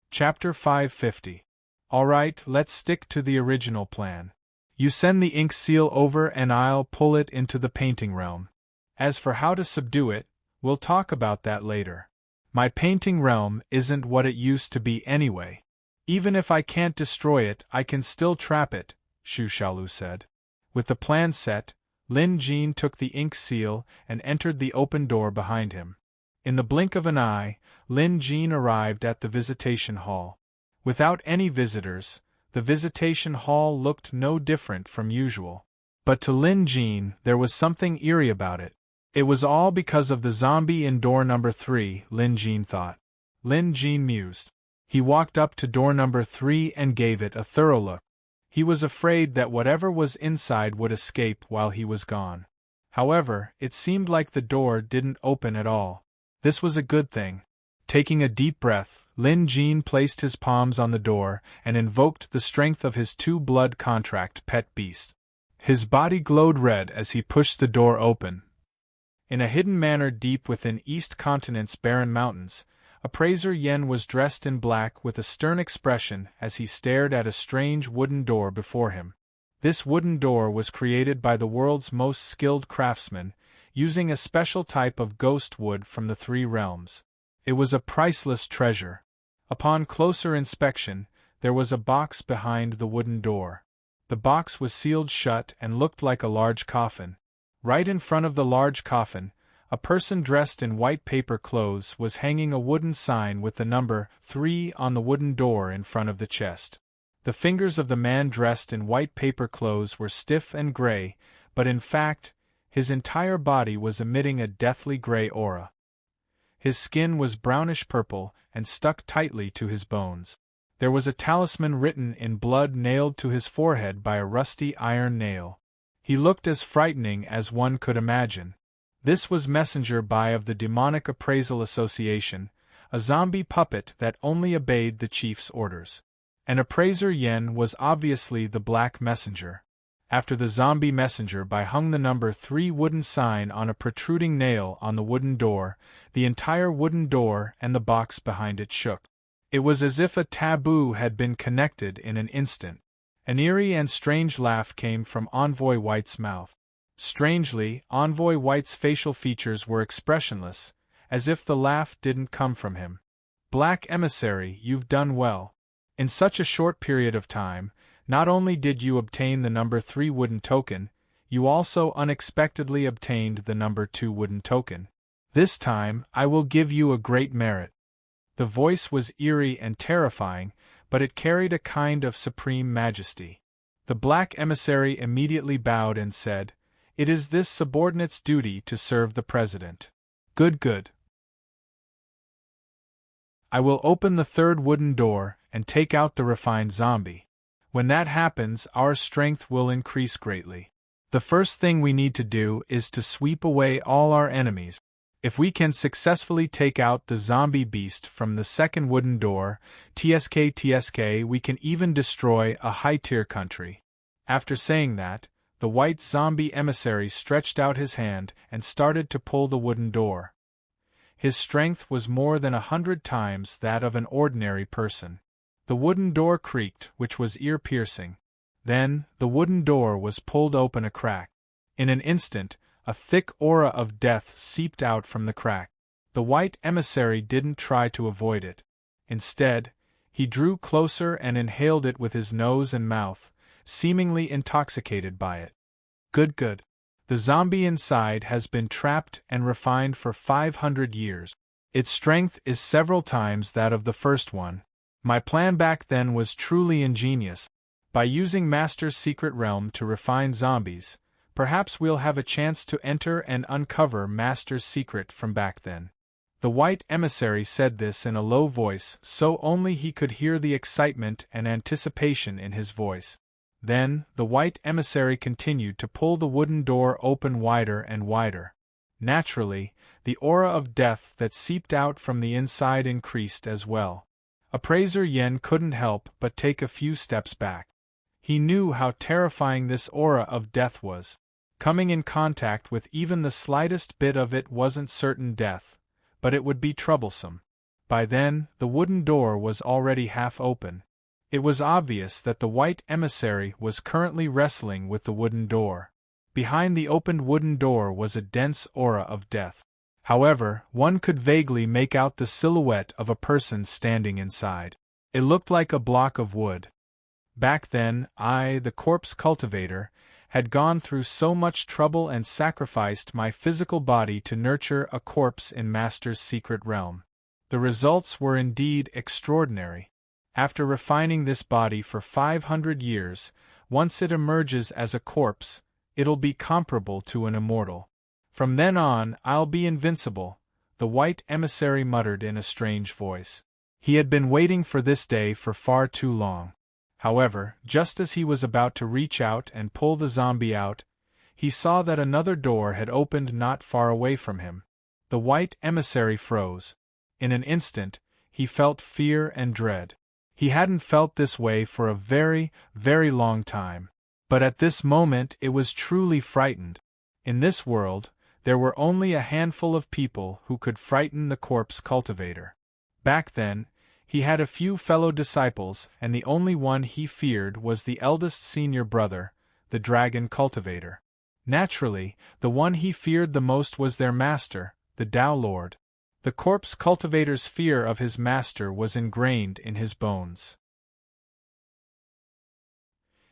Speaker 1: Chapter 550. Alright, let's stick to the original plan. You send the ink seal over and I'll pull it into the painting realm. As for how to subdue it, we'll talk about that later. My painting realm isn't what it used to be anyway. Even if I can't destroy it, I can still trap it, Xu Xiaolu said. With the plan set, Lin Jin took the ink seal and entered the open door behind him. In the blink of an eye, Lin Jin arrived at the visitation hall. Without any visitors, the visitation hall looked no different from usual. But to Lin Jin, there was something eerie about it. It was all because of the zombie in door number 3, Lin Jin thought. Lin Jin mused. He walked up to door number 3 and gave it a thorough look. He was afraid that whatever was inside would escape while he was gone. However, it seemed like the door didn't open at all. This was a good thing. Taking a deep breath, Lin Jin placed his palms on the door and invoked the strength of his 2-blood contract pet beast. His body glowed red as he pushed the door open. In a hidden manor deep within East Continent's barren mountains, Appraiser Yen was dressed in black with a stern expression as he stared at a strange wooden door before him. This wooden door was created by the world's most skilled craftsman, using a special type of ghost wood from the three realms. It was a priceless treasure. Upon closer inspection, there was a box behind the wooden door. The box was sealed shut and looked like a large coffin. Right in front of the large coffin, a person dressed in white paper clothes was hanging a wooden sign with the number 3 on the wooden door in front of the chest. The fingers of the man dressed in white paper clothes were stiff and gray, but in fact, his entire body was emitting a deathly gray aura. His skin was brownish-purple and stuck tightly to his bones. There was a talisman written in blood nailed to his forehead by a rusty iron nail. He looked as frightening as one could imagine. This was Messenger Bai of the Demonic Appraisal Association, a zombie puppet that only obeyed the chief's orders. And Appraiser Yen was obviously the Black Messenger. After the zombie Messenger Bai hung the number 3 wooden sign on a protruding nail on the wooden door, the entire wooden door and the box behind it shook. It was as if a taboo had been connected in an instant. An eerie and strange laugh came from Envoy White's mouth. Strangely, Envoy White's facial features were expressionless, as if the laugh didn't come from him. Black Emissary, you've done well. In such a short period of time, not only did you obtain the number 3 wooden token, you also unexpectedly obtained the number 2 wooden token. This time, I will give you a great merit. The voice was eerie and terrifying, but it carried a kind of supreme majesty. The Black Emissary immediately bowed and said, "It is this subordinate's duty to serve the President." Good. I will open the 3rd wooden door and take out the refined zombie. When that happens, our strength will increase greatly. The first thing we need to do is to sweep away all our enemies. If we can successfully take out the zombie beast from the 2nd wooden door, TSK, we can even destroy a high-tier country. After saying that, the white zombie emissary stretched out his hand and started to pull the wooden door. His strength was more than 100 times that of an ordinary person. The wooden door creaked, which was ear-piercing. Then, the wooden door was pulled open a crack. In an instant, a thick aura of death seeped out from the crack. The white emissary didn't try to avoid it. Instead, he drew closer and inhaled it with his nose and mouth, seemingly intoxicated by it. Good. The zombie inside has been trapped and refined for 500 years. Its strength is several times that of the first one. My plan back then was truly ingenious. By using Master's secret realm to refine zombies, perhaps we'll have a chance to enter and uncover Master's secret from back then. The white emissary said this in a low voice so only he could hear the excitement and anticipation in his voice. Then, the white emissary continued to pull the wooden door open wider and wider. Naturally, the aura of death that seeped out from the inside increased as well. Appraiser Yen couldn't help but take a few steps back. He knew how terrifying this aura of death was. Coming in contact with even the slightest bit of it wasn't certain death, but it would be troublesome. By then, the wooden door was already half open. It was obvious that the white emissary was currently wrestling with the wooden door. Behind the opened wooden door was a dense aura of death. However, one could vaguely make out the silhouette of a person standing inside. It looked like a block of wood. Back then, I, the corpse cultivator, had gone through so much trouble and sacrificed my physical body to nurture a corpse in Master's secret realm. The results were indeed extraordinary. After refining this body for 500 years, once it emerges as a corpse, it'll be comparable to an immortal. From then on, I'll be invincible, the white emissary muttered in a strange voice. He had been waiting for this day for far too long. However, just as he was about to reach out and pull the zombie out, he saw that another door had opened not far away from him. The white emissary froze. In an instant, he felt fear and dread. He hadn't felt this way for a very, very long time. But at this moment it was truly frightened. In this world, There were only a handful of people who could frighten the corpse cultivator. Back then, he had a few fellow disciples, and the only one he feared was the eldest senior brother, the dragon cultivator. Naturally, the one he feared the most was their master, the Tao Lord. The corpse cultivator's fear of his master was ingrained in his bones.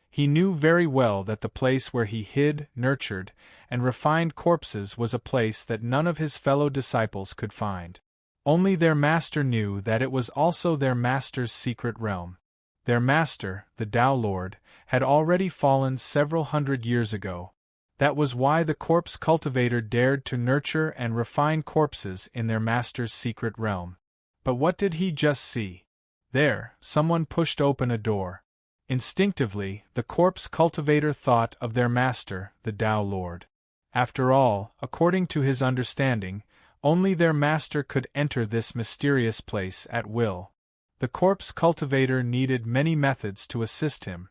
Speaker 1: He knew very well that the place where he hid, nurtured, and refined corpses was a place that none of his fellow disciples could find. Only their master knew that it was also their master's secret realm. Their master, the Tao Lord, had already fallen several hundred years ago. That was why the corpse cultivator dared to nurture and refine corpses in their master's secret realm. But what did he just see? There, someone pushed open a door. Instinctively, the corpse cultivator thought of their master, the Tao Lord. After all, according to his understanding, only their master could enter this mysterious place at will. The corpse cultivator needed many methods to assist him.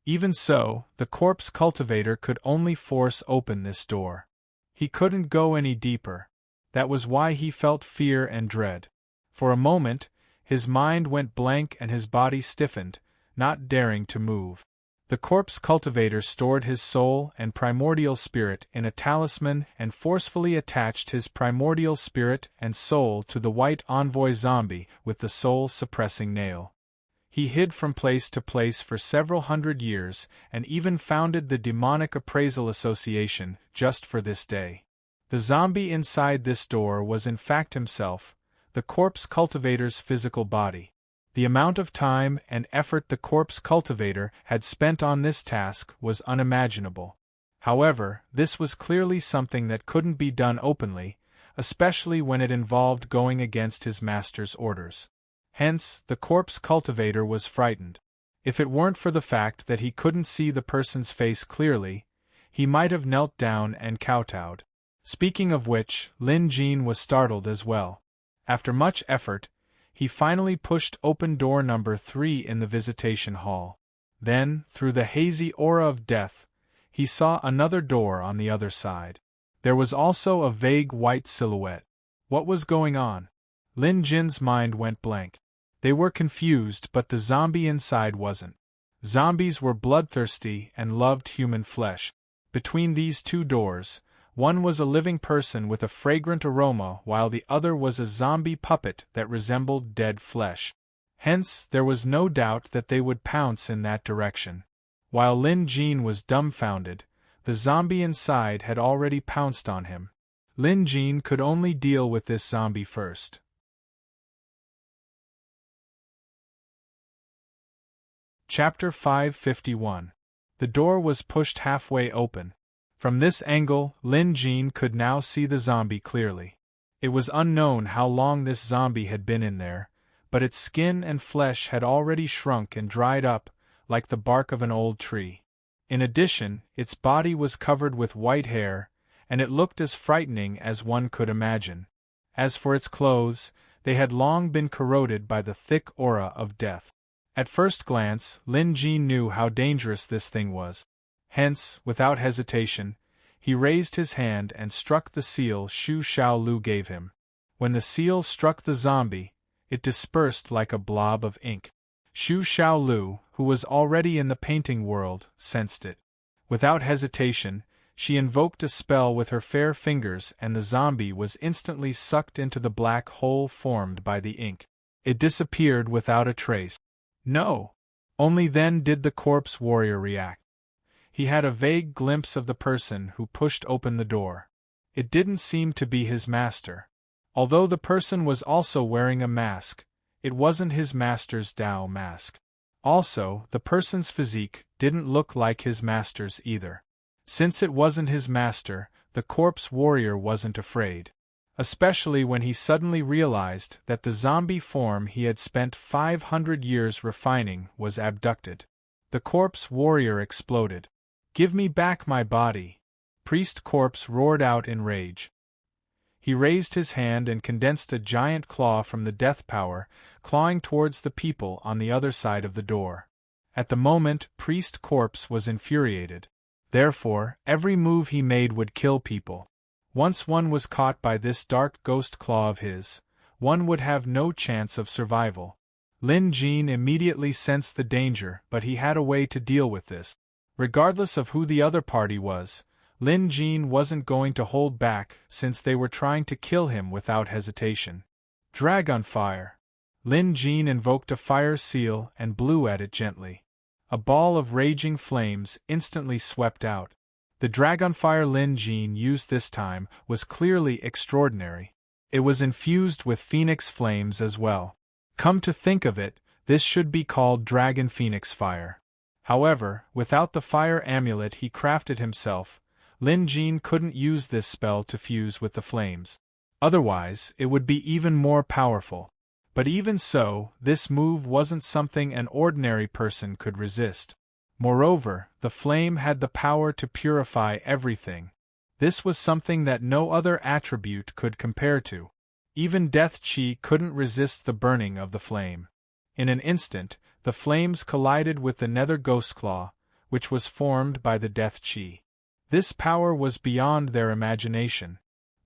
Speaker 1: Even so, the corpse cultivator could only force open this door. He couldn't go any deeper. That was why he felt fear and dread. For a moment, his mind went blank and his body stiffened, not daring to move. The corpse cultivator stored his soul and primordial spirit in a talisman and forcefully attached his primordial spirit and soul to the white envoy zombie with the soul-suppressing nail. He hid from place to place for several hundred years and even founded the Demonic Appraisal Association just for this day. The zombie inside this door was in fact himself, the corpse cultivator's physical body. The amount of time and effort the corpse cultivator had spent on this task was unimaginable. However, this was clearly something that couldn't be done openly, especially when it involved going against his master's orders. Hence, the corpse cultivator was frightened. If it weren't for the fact that he couldn't see the person's face clearly, he might have knelt down and kowtowed. Speaking of which, Lin Jin was startled as well. After much effort, he finally pushed open door number 3 in the visitation hall. Then, through the hazy aura of death, he saw another door on the other side. There was also a vague white silhouette. What was going on? Lin Jin's mind went blank. They were confused, but the zombie inside wasn't. Zombies were bloodthirsty and loved human flesh. Between these two doors, one was a living person with a fragrant aroma while the other was a zombie puppet that resembled dead flesh. Hence, there was no doubt that they would pounce in that direction. While Lin Jin was dumbfounded, the zombie inside had already pounced on him. Lin Jin could only deal with this zombie first. Chapter 551. The door was pushed halfway open. From this angle, Lin Jin could now see the zombie clearly. It was unknown how long this zombie had been in there, but its skin and flesh had already shrunk and dried up, like the bark of an old tree. In addition, its body was covered with white hair, and it looked as frightening as one could imagine. As for its clothes, they had long been corroded by the thick aura of death. At first glance, Lin Jin knew how dangerous this thing was. Hence, without hesitation, he raised his hand and struck the seal Xu Xiaolu gave him. When the seal struck the zombie, it dispersed like a blob of ink. Xu Xiaolu, who was already in the painting world, sensed it. Without hesitation, she invoked a spell with her fair fingers and the zombie was instantly sucked into the black hole formed by the ink. It disappeared without a trace. No! Only then did the corpse warrior react. He had a vague glimpse of the person who pushed open the door. It didn't seem to be his master. Although the person was also wearing a mask, it wasn't his master's Tao mask. Also, the person's physique didn't look like his master's either. Since it wasn't his master, the corpse warrior wasn't afraid. Especially when he suddenly realized that the zombie form he had spent 500 years refining was abducted. The corpse warrior exploded. "Give me back my body!" Priest Corpse roared out in rage. He raised his hand and condensed a giant claw from the death power, clawing towards the people on the other side of the door. At the moment, Priest Corpse was infuriated. Therefore, every move he made would kill people. Once one was caught by this dark ghost claw of his, one would have no chance of survival. Lin Jin immediately sensed the danger, but he had a way to deal with this. Regardless of who the other party was, Lin Jin wasn't going to hold back since they were trying to kill him without hesitation. Dragon fire. Lin Jin invoked a fire seal and blew at it gently. A ball of raging flames instantly swept out. The dragonfire Lin Jin used this time was clearly extraordinary. It was infused with phoenix flames as well. Come to think of it, this should be called Dragon Phoenix Fire. However, without the fire amulet he crafted himself, Lin Jin couldn't use this spell to fuse with the flames. Otherwise, it would be even more powerful. But even so, this move wasn't something an ordinary person could resist. Moreover, the flame had the power to purify everything. This was something that no other attribute could compare to. Even Death Chi couldn't resist the burning of the flame. In an instant, the flames collided with the Nether Ghost Claw, which was formed by the Death Chi. This power was beyond their imagination.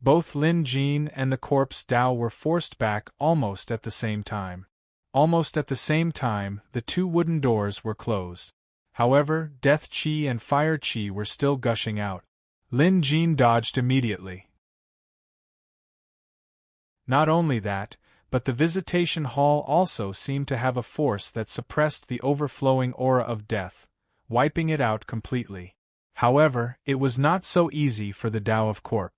Speaker 1: Both Lin Jin and the corpse Dao were forced back almost at the same time. Almost at the same time, the two wooden doors were closed. However, Death Chi and Fire Chi were still gushing out. Lin Jin dodged immediately. Not only that, but the visitation hall also seemed to have a force that suppressed the overflowing aura of death, wiping it out completely. However, it was not so easy for the Tao of Corp.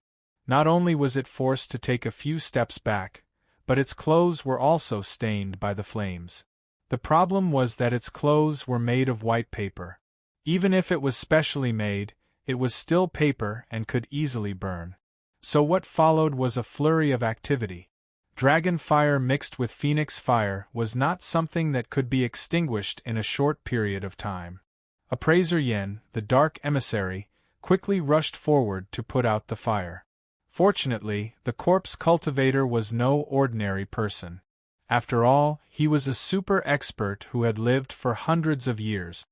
Speaker 1: Not only was it forced to take a few steps back, but its clothes were also stained by the flames. The problem was that its clothes were made of white paper. Even if it was specially made, it was still paper and could easily burn. So what followed was a flurry of activity. Dragon fire mixed with phoenix fire was not something that could be extinguished in a short period of time. Appraiser Yen, the dark emissary, quickly rushed forward to put out the fire. Fortunately, the corpse cultivator was no ordinary person. After all, he was a super expert who had lived for hundreds of years.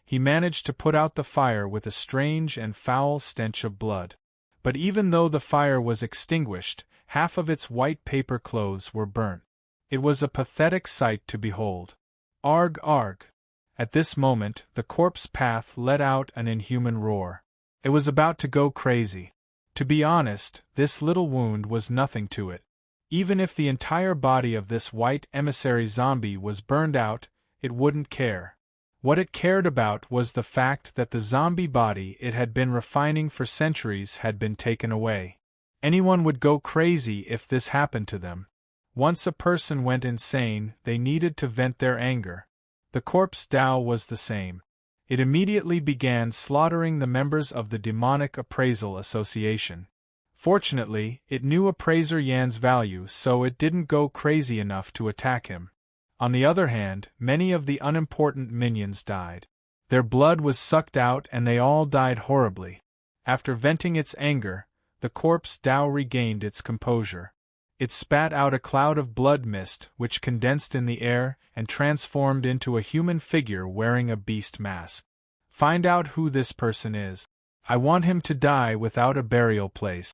Speaker 1: He managed to put out the fire with a strange and foul stench of blood. But even though the fire was extinguished, half of its white paper clothes were burnt. It was a pathetic sight to behold. Arg arg! At this moment, the corpse path let out an inhuman roar. It was about to go crazy. To be honest, this little wound was nothing to it. Even if the entire body of this white emissary zombie was burned out, it wouldn't care. What it cared about was the fact that the zombie body it had been refining for centuries had been taken away. Anyone would go crazy if this happened to them. Once a person went insane, they needed to vent their anger. The corpse Dao was the same. It immediately began slaughtering the members of the Demonic Appraisal Association. Fortunately, it knew Appraiser Yan's value, so it didn't go crazy enough to attack him. On the other hand, many of the unimportant minions died. Their blood was sucked out and they all died horribly. After venting its anger, the corpse Dao regained its composure. It spat out a cloud of blood mist which condensed in the air and transformed into a human figure wearing a beast mask. Find out who this person is. I want him to die without a burial place.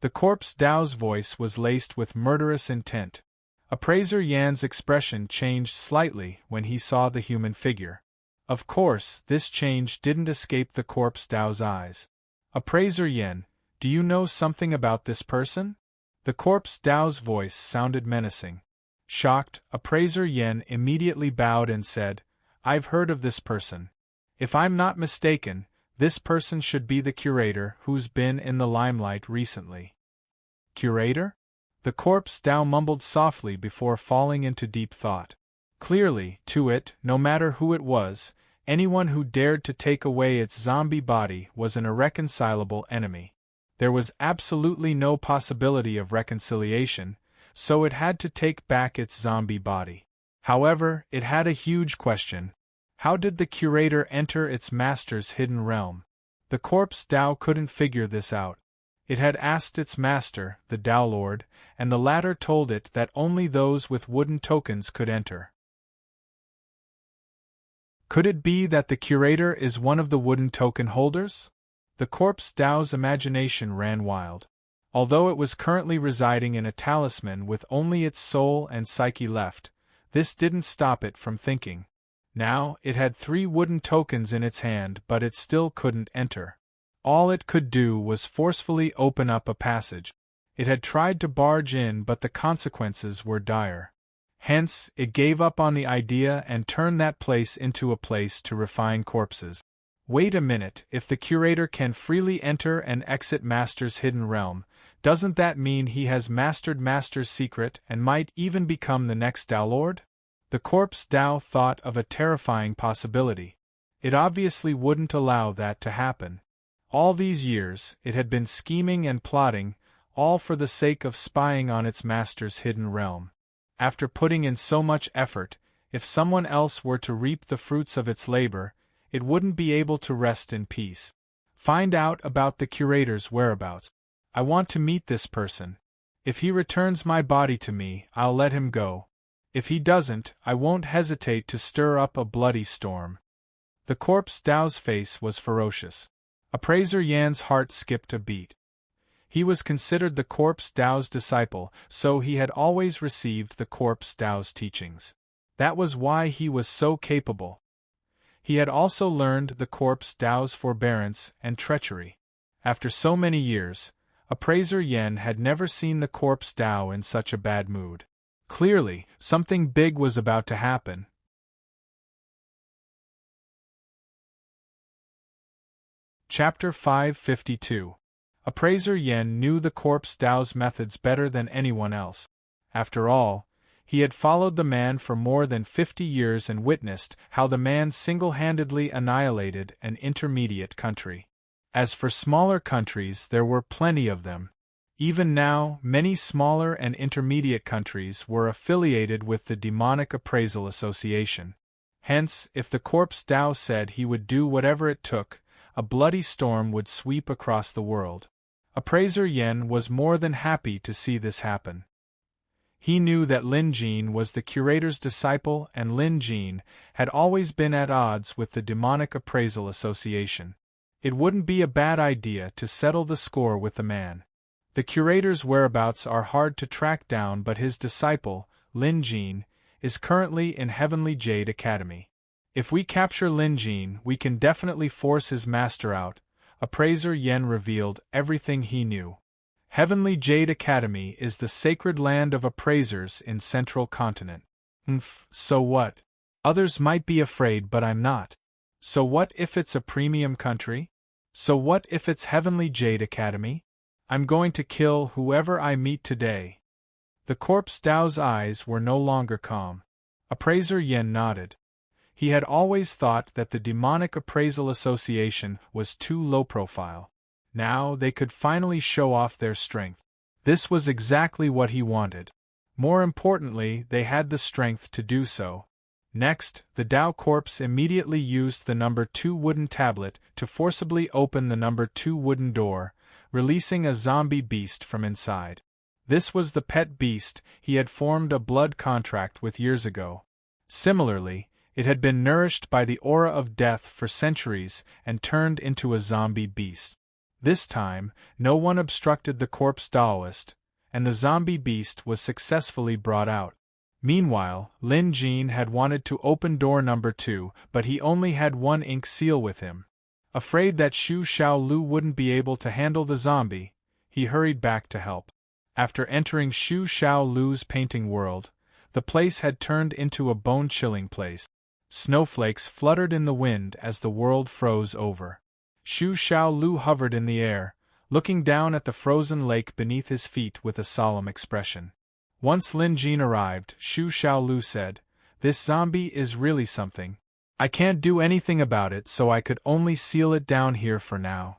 Speaker 1: The corpse Dao's voice was laced with murderous intent. Appraiser Yan's expression changed slightly when he saw the human figure. Of course, this change didn't escape the corpse Dao's eyes. Appraiser Yan, do you know something about this person? The corpse Dao's voice sounded menacing. Shocked, Appraiser Yen immediately bowed and said, I've heard of this person. If I'm not mistaken, this person should be the curator who's been in the limelight recently. Curator? The corpse Dao mumbled softly before falling into deep thought. Clearly, to it, no matter who it was, anyone who dared to take away its zombie body was an irreconcilable enemy. There was absolutely no possibility of reconciliation, so it had to take back its zombie body. However, it had a huge question. How did the curator enter its master's hidden realm? The corpse Dao couldn't figure this out. It had asked its master, the Dao Lord, and the latter told it that only those with wooden tokens could enter. Could it be that the curator is one of the wooden token holders? The corpse Dao's imagination ran wild. Although it was currently residing in a talisman with only its soul and psyche left, this didn't stop it from thinking. Now, it had 3 wooden tokens in its hand, but it still couldn't enter. All it could do was forcefully open up a passage. It had tried to barge in, but the consequences were dire. Hence, it gave up on the idea and turned that place into a place to refine corpses. Wait a minute, if the curator can freely enter and exit Master's hidden realm, doesn't that mean he has mastered Master's secret and might even become the next Dao Lord? The corpse Dao thought of a terrifying possibility. It obviously wouldn't allow that to happen. All these years, it had been scheming and plotting, all for the sake of spying on its master's hidden realm. After putting in so much effort, if someone else were to reap the fruits of its labor, it wouldn't be able to rest in peace. Find out about the curator's whereabouts. I want to meet this person. If he returns my body to me, I'll let him go. If he doesn't, I won't hesitate to stir up a bloody storm. The corpse Dao's face was ferocious. Appraiser Yan's heart skipped a beat. He was considered the corpse Dao's disciple, so he had always received the corpse Dao's teachings. That was why he was so capable. He had also learned the corpse Dao's forbearance and treachery. After so many years, Appraiser Yan had never seen the corpse Dao in such a bad mood. Clearly, something big was about to happen. Chapter 552. Appraiser Yan knew the corpse Dao's methods better than anyone else. After all, he had followed the man for more than 50 years and witnessed how the man single-handedly annihilated an intermediate country. As for smaller countries, there were plenty of them. Even now, many smaller and intermediate countries were affiliated with the Demonic Appraisal Association. Hence, if the corpse Dao said he would do whatever it took, a bloody storm would sweep across the world. Appraiser Yan was more than happy to see this happen. He knew that Lin Jin was the curator's disciple, and Lin Jin had always been at odds with the Demonic Appraisal Association. It wouldn't be a bad idea to settle the score with the man. The curator's whereabouts are hard to track down, but his disciple, Lin Jin, is currently in Heavenly Jade Academy. If we capture Lin Jin, we can definitely force his master out. Appraiser Yan revealed everything he knew. Heavenly Jade Academy is the sacred land of appraisers in Central Continent. So what? Others might be afraid, but I'm not. So what if it's a premium country? So what if it's Heavenly Jade Academy? I'm going to kill whoever I meet today. The corpse Dao's eyes were no longer calm. Appraiser Yan nodded. He had always thought that the Demonic Appraisal Association was too low profile. Now they could finally show off their strength. This was exactly what he wanted. More importantly, they had the strength to do so. Next, the Dao corpse immediately used the number 2 wooden tablet to forcibly open the number 2 wooden door, releasing a zombie beast from inside. This was the pet beast he had formed a blood contract with years ago. Similarly, it had been nourished by the aura of death for centuries and turned into a zombie beast. This time, no one obstructed the corpse Daoist, and the zombie beast was successfully brought out. Meanwhile, Lin Jin had wanted to open door number 2, but he only had 1 ink seal with him. Afraid that Xu Xiaolu wouldn't be able to handle the zombie, he hurried back to help. After entering Xu Xiaolu's painting world, the place had turned into a bone-chilling place. Snowflakes fluttered in the wind as the world froze over. Xu Xiaolu hovered in the air, looking down at the frozen lake beneath his feet with a solemn expression. Once Lin Jin arrived, Xu Xiaolu said, "This zombie is really something. I can't do anything about it, so I could only seal it down here for now."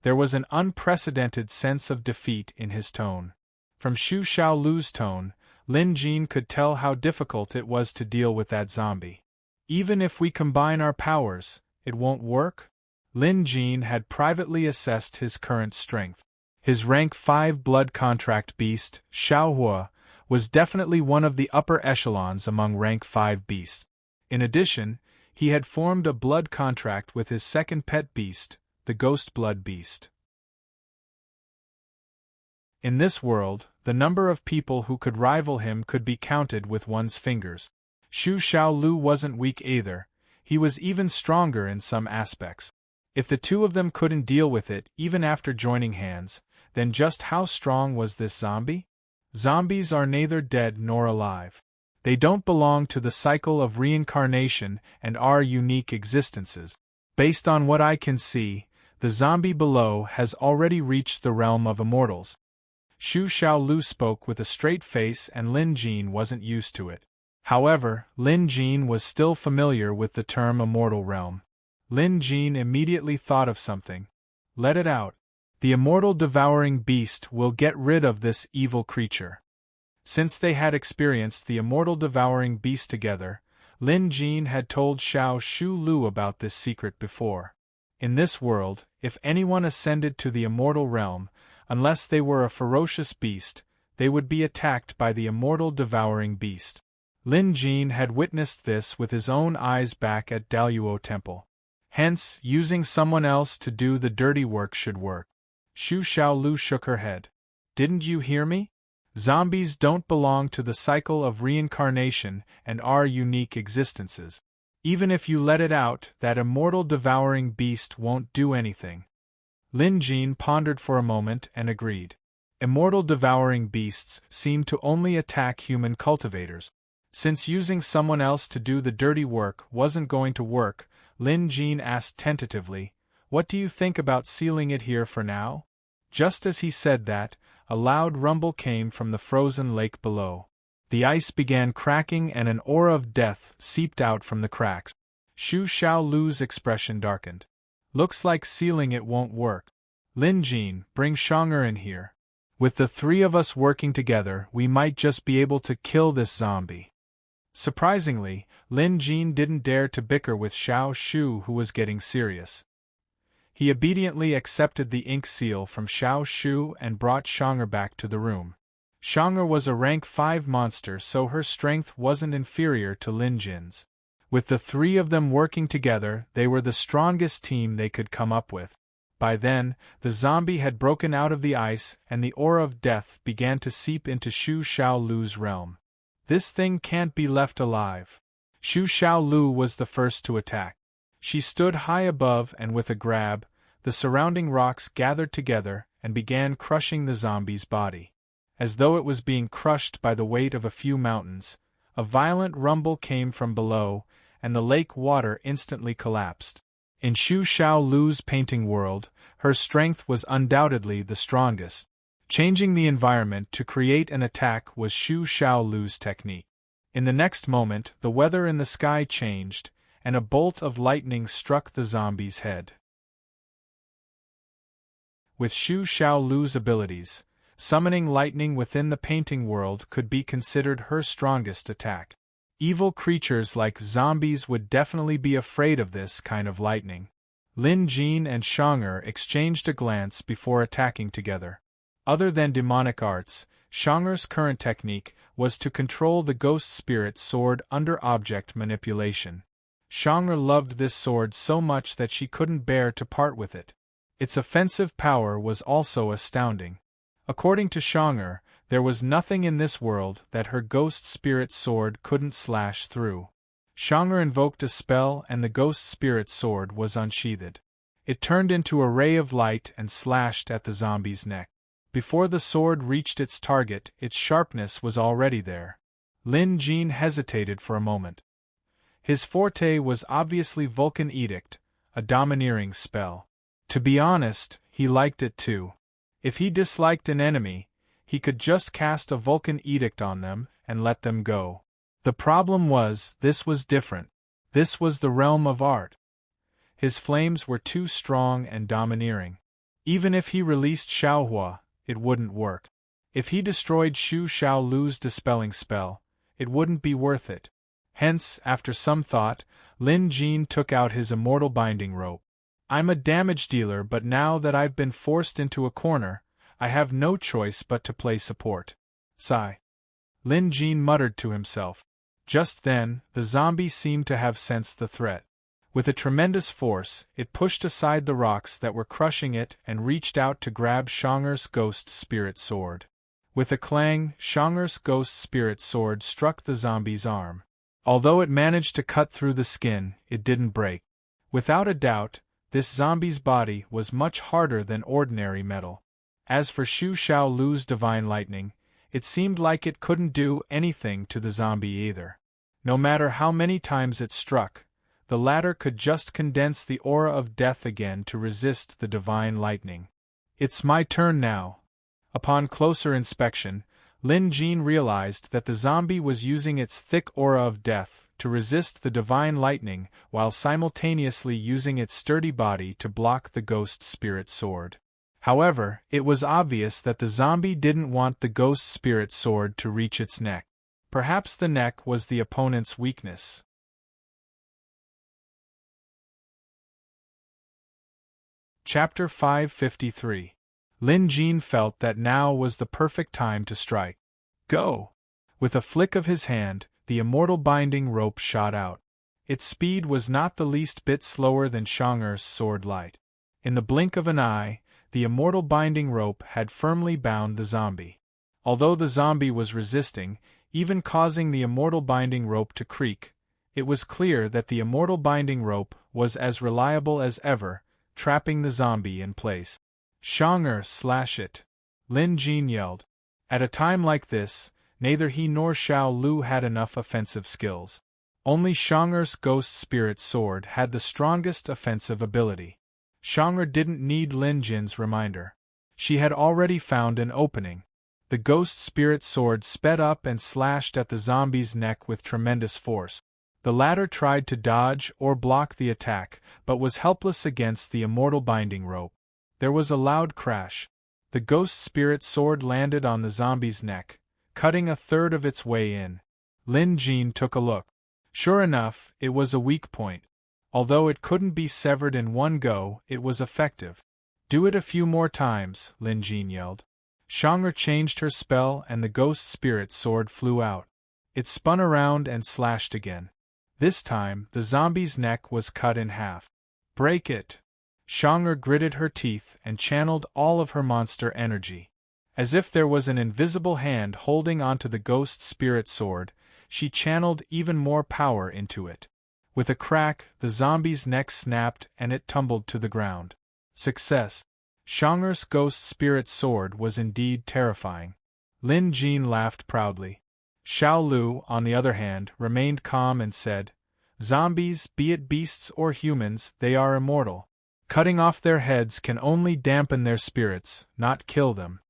Speaker 1: There was an unprecedented sense of defeat in his tone. From Xu Xiaolu's tone, Lin Jin could tell how difficult it was to deal with that zombie. "Even if we combine our powers, it won't work?" Lin Jin had privately assessed his current strength. His rank 5 blood contract beast, Xiaohua, was definitely one of the upper echelons among rank 5 beasts. In addition, he had formed a blood contract with his second pet beast, the ghost blood beast. In this world, the number of people who could rival him could be counted with one's fingers. Xu Xiaolu wasn't weak either, he was even stronger in some aspects. If the two of them couldn't deal with it even after joining hands, then just how strong was this zombie? Zombies are neither dead nor alive. They don't belong to the cycle of reincarnation and are unique existences. Based on what I can see, the zombie below has already reached the realm of immortals. Xu Xiaolu spoke with a straight face and Lin Jin wasn't used to it. However, Lin Jin was still familiar with the term immortal realm. Lin Jin immediately thought of something. Let it out. The immortal devouring beast will get rid of this evil creature. Since they had experienced the immortal devouring beast together, Lin Jin had told Xiao Shu Lu about this secret before. In this world, if anyone ascended to the immortal realm, unless they were a ferocious beast, they would be attacked by the immortal devouring beast. Lin Jin had witnessed this with his own eyes back at Daluo Temple. Hence, using someone else to do the dirty work should work. Xu Xiaolu shook her head. Didn't you hear me? Zombies don't belong to the cycle of reincarnation and are unique existences. Even if you let it out, that immortal devouring beast won't do anything. Lin Jin pondered for a moment and agreed. Immortal devouring beasts seem to only attack human cultivators. Since using someone else to do the dirty work wasn't going to work, Lin Jin asked tentatively, "What do you think about sealing it here for now?" Just as he said that, a loud rumble came from the frozen lake below. The ice began cracking and an aura of death seeped out from the cracks. Xu Xiaolu's expression darkened. Looks like sealing it won't work. Lin Jin, bring Shang'er in here. With the three of us working together, we might just be able to kill this zombie. Surprisingly, Lin Jin didn't dare to bicker with Xiao Shu, who was getting serious. He obediently accepted the ink seal from Xiao Shu and brought Shang'er back to the room. Shang'er was a rank 5 monster, so her strength wasn't inferior to Lin Jin's. With the three of them working together, they were the strongest team they could come up with. By then, the zombie had broken out of the ice and the aura of death began to seep into Xu Xiaolu's realm. This thing can't be left alive. Xu Xiaolu was the first to attack. She stood high above and with a grab, the surrounding rocks gathered together and began crushing the zombie's body. As though it was being crushed by the weight of a few mountains, a violent rumble came from below, and the lake water instantly collapsed. In Xu Xiaolu's painting world, her strength was undoubtedly the strongest. Changing the environment to create an attack was Xu Xiaolu's technique. In the next moment, the weather in the sky changed, and a bolt of lightning struck the zombie's head. With Xu Xiaolu's abilities, summoning lightning within the painting world could be considered her strongest attack. Evil creatures like zombies would definitely be afraid of this kind of lightning. Lin Jin and Shang'er exchanged a glance before attacking together. Other than demonic arts, Shang'er's current technique was to control the ghost spirit sword under object manipulation. Shang'er loved this sword so much that she couldn't bear to part with it. Its offensive power was also astounding. According to Shang'er, there was nothing in this world that her ghost spirit sword couldn't slash through. Shang'er invoked a spell and the ghost spirit sword was unsheathed. It turned into a ray of light and slashed at the zombie's neck. Before the sword reached its target, its sharpness was already there. Lin Jin hesitated for a moment. His forte was obviously Vulcan Edict, a domineering spell. To be honest, he liked it too. If he disliked an enemy, he could just cast a Vulcan Edict on them and let them go. The problem was, this was different. This was the realm of art. His flames were too strong and domineering. Even if he released Xiaohua, it wouldn't work. If he destroyed Xu Xiaolu's dispelling spell, it wouldn't be worth it. Hence, after some thought, Lin Jin took out his immortal binding rope. I'm a damage dealer, but now that I've been forced into a corner, I have no choice but to play support. Sigh. Lin Jin muttered to himself. Just then, the zombie seemed to have sensed the threat. With a tremendous force, it pushed aside the rocks that were crushing it and reached out to grab Shang'er's ghost spirit sword. With a clang, Shang'er's ghost spirit sword struck the zombie's arm. Although it managed to cut through the skin, it didn't break. Without a doubt, this zombie's body was much harder than ordinary metal. As for Shu Xiaolu's divine lightning, it seemed like it couldn't do anything to the zombie either. No matter how many times it struck, the latter could just condense the aura of death again to resist the divine lightning. It's my turn now. Upon closer inspection, Lin Jin realized that the zombie was using its thick aura of death to resist the divine lightning while simultaneously using its sturdy body to block the ghost spirit sword. However, it was obvious that the zombie didn't want the ghost spirit sword to reach its neck. Perhaps the neck was the opponent's weakness. Chapter 553. Lin Jin felt that now was the perfect time to strike. Go! With a flick of his hand, the immortal binding rope shot out. Its speed was not the least bit slower than Shang'er's sword light. In the blink of an eye, the immortal binding rope had firmly bound the zombie. Although the zombie was resisting, even causing the immortal binding rope to creak, it was clear that the immortal binding rope was as reliable as ever, trapping the zombie in place. Shang'er, slash it! Lin Jin yelled. At a time like this, neither he nor Xiaolu had enough offensive skills. Only Shang'er's ghost spirit sword had the strongest offensive ability. Shang'er didn't need Lin Jin's reminder. She had already found an opening. The ghost spirit sword sped up and slashed at the zombie's neck with tremendous force. The latter tried to dodge or block the attack, but was helpless against the immortal binding rope. There was a loud crash. The ghost spirit sword landed on the zombie's neck, cutting a third of its way in. Lin Jin took a look. Sure enough, it was a weak point. Although it couldn't be severed in one go, it was effective. Do it a few more times, Lin Jin yelled. Shang'er changed her spell and the ghost spirit sword flew out. It spun around and slashed again. This time, the zombie's neck was cut in half. Break it! Shang'er gritted her teeth and channeled all of her monster energy. As if there was an invisible hand holding onto the ghost spirit sword, she channeled even more power into it. With a crack, the zombie's neck snapped and it tumbled to the ground. Success! Shang'er's ghost spirit sword was indeed terrifying. Lin Jin laughed proudly. Xiaolu, on the other hand, remained calm and said, Zombies, be it beasts or humans, they are immortal. Cutting off their heads can only dampen their spirits, not kill them.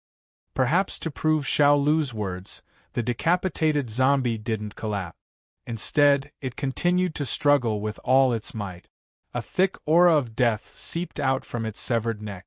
Speaker 1: Perhaps to prove Xiaolu's words, the decapitated zombie didn't collapse. Instead, it continued to struggle with all its might. A thick aura of death seeped out from its severed neck.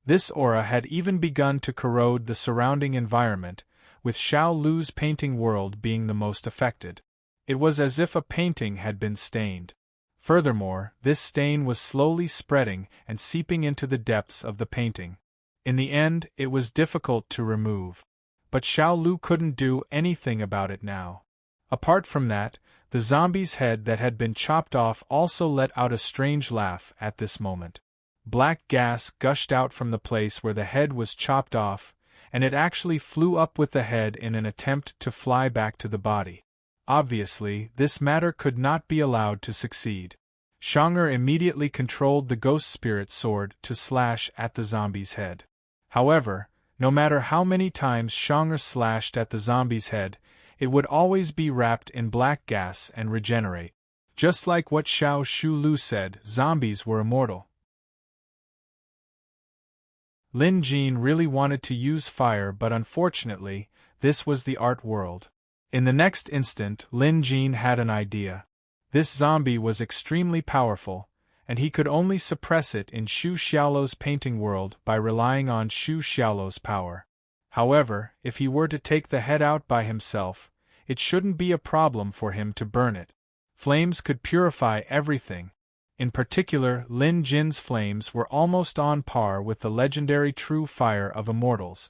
Speaker 1: This aura had even begun to corrode the surrounding environment, with Xiaolu's painting world being the most affected. It was as if a painting had been stained. Furthermore, this stain was slowly spreading and seeping into the depths of the painting. In the end, it was difficult to remove. But Xiaolu couldn't do anything about it now. Apart from that, the zombie's head that had been chopped off also let out a strange laugh at this moment. Black gas gushed out from the place where the head was chopped off, and it actually flew up with the head in an attempt to fly back to the body. Obviously, this matter could not be allowed to succeed. Shang'er immediately controlled the ghost spirit sword to slash at the zombie's head. However, no matter how many times Shang'er slashed at the zombie's head, it would always be wrapped in black gas and regenerate. Just like what Xiaolu said, zombies were immortal. Lin Jin really wanted to use fire, but unfortunately, this was the art world. In the next instant, Lin Jin had an idea. This zombie was extremely powerful, and he could only suppress it in Shu Xiaolu's painting world by relying on Shu Xiaolu's power. However, if he were to take the head out by himself, it shouldn't be a problem for him to burn it. Flames could purify everything. In particular, Lin Jin's flames were almost on par with the legendary true fire of immortals.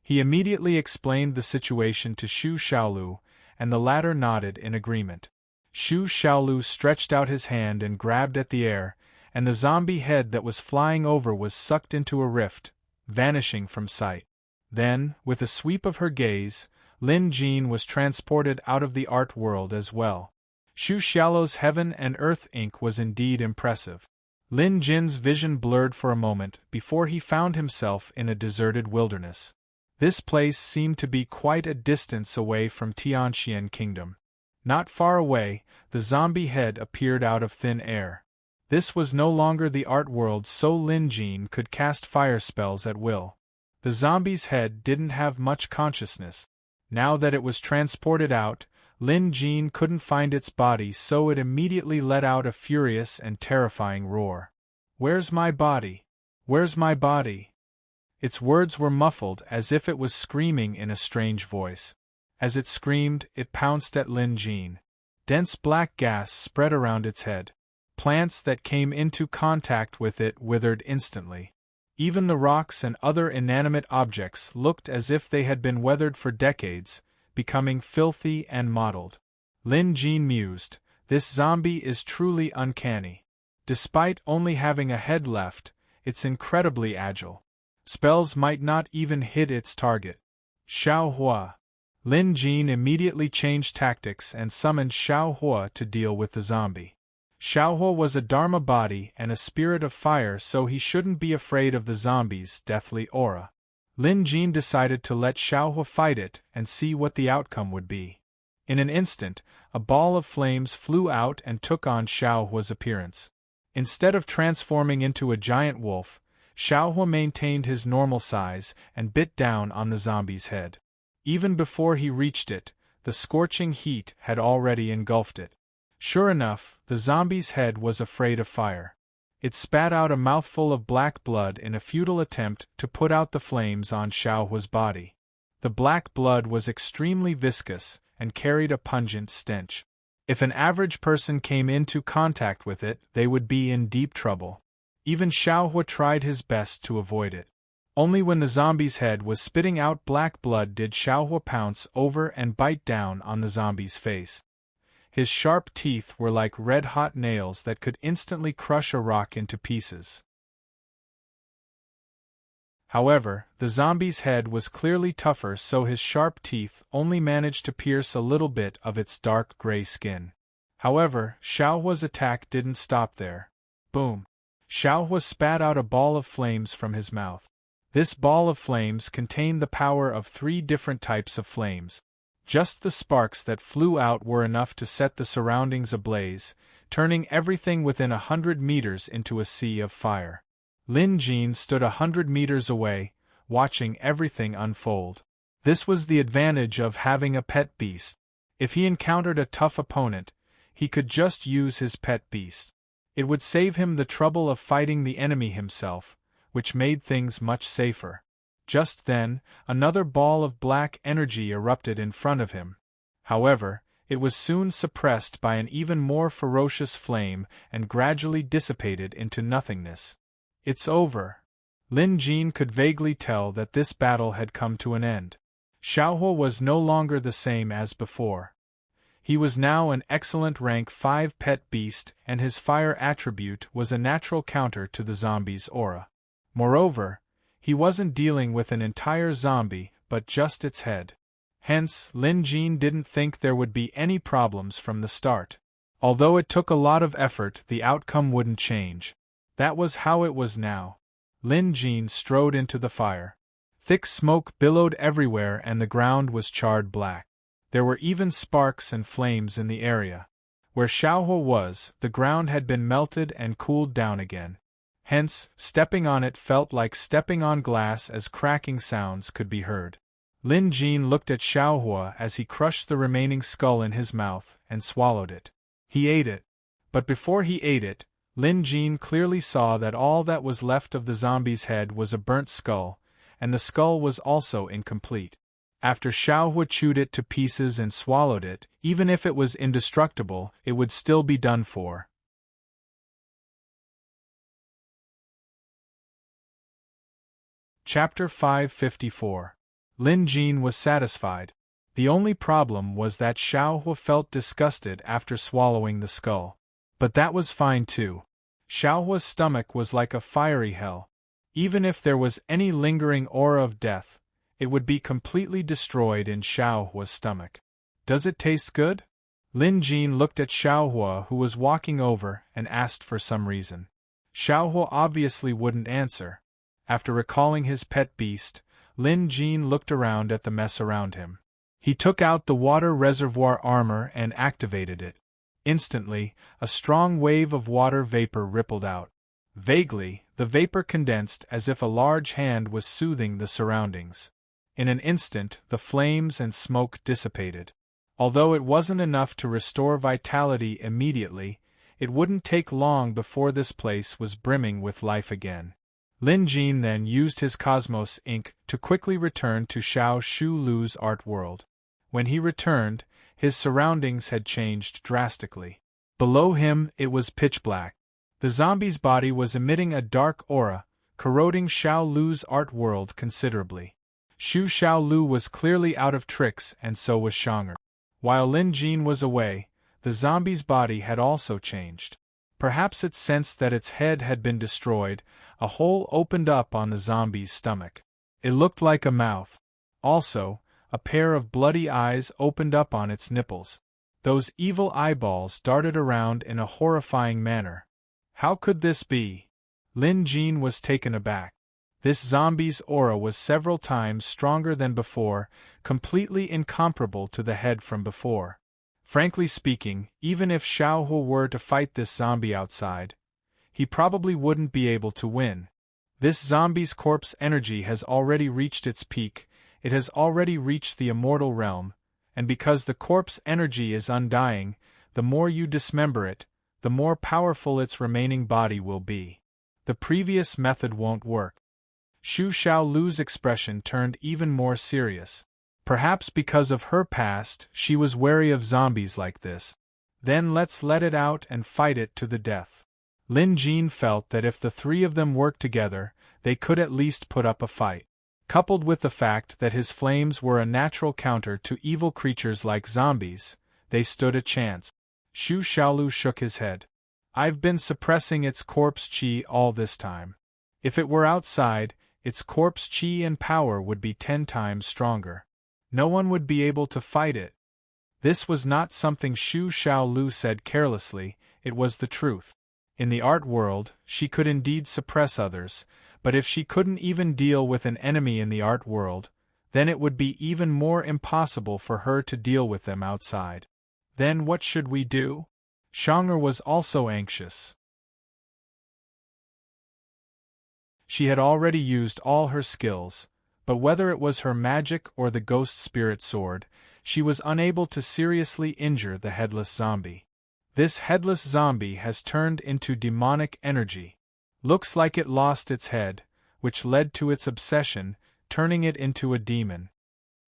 Speaker 1: He immediately explained the situation to Shu Xiaolu, and the latter nodded in agreement. Shu Xiaolu stretched out his hand and grabbed at the air, and the zombie head that was flying over was sucked into a rift, vanishing from sight. Then, with a sweep of her gaze, Lin Jin was transported out of the art world as well. Shu Xiaolu's Heaven and Earth ink was indeed impressive. Lin Jin's vision blurred for a moment before he found himself in a deserted wilderness. This place seemed to be quite a distance away from Tianxian Kingdom. Not far away, the zombie head appeared out of thin air. This was no longer the art world, so Lin Jin could cast fire spells at will. The zombie's head didn't have much consciousness. Now that it was transported out, Lin Jin couldn't find its body, so it immediately let out a furious and terrifying roar. "Where's my body? Where's my body?" Its words were muffled as if it was screaming in a strange voice. As it screamed, it pounced at Lin Jin. Dense black gas spread around its head. Plants that came into contact with it withered instantly. Even the rocks and other inanimate objects looked as if they had been weathered for decades, becoming filthy and mottled. Lin Jin mused, "This zombie is truly uncanny. Despite only having a head left, it's incredibly agile. Spells might not even hit its target." Xiao Hua. Lin Jin immediately changed tactics and summoned Xiao Hua to deal with the zombie. Xiao Hua was a Dharma body and a spirit of fire, so he shouldn't be afraid of the zombie's deathly aura. Lin Jin decided to let Xiao Hua fight it and see what the outcome would be. In an instant, a ball of flames flew out and took on Xiao Hua's appearance. Instead of transforming into a giant wolf, Xiao Hua maintained his normal size and bit down on the zombie's head. Even before he reached it, the scorching heat had already engulfed it. Sure enough, the zombie's head was afraid of fire. It spat out a mouthful of black blood in a futile attempt to put out the flames on Xiao Hua's body. The black blood was extremely viscous and carried a pungent stench. If an average person came into contact with it, they would be in deep trouble. Even Xiao Hua tried his best to avoid it. Only when the zombie's head was spitting out black blood did Xiao Hua pounce over and bite down on the zombie's face. His sharp teeth were like red-hot nails that could instantly crush a rock into pieces. However, the zombie's head was clearly tougher, so his sharp teeth only managed to pierce a little bit of its dark gray skin. However, Xiao Hua's attack didn't stop there. Boom! Xiao Hua spat out a ball of flames from his mouth. This ball of flames contained the power of 3 different types of flames. Just the sparks that flew out were enough to set the surroundings ablaze, turning everything within 100 meters into a sea of fire. Lin Jin stood 100 meters away, watching everything unfold. This was the advantage of having a pet beast. If he encountered a tough opponent, he could just use his pet beast. It would save him the trouble of fighting the enemy himself, which made things much safer. Just then, another ball of black energy erupted in front of him. However, it was soon suppressed by an even more ferocious flame and gradually dissipated into nothingness. "It's over." Lin Jin could vaguely tell that this battle had come to an end. Xiao Hua was no longer the same as before. He was now an excellent rank 5 pet beast, and his fire attribute was a natural counter to the zombie's aura. Moreover, he wasn't dealing with an entire zombie, but just its head. Hence, Lin Jin didn't think there would be any problems from the start. Although it took a lot of effort, the outcome wouldn't change. That was how it was now. Lin Jin strode into the fire. Thick smoke billowed everywhere and the ground was charred black. There were even sparks and flames in the area. Where Xiao Hua was, the ground had been melted and cooled down again. Hence, stepping on it felt like stepping on glass as cracking sounds could be heard. Lin Jin looked at Xiao Hua as he crushed the remaining skull in his mouth and swallowed it. He ate it. But before he ate it, Lin Jin clearly saw that all that was left of the zombie's head was a burnt skull, and the skull was also incomplete. After Xiao Hua chewed it to pieces and swallowed it, even if it was indestructible, it would still be done for. Chapter 554. Lin Jin was satisfied. The only problem was that Xiaohua felt disgusted after swallowing the skull. But that was fine too. Xiaohua's stomach was like a fiery hell. Even if there was any lingering aura of death, it would be completely destroyed in Xiaohua's stomach. Does it taste good? Lin Jin looked at Xiaohua, who was walking over, and asked for some reason. Xiaohua obviously wouldn't answer. After recalling his pet beast, Lin Jin looked around at the mess around him. He took out the water reservoir armor and activated it. Instantly, a strong wave of water vapor rippled out. Vaguely, the vapor condensed as if a large hand was soothing the surroundings. In an instant, the flames and smoke dissipated. Although it wasn't enough to restore vitality immediately, it wouldn't take long before this place was brimming with life again. Lin Jin then used his Cosmos ink to quickly return to Xiao Shu Lu's art world. When he returned, his surroundings had changed drastically. Below him, it was pitch black. The zombie's body was emitting a dark aura, corroding Xiao Lu's art world considerably. Xiao Lu was clearly out of tricks, and so was Shang'er. While Lin Jin was away, the zombie's body had also changed. Perhaps it sensed that its head had been destroyed. A hole opened up on the zombie's stomach. It looked like a mouth. Also, a pair of bloody eyes opened up on its nipples. Those evil eyeballs darted around in a horrifying manner. How could this be? Lin Jin was taken aback. This zombie's aura was several times stronger than before, completely incomparable to the head from before. Frankly speaking, even if Xiaohua were to fight this zombie outside, he probably wouldn't be able to win. This zombie's corpse energy has already reached its peak. It has already reached the immortal realm, and because the corpse energy is undying, the more you dismember it, the more powerful its remaining body will be. The previous method won't work. Xiao Lu's expression turned even more serious. Perhaps because of her past, she was wary of zombies like this. Then let's let it out and fight it to the death. Lin Jin felt that if the three of them worked together, they could at least put up a fight. Coupled with the fact that his flames were a natural counter to evil creatures like zombies, they stood a chance. Xiaolu shook his head. I've been suppressing its corpse chi all this time. If it were outside, its corpse chi and power would be 10 times stronger. No one would be able to fight it. This was not something Xiaolu said carelessly, it was the truth. In the art world, she could indeed suppress others, but if she couldn't even deal with an enemy in the art world, then it would be even more impossible for her to deal with them outside. Then what should we do? Shang'er was also anxious. She had already used all her skills, but whether it was her magic or the ghost spirit sword, she was unable to seriously injure the headless zombie. This headless zombie has turned into demonic energy. Looks like it lost its head, which led to its obsession, turning it into a demon.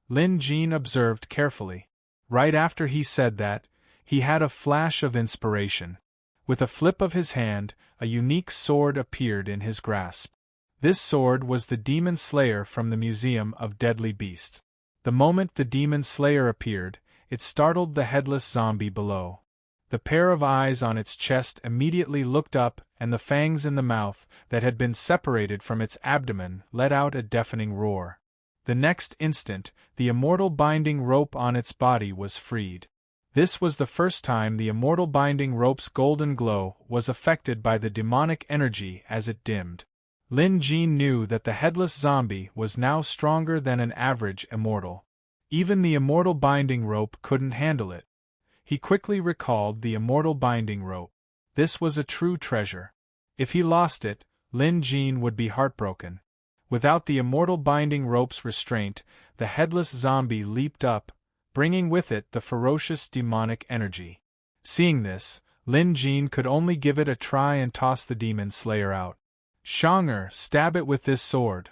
Speaker 1: Lin Jin observed carefully. Right after he said that, he had a flash of inspiration. With a flip of his hand, a unique sword appeared in his grasp. This sword was the Demon Slayer from the Museum of Deadly Beasts. The moment the Demon Slayer appeared, it startled the headless zombie below. The pair of eyes on its chest immediately looked up, and the fangs in the mouth, that had been separated from its abdomen, let out a deafening roar. The next instant, the immortal binding rope on its body was freed. This was the first time the immortal binding rope's golden glow was affected by the demonic energy as it dimmed. Lin Jin knew that the headless zombie was now stronger than an average immortal. Even the immortal binding rope couldn't handle it. He quickly recalled the immortal binding rope. This was a true treasure. If he lost it, Lin Jin would be heartbroken. Without the immortal binding rope's restraint, the headless zombie leaped up, bringing with it the ferocious demonic energy. Seeing this, Lin Jin could only give it a try and toss the Demon Slayer out. Shang'er, stab it with this sword!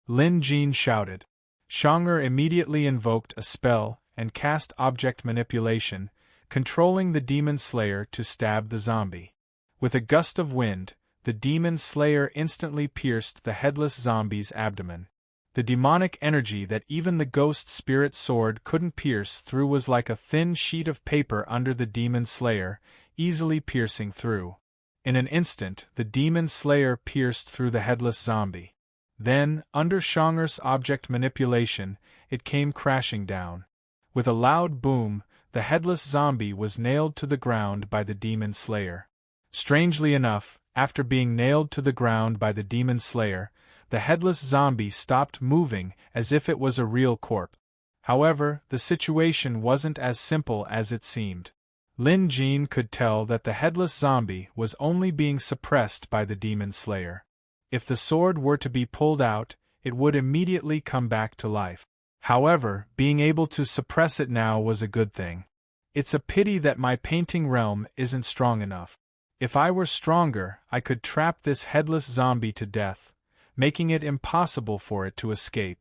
Speaker 1: Lin Jin shouted. Shang'er immediately invoked a spell and cast object manipulation, controlling the Demon Slayer to stab the zombie. With a gust of wind, the Demon Slayer instantly pierced the headless zombie's abdomen. The demonic energy that even the ghost spirit sword couldn't pierce through was like a thin sheet of paper under the demon slayer, easily piercing through. In an instant, the demon slayer pierced through the headless zombie. Then, under Shonger's object manipulation, it came crashing down. With a loud boom, the headless zombie was nailed to the ground by the demon slayer. Strangely enough, after being nailed to the ground by the demon slayer, the headless zombie stopped moving as if it was a real corpse. However, the situation wasn't as simple as it seemed. Lin Jin could tell that the headless zombie was only being suppressed by the demon slayer. If the sword were to be pulled out, it would immediately come back to life. However, being able to suppress it now was a good thing. It's a pity that my painting realm isn't strong enough. If I were stronger, I could trap this headless zombie to death, making it impossible for it to escape.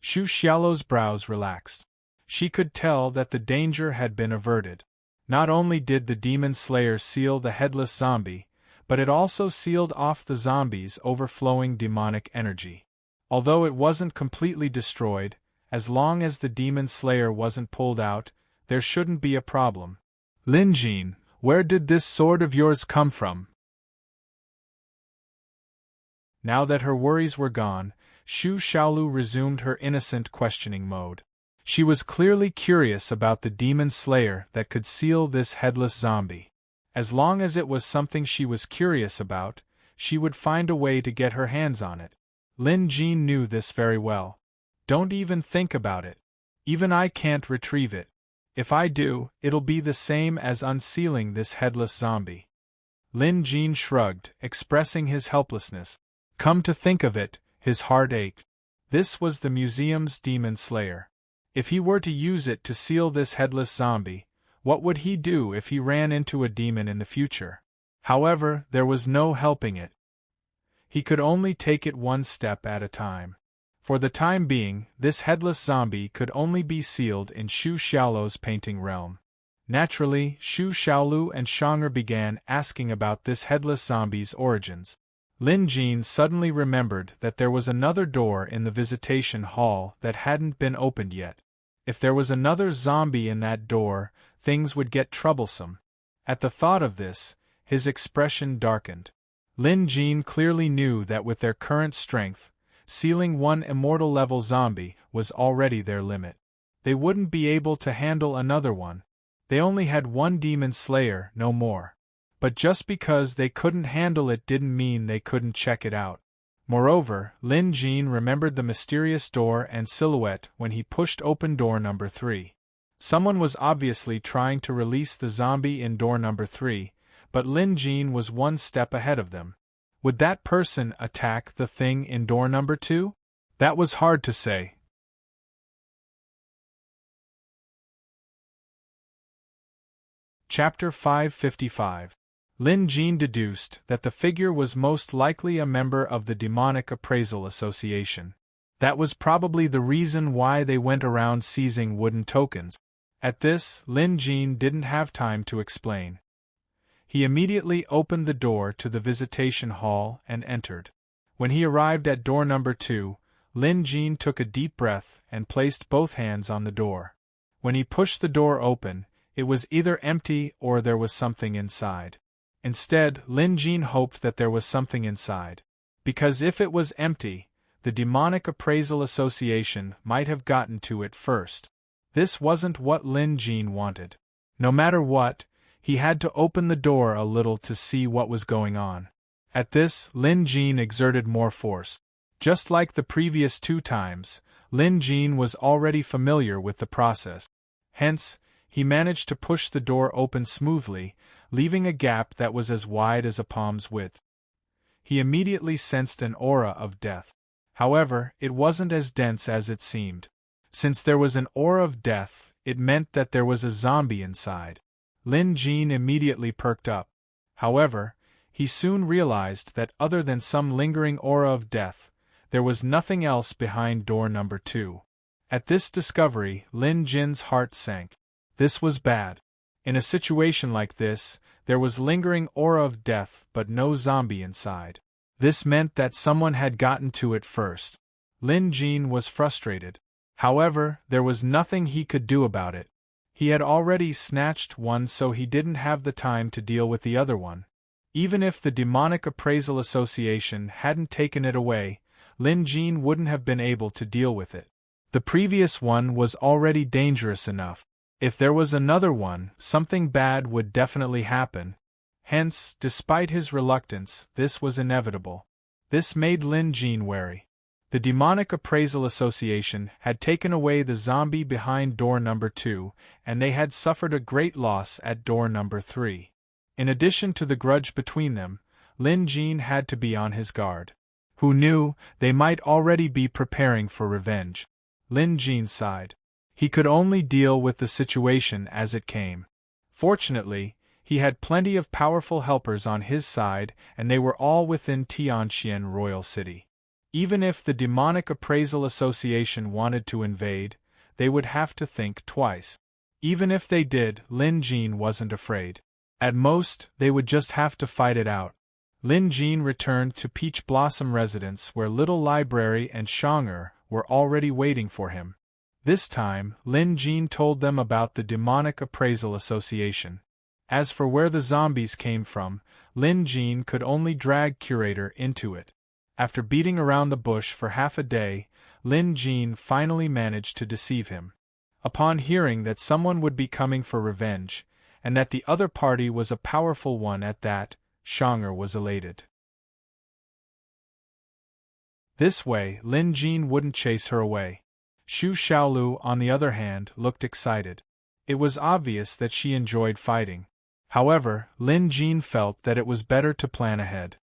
Speaker 1: Xu Xiaolu's brows relaxed. She could tell that the danger had been averted. Not only did the demon slayer seal the headless zombie, but it also sealed off the zombie's overflowing demonic energy. Although it wasn't completely destroyed, as long as the demon slayer wasn't pulled out, there shouldn't be a problem. Lin Jin, where did this sword of yours come from? Now that her worries were gone, Xu Xiaolu resumed her innocent questioning mode. She was clearly curious about the demon slayer that could seal this headless zombie. As long as it was something she was curious about, she would find a way to get her hands on it. Lin Jin knew this very well. Don't even think about it. Even I can't retrieve it. If I do, it'll be the same as unsealing this headless zombie. Lin Jin shrugged, expressing his helplessness. Come to think of it, his heart ached. This was the museum's demon slayer. If he were to use it to seal this headless zombie, what would he do if he ran into a demon in the future? However, there was no helping it. He could only take it one step at a time. For the time being, this headless zombie could only be sealed in Xu Xiaolu's painting realm. Naturally, Xu Xiaolu and Shonger began asking about this headless zombie's origins. Lin Jin suddenly remembered that there was another door in the visitation hall that hadn't been opened yet. If there was another zombie in that door, things would get troublesome. At the thought of this, his expression darkened. Lin Jin clearly knew that with their current strength, sealing one immortal-level zombie was already their limit. They wouldn't be able to handle another one. They only had one demon slayer, no more. But just because they couldn't handle it didn't mean they couldn't check it out. Moreover, Lin Jin remembered the mysterious door and silhouette when he pushed open door number 3. Someone was obviously trying to release the zombie in door number 3, but Lin Jin was one step ahead of them. Would that person attack the thing in door number 2? That was hard to say. Chapter 555. Lin Jin deduced that the figure was most likely a member of the Demonic Appraisal Association. That was probably the reason why they went around seizing wooden tokens. At this, Lin Jin didn't have time to explain. He immediately opened the door to the visitation hall and entered. When he arrived at door number 2, Lin Jin took a deep breath and placed both hands on the door. When he pushed the door open, it was either empty or there was something inside. Instead, Lin Jin hoped that there was something inside. Because if it was empty, the Demonic Appraisal Association might have gotten to it first. This wasn't what Lin Jin wanted. No matter what, he had to open the door a little to see what was going on. At this, Lin Jin exerted more force. Just like the previous 2 times, Lin Jin was already familiar with the process. Hence, he managed to push the door open smoothly, leaving a gap that was as wide as a palm's width. He immediately sensed an aura of death. However, it wasn't as dense as it seemed. Since there was an aura of death, it meant that there was a zombie inside. Lin Jin immediately perked up. However, he soon realized that other than some lingering aura of death, there was nothing else behind door number 2. At this discovery, Lin Jin's heart sank. This was bad. In a situation like this, there was lingering aura of death but no zombie inside. This meant that someone had gotten to it first. Lin Jin was frustrated. However, there was nothing he could do about it. He had already snatched one, so he didn't have the time to deal with the other one. Even if the Demonic Appraisal Association hadn't taken it away, Lin Jin wouldn't have been able to deal with it. The previous one was already dangerous enough. If there was another one, something bad would definitely happen. Hence, despite his reluctance, this was inevitable. This made Lin Jin wary. The Demonic Appraisal Association had taken away the zombie behind door number 2, and they had suffered a great loss at door number 3. In addition to the grudge between them, Lin Jin had to be on his guard. Who knew, they might already be preparing for revenge. Lin Jin sighed. He could only deal with the situation as it came. Fortunately, he had plenty of powerful helpers on his side, and they were all within Tianqian Royal City. Even if the Demonic Appraisal Association wanted to invade, they would have to think twice. Even if they did, Lin Jin wasn't afraid. At most, they would just have to fight it out. Lin Jin returned to Peach Blossom Residence, where Little Library and Shang'er were already waiting for him. This time, Lin Jin told them about the Demonic Appraisal Association. As for where the zombies came from, Lin Jin could only drag Curator into it. After beating around the bush for half a day, Lin Jin finally managed to deceive him. Upon hearing that someone would be coming for revenge, and that the other party was a powerful one at that, Shang'er was elated. This way, Lin Jin wouldn't chase her away. Xu Xiaolu, on the other hand, looked excited. It was obvious that she enjoyed fighting. However, Lin Jin felt that it was better to plan ahead.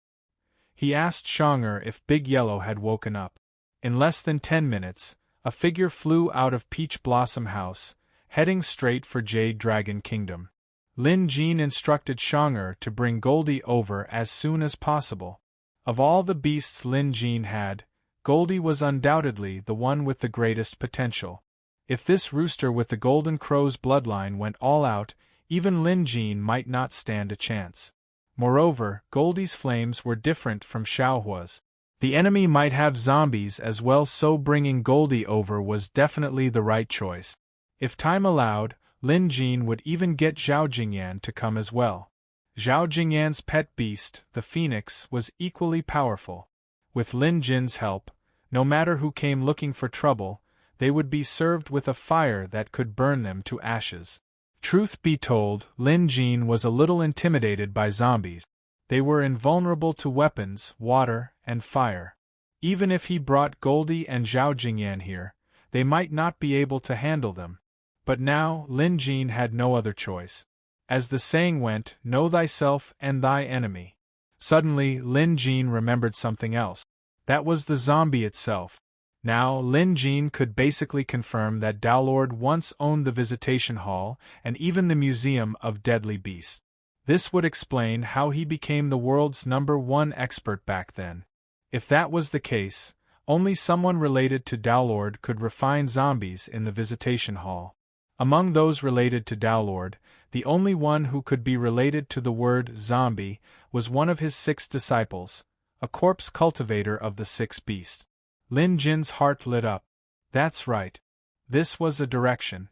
Speaker 1: He asked Shang'er if Big Yellow had woken up. In less than 10 minutes, a figure flew out of Peach Blossom House, heading straight for Jade Dragon Kingdom. Lin Jin instructed Shang'er to bring Goldie over as soon as possible. Of all the beasts Lin Jin had, Goldie was undoubtedly the one with the greatest potential. If this rooster with the Golden Crow's bloodline went all out, even Lin Jin might not stand a chance. Moreover, Goldie's flames were different from Xiaohua's. The enemy might have zombies as well, so bringing Goldie over was definitely the right choice. If time allowed, Lin Jin would even get Zhao Jingyan to come as well. Zhao Jingyan's pet beast, the phoenix, was equally powerful. With Lin Jin's help, no matter who came looking for trouble, they would be served with a fire that could burn them to ashes. Truth be told, Lin Jin was a little intimidated by zombies. They were invulnerable to weapons, water, and fire. Even if he brought Goldie and Zhao Jingyan here, they might not be able to handle them. But now, Lin Jin had no other choice. As the saying went, know thyself and thy enemy. Suddenly, Lin Jin remembered something else. That was the zombie itself. Now, Lin Jin could basically confirm that Daolord once owned the Visitation Hall and even the Museum of Deadly Beasts. This would explain how he became the world's #1 expert back then. If that was the case, only someone related to Daolord could refine zombies in the Visitation Hall. Among those related to Daolord, the only one who could be related to the word zombie was one of his 6 disciples, a corpse cultivator of the 6 beasts. Lin Jin's heart lit up. That's right. This was a direction.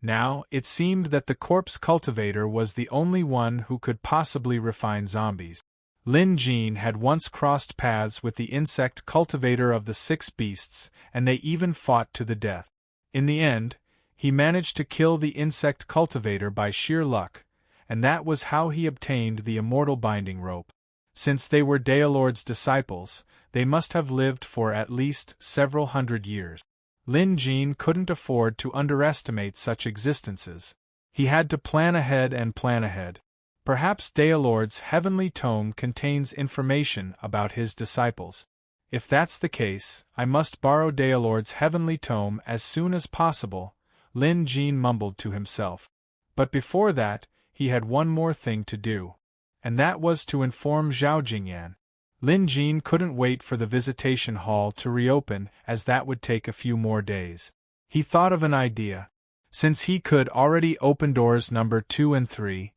Speaker 1: Now, it seemed that the corpse cultivator was the only one who could possibly refine zombies. Lin Jin had once crossed paths with the insect cultivator of the 6 beasts, and they even fought to the death. In the end, he managed to kill the insect cultivator by sheer luck, and that was how he obtained the immortal binding rope. Since they were Daolord's disciples, they must have lived for at least several hundred years. Lin Jin couldn't afford to underestimate such existences. He had to plan ahead and plan ahead. Perhaps Daolord's heavenly tome contains information about his disciples. If that's the case, I must borrow Daolord's heavenly tome as soon as possible, Lin Jin mumbled to himself. But before that, he had one more thing to do. And that was to inform Zhao Jingyan. Lin Jin couldn't wait for the visitation hall to reopen, as that would take a few more days. He thought of an idea. Since he could already open doors number 2 and 3,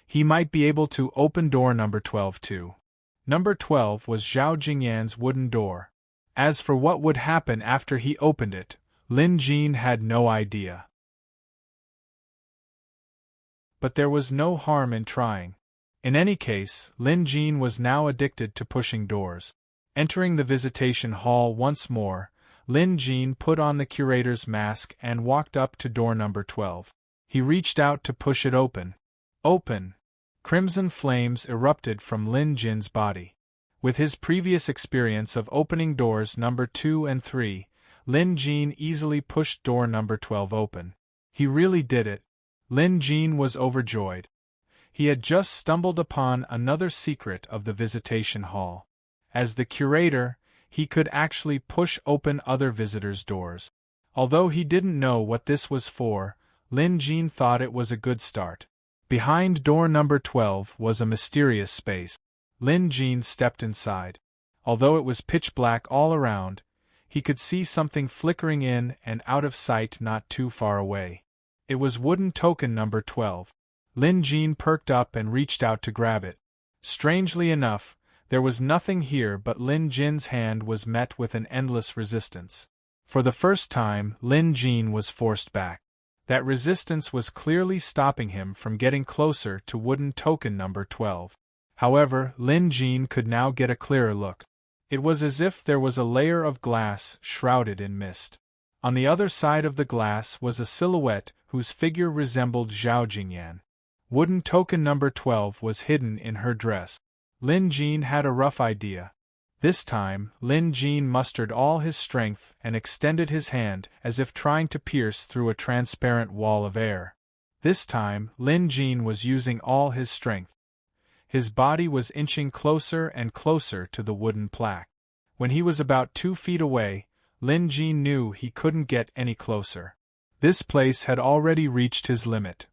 Speaker 1: he might be able to open door number 12 too. Number 12 was Zhao Jingyan's wooden door. As for what would happen after he opened it, Lin Jin had no idea. But there was no harm in trying. In any case, Lin Jin was now addicted to pushing doors. Entering the visitation hall once more, Lin Jin put on the curator's mask and walked up to door number 12. He reached out to push it open. Open! Crimson flames erupted from Lin Jin's body. With his previous experience of opening doors number 2 and 3, Lin Jin easily pushed door number 12 open. He really did it. Lin Jin was overjoyed. He had just stumbled upon another secret of the visitation hall. As the curator, he could actually push open other visitors' doors. Although he didn't know what this was for, Lin Jin thought it was a good start. Behind door number 12 was a mysterious space. Lin Jin stepped inside. Although it was pitch black all around, he could see something flickering in and out of sight not too far away. It was wooden token number 12. Lin Jin perked up and reached out to grab it. Strangely enough, there was nothing here, but Lin Jin's hand was met with an endless resistance. For the first time, Lin Jin was forced back. That resistance was clearly stopping him from getting closer to wooden token number 12. However, Lin Jin could now get a clearer look. It was as if there was a layer of glass shrouded in mist. On the other side of the glass was a silhouette whose figure resembled Zhao Jingyan. Wooden token number 12 was hidden in her dress. Lin Jin had a rough idea. This time, Lin Jin mustered all his strength and extended his hand as if trying to pierce through a transparent wall of air. This time, Lin Jin was using all his strength. His body was inching closer and closer to the wooden plaque. When he was about 2 feet away, Lin Jin knew he couldn't get any closer. This place had already reached his limit.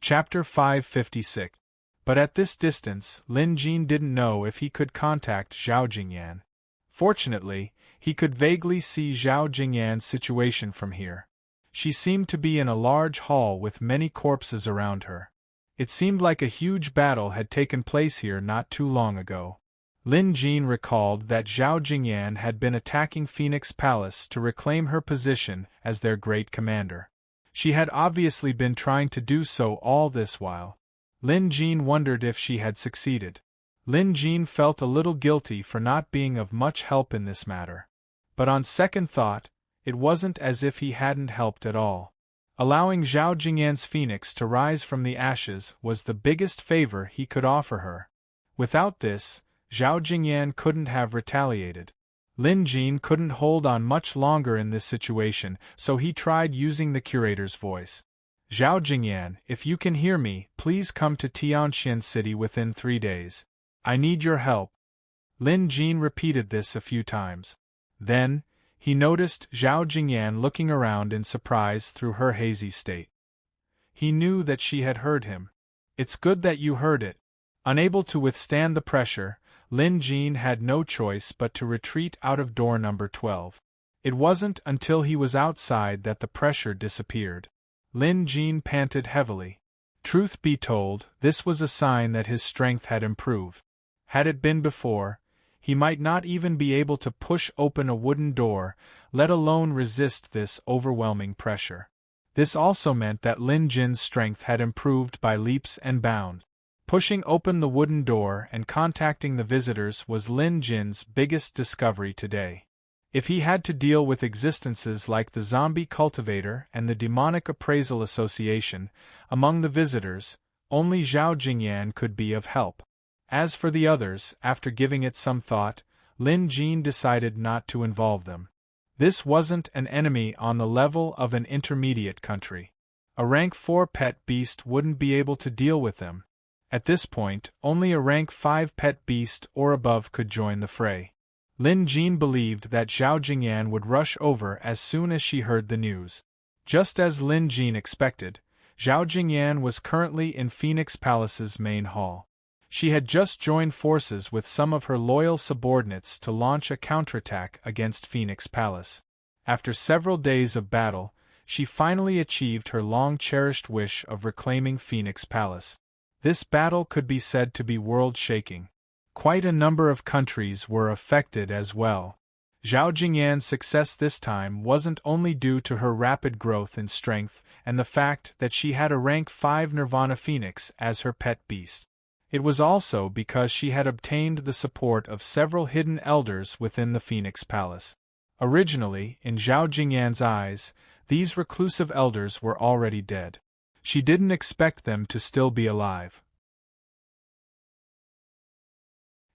Speaker 1: Chapter 556. But at this distance, Lin Jin didn't know if he could contact Zhao Jingyan. Fortunately, he could vaguely see Zhao Jingyan's situation from here. She seemed to be in a large hall with many corpses around her. It seemed like a huge battle had taken place here not too long ago. Lin Jin recalled that Zhao Jingyan had been attacking Phoenix Palace to reclaim her position as their great commander. She had obviously been trying to do so all this while. Lin Jin wondered if she had succeeded. Lin Jin felt a little guilty for not being of much help in this matter. But on second thought, it wasn't as if he hadn't helped at all. Allowing Zhao Jingyan's phoenix to rise from the ashes was the biggest favor he could offer her. Without this, Zhao Jingyan couldn't have retaliated. Lin Jin couldn't hold on much longer in this situation, so he tried using the curator's voice. Zhao Jingyan, if you can hear me, please come to Tianxian City within 3 days. I need your help. Lin Jin repeated this a few times. Then, he noticed Zhao Jingyan looking around in surprise through her hazy state. He knew that she had heard him. It's good that you heard it. Unable to withstand the pressure, Lin Jin had no choice but to retreat out of door number 12. It wasn't until he was outside that the pressure disappeared. Lin Jin panted heavily. Truth be told, this was a sign that his strength had improved. Had it been before, he might not even be able to push open a wooden door, let alone resist this overwhelming pressure. This also meant that Lin Jin's strength had improved by leaps and bounds. Pushing open the wooden door and contacting the visitors was Lin Jin's biggest discovery today. If he had to deal with existences like the Zombie Cultivator and the Demonic Appraisal Association among the visitors, only Zhao Jingyan could be of help. As for the others, after giving it some thought, Lin Jin decided not to involve them. This wasn't an enemy on the level of an intermediate country. A rank 4 pet beast wouldn't be able to deal with them. At this point, only a rank 5 pet beast or above could join the fray. Lin Jin believed that Zhao Jingyan would rush over as soon as she heard the news. Just as Lin Jin expected, Zhao Jingyan was currently in Phoenix Palace's main hall. She had just joined forces with some of her loyal subordinates to launch a counterattack against Phoenix Palace. After several days of battle, she finally achieved her long-cherished wish of reclaiming Phoenix Palace. This battle could be said to be world-shaking. Quite a number of countries were affected as well. Zhao Jingyan's success this time wasn't only due to her rapid growth in strength and the fact that she had a rank 5 Nirvana Phoenix as her pet beast. It was also because she had obtained the support of several hidden elders within the Phoenix Palace. Originally, in Zhao Jingyan's eyes, these reclusive elders were already dead. She didn't expect them to still be alive.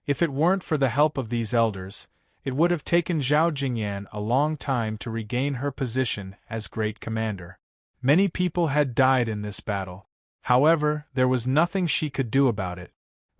Speaker 1: If it weren't for the help of these elders, it would have taken Zhao Jingyan a long time to regain her position as Great Commander. Many people had died in this battle. However, there was nothing she could do about it.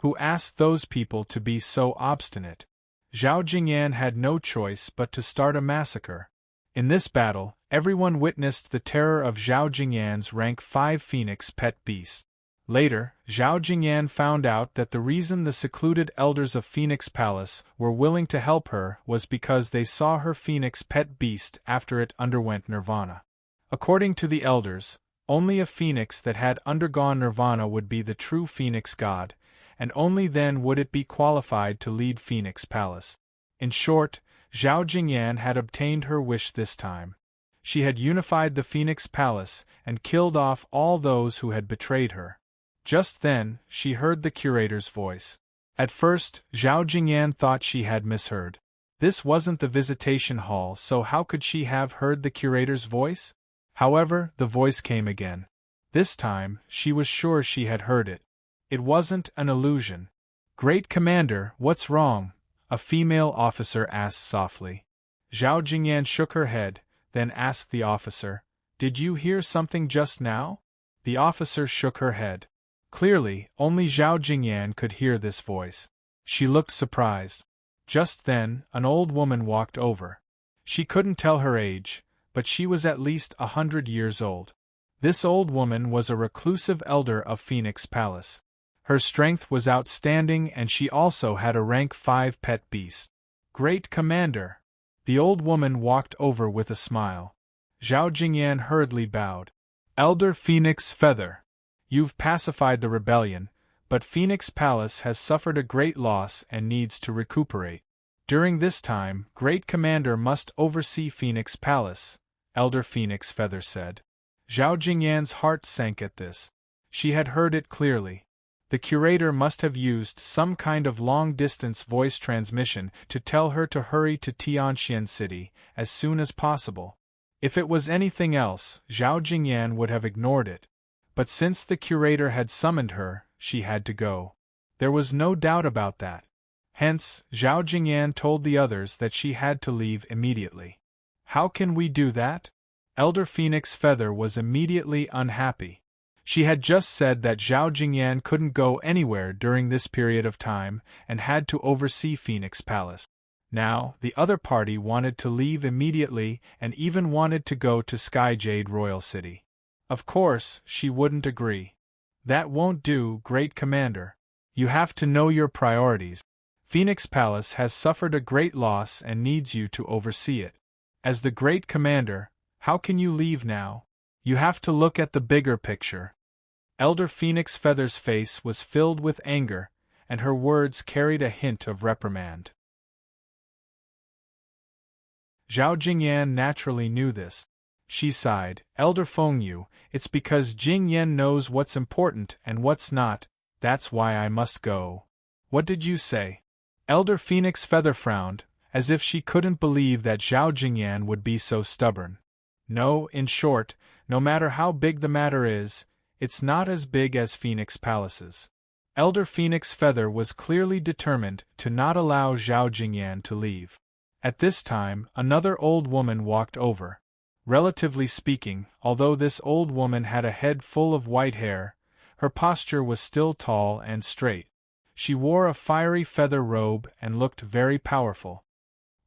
Speaker 1: Who asked those people to be so obstinate? Zhao Jingyan had no choice but to start a massacre. In this battle, everyone witnessed the terror of Zhao Jingyan's rank 5 Phoenix pet beast. Later, Zhao Jingyan found out that the reason the secluded elders of Phoenix Palace were willing to help her was because they saw her Phoenix pet beast after it underwent nirvana. According to the elders, only a phoenix that had undergone nirvana would be the true Phoenix god, and only then would it be qualified to lead Phoenix Palace. In short, Zhao Jingyan had obtained her wish this time. She had unified the Phoenix Palace and killed off all those who had betrayed her. Just then, she heard the curator's voice. At first, Zhao Jingyan thought she had misheard. This wasn't the visitation hall, so how could she have heard the curator's voice? However, the voice came again. This time, she was sure she had heard it. It wasn't an illusion. "Great Commander, what's wrong?" a female officer asked softly. Zhao Jingyan shook her head, then asked the officer, "Did you hear something just now?" The officer shook her head. Clearly, only Zhao Jingyan could hear this voice. She looked surprised. Just then, an old woman walked over. She couldn't tell her age, but she was at least 100 years old. This old woman was a reclusive elder of Phoenix Palace. Her strength was outstanding and she also had a rank 5 pet beast. "Great Commander!" The old woman walked over with a smile. Zhao Jingyan hurriedly bowed. "Elder Phoenix Feather, you've pacified the rebellion, but Phoenix Palace has suffered a great loss and needs to recuperate. During this time, Great Commander must oversee Phoenix Palace," Elder Phoenix Feather said. Zhao Jingyan's heart sank at this. She had heard it clearly. The curator must have used some kind of long-distance voice transmission to tell her to hurry to Tianxian City as soon as possible. If it was anything else, Zhao Jingyan would have ignored it. But since the curator had summoned her, she had to go. There was no doubt about that. Hence, Zhao Jingyan told the others that she had to leave immediately. "How can we do that?" Elder Phoenix Feather was immediately unhappy. She had just said that Zhao Jingyan couldn't go anywhere during this period of time and had to oversee Phoenix Palace. Now, the other party wanted to leave immediately and even wanted to go to Skyjade Royal City. Of course, she wouldn't agree. "That won't do, Great Commander. You have to know your priorities. Phoenix Palace has suffered a great loss and needs you to oversee it. As the Great Commander, how can you leave now? You have to look at the bigger picture." Elder Phoenix Feather's face was filled with anger, and her words carried a hint of reprimand. Zhao Jingyan naturally knew this. She sighed, "Elder Fengyu, it's because Jing Yan knows what's important and what's not, that's why I must go." "What did you say?" Elder Phoenix Feather frowned, as if she couldn't believe that Zhao Jingyan would be so stubborn. "No, in short, no matter how big the matter is, it's not as big as Phoenix Palace's." Elder Phoenix Feather was clearly determined to not allow Zhao Jingyan to leave. At this time, another old woman walked over. Relatively speaking, although this old woman had a head full of white hair, her posture was still tall and straight. She wore a fiery feather robe and looked very powerful.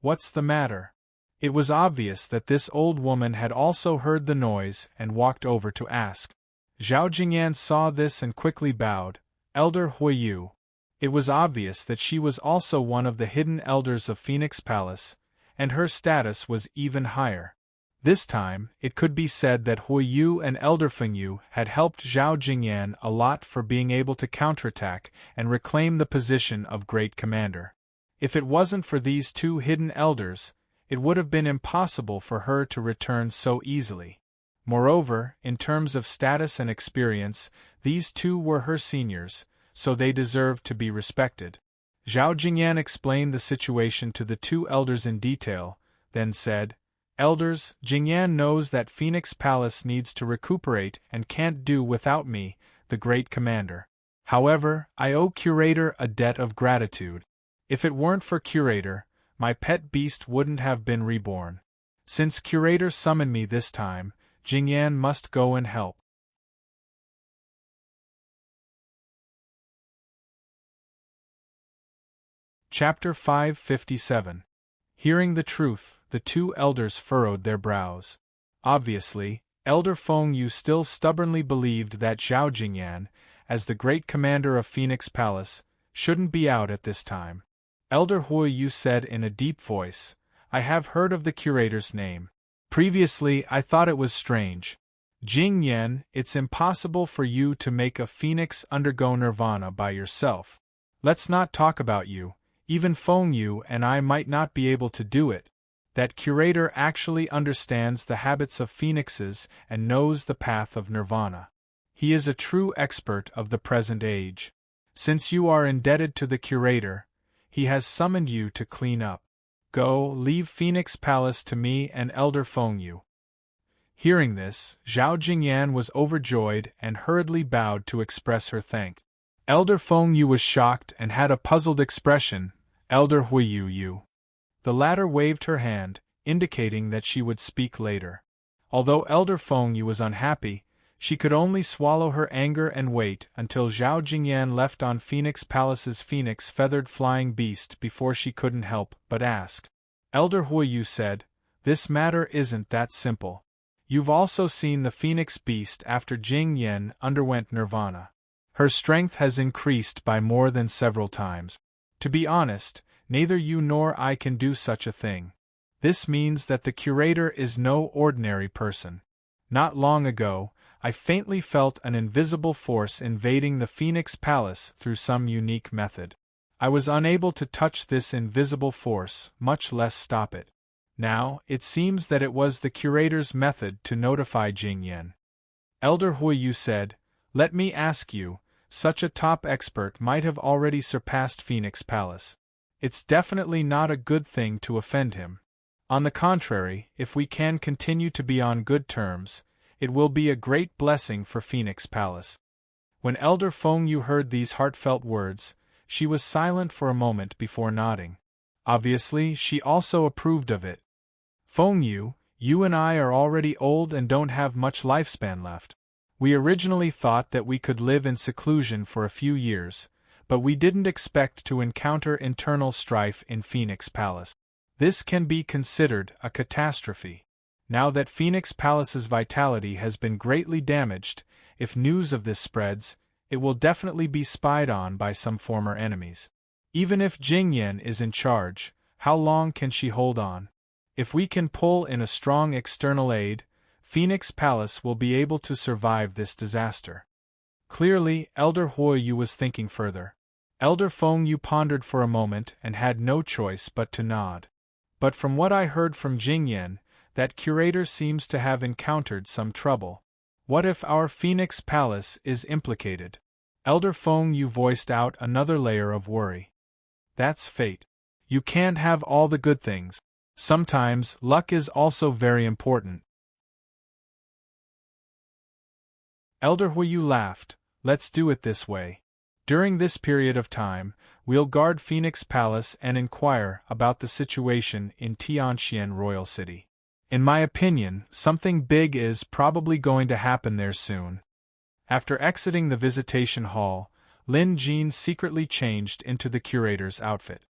Speaker 1: "What's the matter?" It was obvious that this old woman had also heard the noise and walked over to ask. Zhao Jingyan saw this and quickly bowed. "Elder Huiyu." It was obvious that she was also one of the hidden elders of Phoenix Palace, and her status was even higher. This time, it could be said that Hui Yu and Elder Feng Yu had helped Zhao Jingyan a lot for being able to counterattack and reclaim the position of Great Commander. If it wasn't for these two hidden elders, it would have been impossible for her to return so easily. Moreover, in terms of status and experience, these two were her seniors, so they deserved to be respected. Zhao Jingyan explained the situation to the two elders in detail, then said, "Elders, Jingyan knows that Phoenix Palace needs to recuperate and can't do without me, the Great Commander. However, I owe Curator a debt of gratitude. If it weren't for Curator, my pet beast wouldn't have been reborn. Since Curator summoned me this time, Jingyan must go and help." Chapter 557. Hearing the truth, the two elders furrowed their brows. Obviously, Elder Feng Yu still stubbornly believed that Zhao Jingyan, as the great commander of Phoenix Palace, shouldn't be out at this time. Elder Hui Yu said in a deep voice, "I have heard of the curator's name. Previously I thought it was strange. Jing Yan, it's impossible for you to make a phoenix undergo nirvana by yourself. Let's not talk about you, even Feng Yu and I might not be able to do it. That curator actually understands the habits of phoenixes and knows the path of nirvana. He is a true expert of the present age. Since you are indebted to the curator, he has summoned you to clean up. Go, leave Phoenix Palace to me and Elder Feng Yu." Hearing this, Zhao Jingyan was overjoyed and hurriedly bowed to express her thanks. Elder Feng Yu was shocked and had a puzzled expression. "Elder Hui Yu." The latter waved her hand, indicating that she would speak later. Although Elder Feng Yu was unhappy, she could only swallow her anger and wait until Zhao Jingyan left on Phoenix Palace's phoenix feathered flying beast before she couldn't help but ask. Elder Hui Yu said, "This matter isn't that simple. You've also seen the phoenix beast after Jing Yan underwent nirvana. Her strength has increased by more than several times. To be honest, neither you nor I can do such a thing. This means that the curator is no ordinary person. Not long ago, I faintly felt an invisible force invading the Phoenix Palace through some unique method. I was unable to touch this invisible force, much less stop it. Now, it seems that it was the curator's method to notify Jing Yan." Elder Hui Yu said, "Let me ask you, such a top expert might have already surpassed Phoenix Palace. It's definitely not a good thing to offend him. On the contrary, if we can continue to be on good terms, it will be a great blessing for Phoenix Palace." When Elder Feng Yu heard these heartfelt words, she was silent for a moment before nodding. Obviously, she also approved of it. "Feng Yu, you and I are already old and don't have much lifespan left. We originally thought that we could live in seclusion for a few years, but we didn't expect to encounter internal strife in Phoenix Palace. This can be considered a catastrophe. Now that Phoenix Palace's vitality has been greatly damaged, if news of this spreads, it will definitely be spied on by some former enemies. Even if Jing Yan is in charge, how long can she hold on? If we can pull in a strong external aid, Phoenix Palace will be able to survive this disaster." Clearly, Elder Hui Yu was thinking further. Elder Feng Yu pondered for a moment and had no choice but to nod. "But from what I heard from Jing Yan, that curator seems to have encountered some trouble. What if our Phoenix Palace is implicated?" Elder Feng Yu voiced out another layer of worry. "That's fate. You can't have all the good things. Sometimes, luck is also very important." Elder Hui Yu laughed. "Let's do it this way. During this period of time, we'll guard Phoenix Palace and inquire about the situation in Tianxian Royal City. In my opinion, something big is probably going to happen there soon." After exiting the visitation hall, Lin Jin secretly changed into the curator's outfit.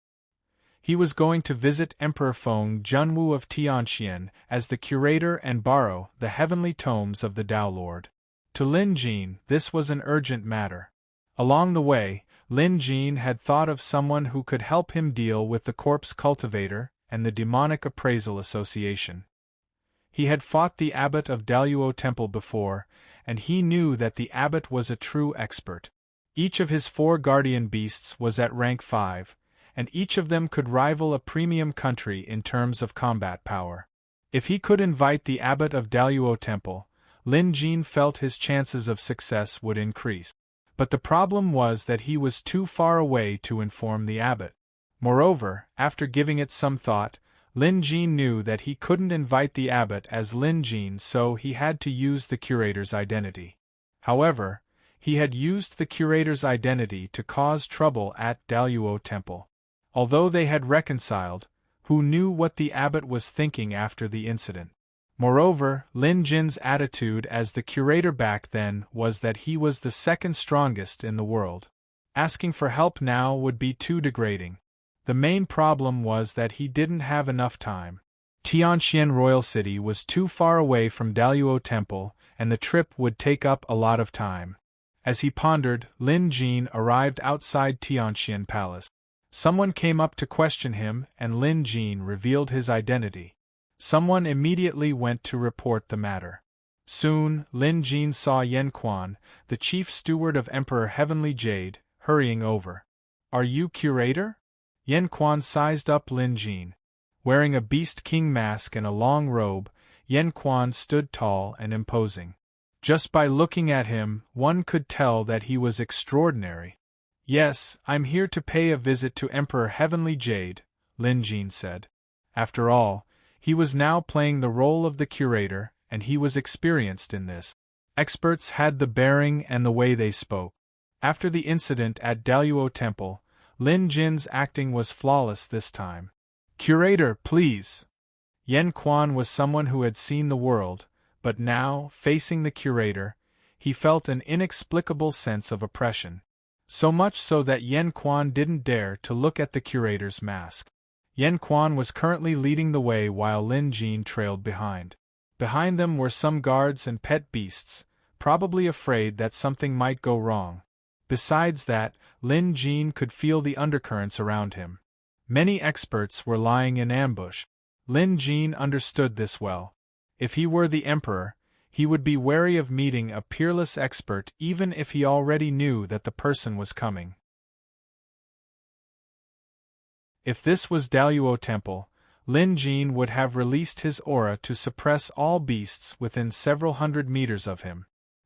Speaker 1: He was going to visit Emperor Feng Junwu of Tianxian as the curator and borrow the heavenly tomes of the Tao Lord. To Lin Jin, this was an urgent matter. Along the way, Lin Jin had thought of someone who could help him deal with the corpse cultivator and the demonic appraisal association. He had fought the abbot of Daluo Temple before, and he knew that the abbot was a true expert. Each of his 4 guardian beasts was at rank 5, and each of them could rival a premium country in terms of combat power. If he could invite the abbot of Daluo Temple, Lin Jin felt his chances of success would increase. But the problem was that he was too far away to inform the abbot. Moreover, after giving it some thought, Lin Jin knew that he couldn't invite the abbot as Lin Jin, so he had to use the curator's identity. However, he had used the curator's identity to cause trouble at Daluo Temple. Although they had reconciled, who knew what the abbot was thinking after the incident? Moreover, Lin Jin's attitude as the curator back then was that he was the second strongest in the world. Asking for help now would be too degrading. The main problem was that he didn't have enough time. Tianxian Royal City was too far away from Daluo Temple, and the trip would take up a lot of time. As he pondered, Lin Jin arrived outside Tianxian Palace. Someone came up to question him, and Lin Jin revealed his identity. Someone immediately went to report the matter. Soon, Lin Jin saw Yan Quan, the chief steward of Emperor Heavenly Jade, hurrying over. "Are you curator?" Yan Quan sized up Lin Jin. Wearing a Beast King mask and a long robe, Yan Quan stood tall and imposing. Just by looking at him, one could tell that he was extraordinary. "Yes, I'm here to pay a visit to Emperor Heavenly Jade," Lin Jin said. After all, he was now playing the role of the curator, and he was experienced in this. Experts had the bearing and the way they spoke. After the incident at Daluo Temple, Lin Jin's acting was flawless this time. "Curator, please." Yan Quan was someone who had seen the world, but now, facing the curator, he felt an inexplicable sense of oppression. So much so that Yan Quan didn't dare to look at the curator's mask. Yan Quan was currently leading the way while Lin Jin trailed behind. Behind them were some guards and pet beasts, probably afraid that something might go wrong. Besides that, Lin Jin could feel the undercurrents around him. Many experts were lying in ambush. Lin Jin understood this well. If he were the emperor, he would be wary of meeting a peerless expert even if he already knew that the person was coming. If this was Daluo Temple, Lin Jin would have released his aura to suppress all beasts within several hundred meters of him.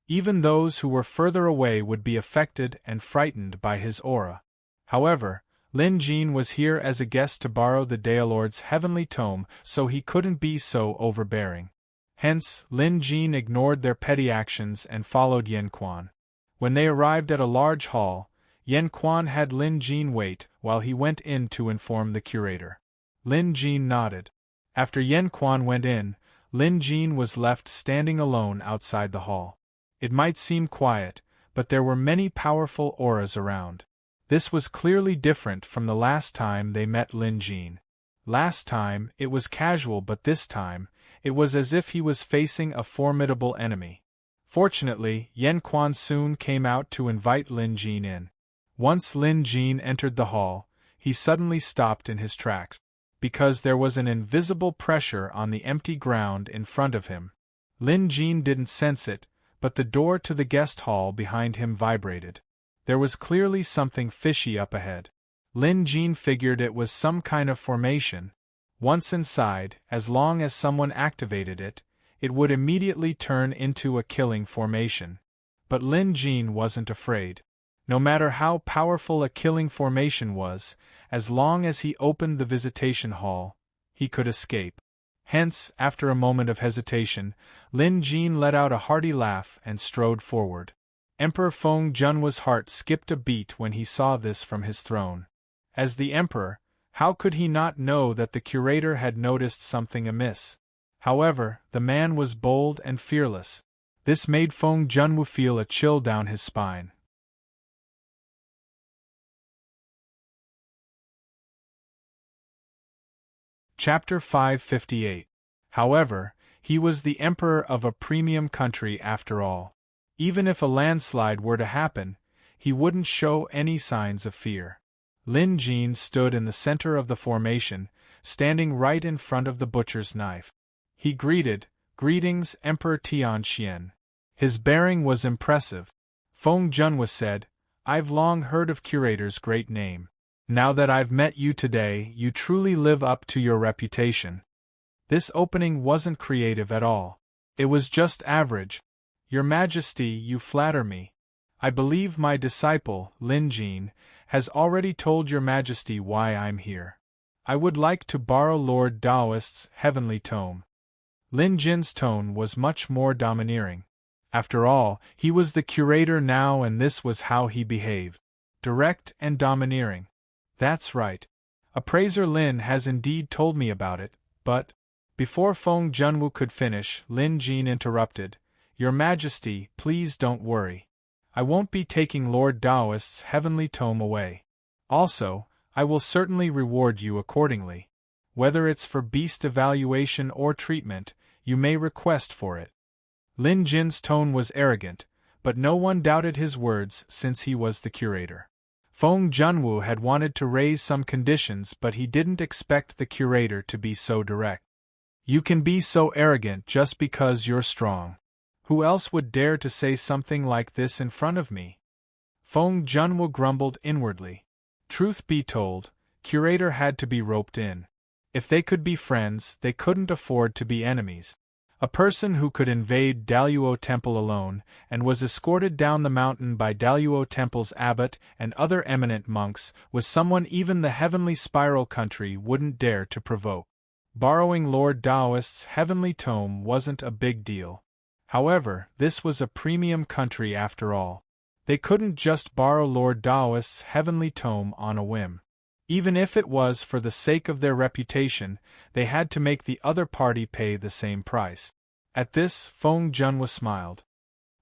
Speaker 1: Even those who were further away would be affected and frightened by his aura. However, Lin Jin was here as a guest to borrow the Daelord's heavenly tome, so he couldn't be so overbearing. Hence, Lin Jin ignored their petty actions and followed Yan Quan. When they arrived at a large hall, Yan Quan had Lin Jin wait while he went in to inform the curator. Lin Jin nodded. After Yan Quan went in, Lin Jin was left standing alone outside the hall. It might seem quiet, but there were many powerful auras around. This was clearly different from the last time they met Lin Jin. Last time, it was casual, but this time, it was as if he was facing a formidable enemy. Fortunately, Yan Quan soon came out to invite Lin Jin in. Once Lin Jin entered the hall, he suddenly stopped in his tracks, because there was an invisible pressure on the empty ground in front of him. Lin Jin didn't sense it, but the door to the guest hall behind him vibrated. There was clearly something fishy up ahead. Lin Jin figured it was some kind of formation. Once inside, as long as someone activated it, it would immediately turn into a killing formation. But Lin Jin wasn't afraid. No matter how powerful a killing formation was, as long as he opened the visitation hall, he could escape. Hence, after a moment of hesitation, Lin Jin let out a hearty laugh and strode forward. Emperor Feng Junhua's heart skipped a beat when he saw this from his throne. As the emperor, how could he not know that the curator had noticed something amiss? However, the man was bold and fearless. This made Feng Junhu feel a chill down his spine. Chapter 558. However, he was the emperor of a premium country after all. Even if a landslide were to happen, he wouldn't show any signs of fear. Lin Jin stood in the center of the formation, standing right in front of the butcher's knife. He greeted, "Greetings, Emperor Tianxian." His bearing was impressive. Feng Junwu said, "I've long heard of Curator's great name. Now that I've met you today, you truly live up to your reputation." This opening wasn't creative at all. It was just average. "Your Majesty, you flatter me. I believe my disciple, Lin Jin, has already told Your Majesty why I'm here. I would like to borrow Lord Daoist's heavenly tome." Lin Jin's tone was much more domineering. After all, he was the curator now, and this was how he behaved. Direct and domineering. "That's right. Appraiser Lin has indeed told me about it, but—" Before Feng Junwu could finish, Lin Jin interrupted, "Your Majesty, please don't worry. I won't be taking Lord Daoist's heavenly tome away. Also, I will certainly reward you accordingly. Whether it's for beast evaluation or treatment, you may request for it." Lin Jin's tone was arrogant, but no one doubted his words since he was the curator. Feng Junwu had wanted to raise some conditions, but he didn't expect the curator to be so direct. "You can be so arrogant just because you're strong. Who else would dare to say something like this in front of me?" Feng Junwu grumbled inwardly. Truth be told, curator had to be roped in. If they could be friends, they couldn't afford to be enemies. A person who could invade Daluo Temple alone, and was escorted down the mountain by Daluo Temple's abbot and other eminent monks, was someone even the heavenly spiral country wouldn't dare to provoke. Borrowing Lord Daoist's heavenly tome wasn't a big deal. However, this was a premium country after all. They couldn't just borrow Lord Daoist's heavenly tome on a whim. Even if it was for the sake of their reputation, they had to make the other party pay the same price. At this, Feng Junwu smiled.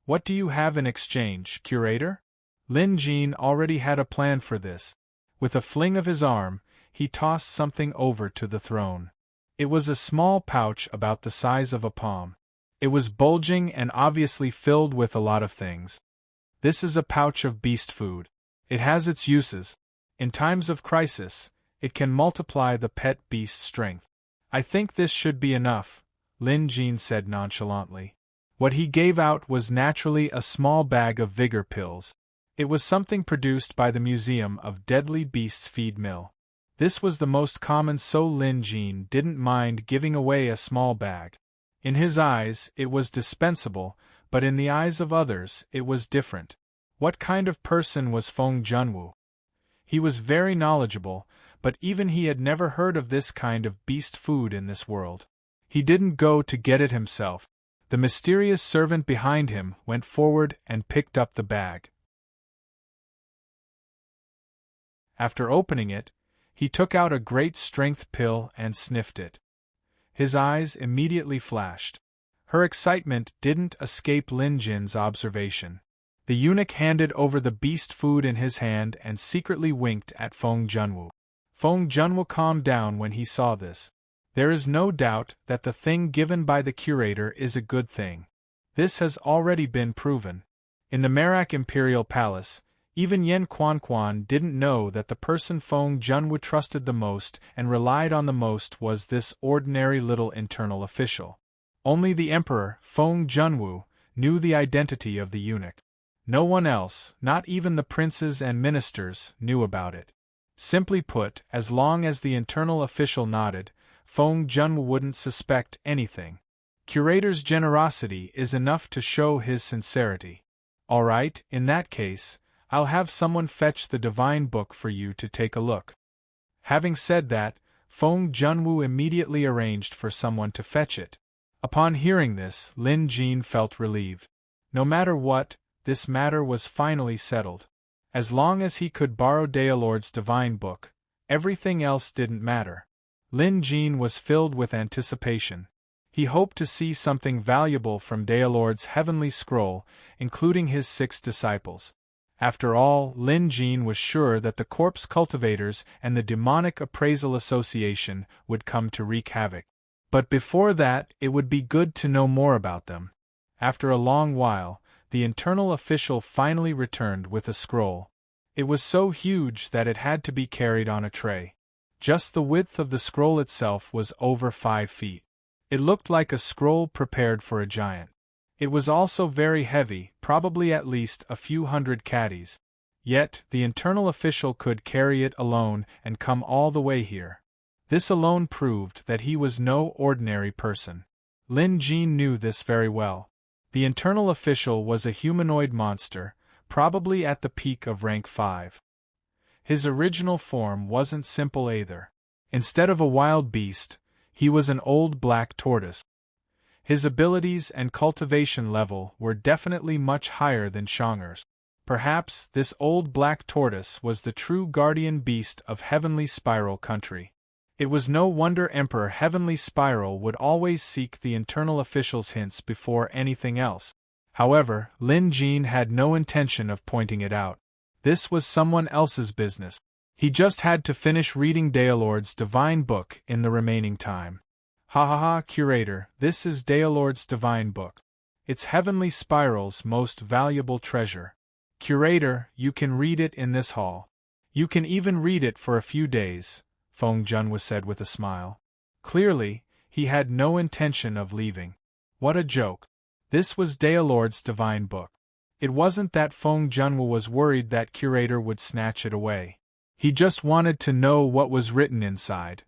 Speaker 1: "What do you have in exchange, curator?" Lin Jin already had a plan for this. With a fling of his arm, he tossed something over to the throne. It was a small pouch about the size of a palm. It was bulging and obviously filled with a lot of things. "This is a pouch of beast food. It has its uses. In times of crisis, it can multiply the pet beast's strength. I think this should be enough," Lin Jin said nonchalantly. What he gave out was naturally a small bag of vigor pills. It was something produced by the Museum of Deadly Beasts Feed Mill. This was the most common, so Lin Jin didn't mind giving away a small bag. In his eyes, it was dispensable, but in the eyes of others, it was different. What kind of person was Feng Junwu? He was very knowledgeable, but even he had never heard of this kind of beast food in this world. He didn't go to get it himself. The mysterious servant behind him went forward and picked up the bag. After opening it, he took out a great strength pill and sniffed it. His eyes immediately flashed. Her excitement didn't escape Lin Jin's observation. The eunuch handed over the beast food in his hand and secretly winked at Feng Junwu. Feng Junwu calmed down when he saw this. There is no doubt that the thing given by the curator is a good thing. This has already been proven. In the Merak Imperial Palace, even Yen Quanquan didn't know that the person Feng Junwu trusted the most and relied on the most was this ordinary little internal official. Only the Emperor, Feng Junwu, knew the identity of the eunuch. No one else, not even the princes and ministers, knew about it. Simply put, as long as the internal official nodded, Feng Junwu wouldn't suspect anything. Curator's generosity is enough to show his sincerity. "All right, in that case, I'll have someone fetch the divine book for you to take a look." Having said that, Feng Junwu immediately arranged for someone to fetch it. Upon hearing this, Lin Jin felt relieved. No matter what, this matter was finally settled. As long as he could borrow Daolord's divine book, everything else didn't matter. Lin Jin was filled with anticipation. He hoped to see something valuable from Daolord's heavenly scroll, including his 6 disciples. After all, Lin Jin was sure that the corpse cultivators and the demonic appraisal association would come to wreak havoc. But before that, it would be good to know more about them. After a long while, the internal official finally returned with a scroll. It was so huge that it had to be carried on a tray. Just the width of the scroll itself was over 5 feet. It looked like a scroll prepared for a giant. It was also very heavy, probably at least a few hundred caddies. Yet, the internal official could carry it alone and come all the way here. This alone proved that he was no ordinary person. Lin Jin knew this very well. The internal official was a humanoid monster, probably at the peak of rank 5. His original form wasn't simple either. Instead of a wild beast, he was an old black tortoise. His abilities and cultivation level were definitely much higher than Shang'er's. Perhaps this old black tortoise was the true guardian beast of Heavenly Spiral country. It was no wonder Emperor Heavenly Spiral would always seek the internal official's hints before anything else. However, Lin Jin had no intention of pointing it out. This was someone else's business. He just had to finish reading Daelord's divine book in the remaining time. Ha ha ha, Curator, this is Daelord's divine book. It's Heavenly Spiral's most valuable treasure. Curator, you can read it in this hall. You can even read it for a few days, Feng Junwu said with a smile. Clearly, he had no intention of leaving. What a joke. This was Daelord's divine book. It wasn't that Feng Junwu was worried that Curator would snatch it away. He just wanted to know what was written inside.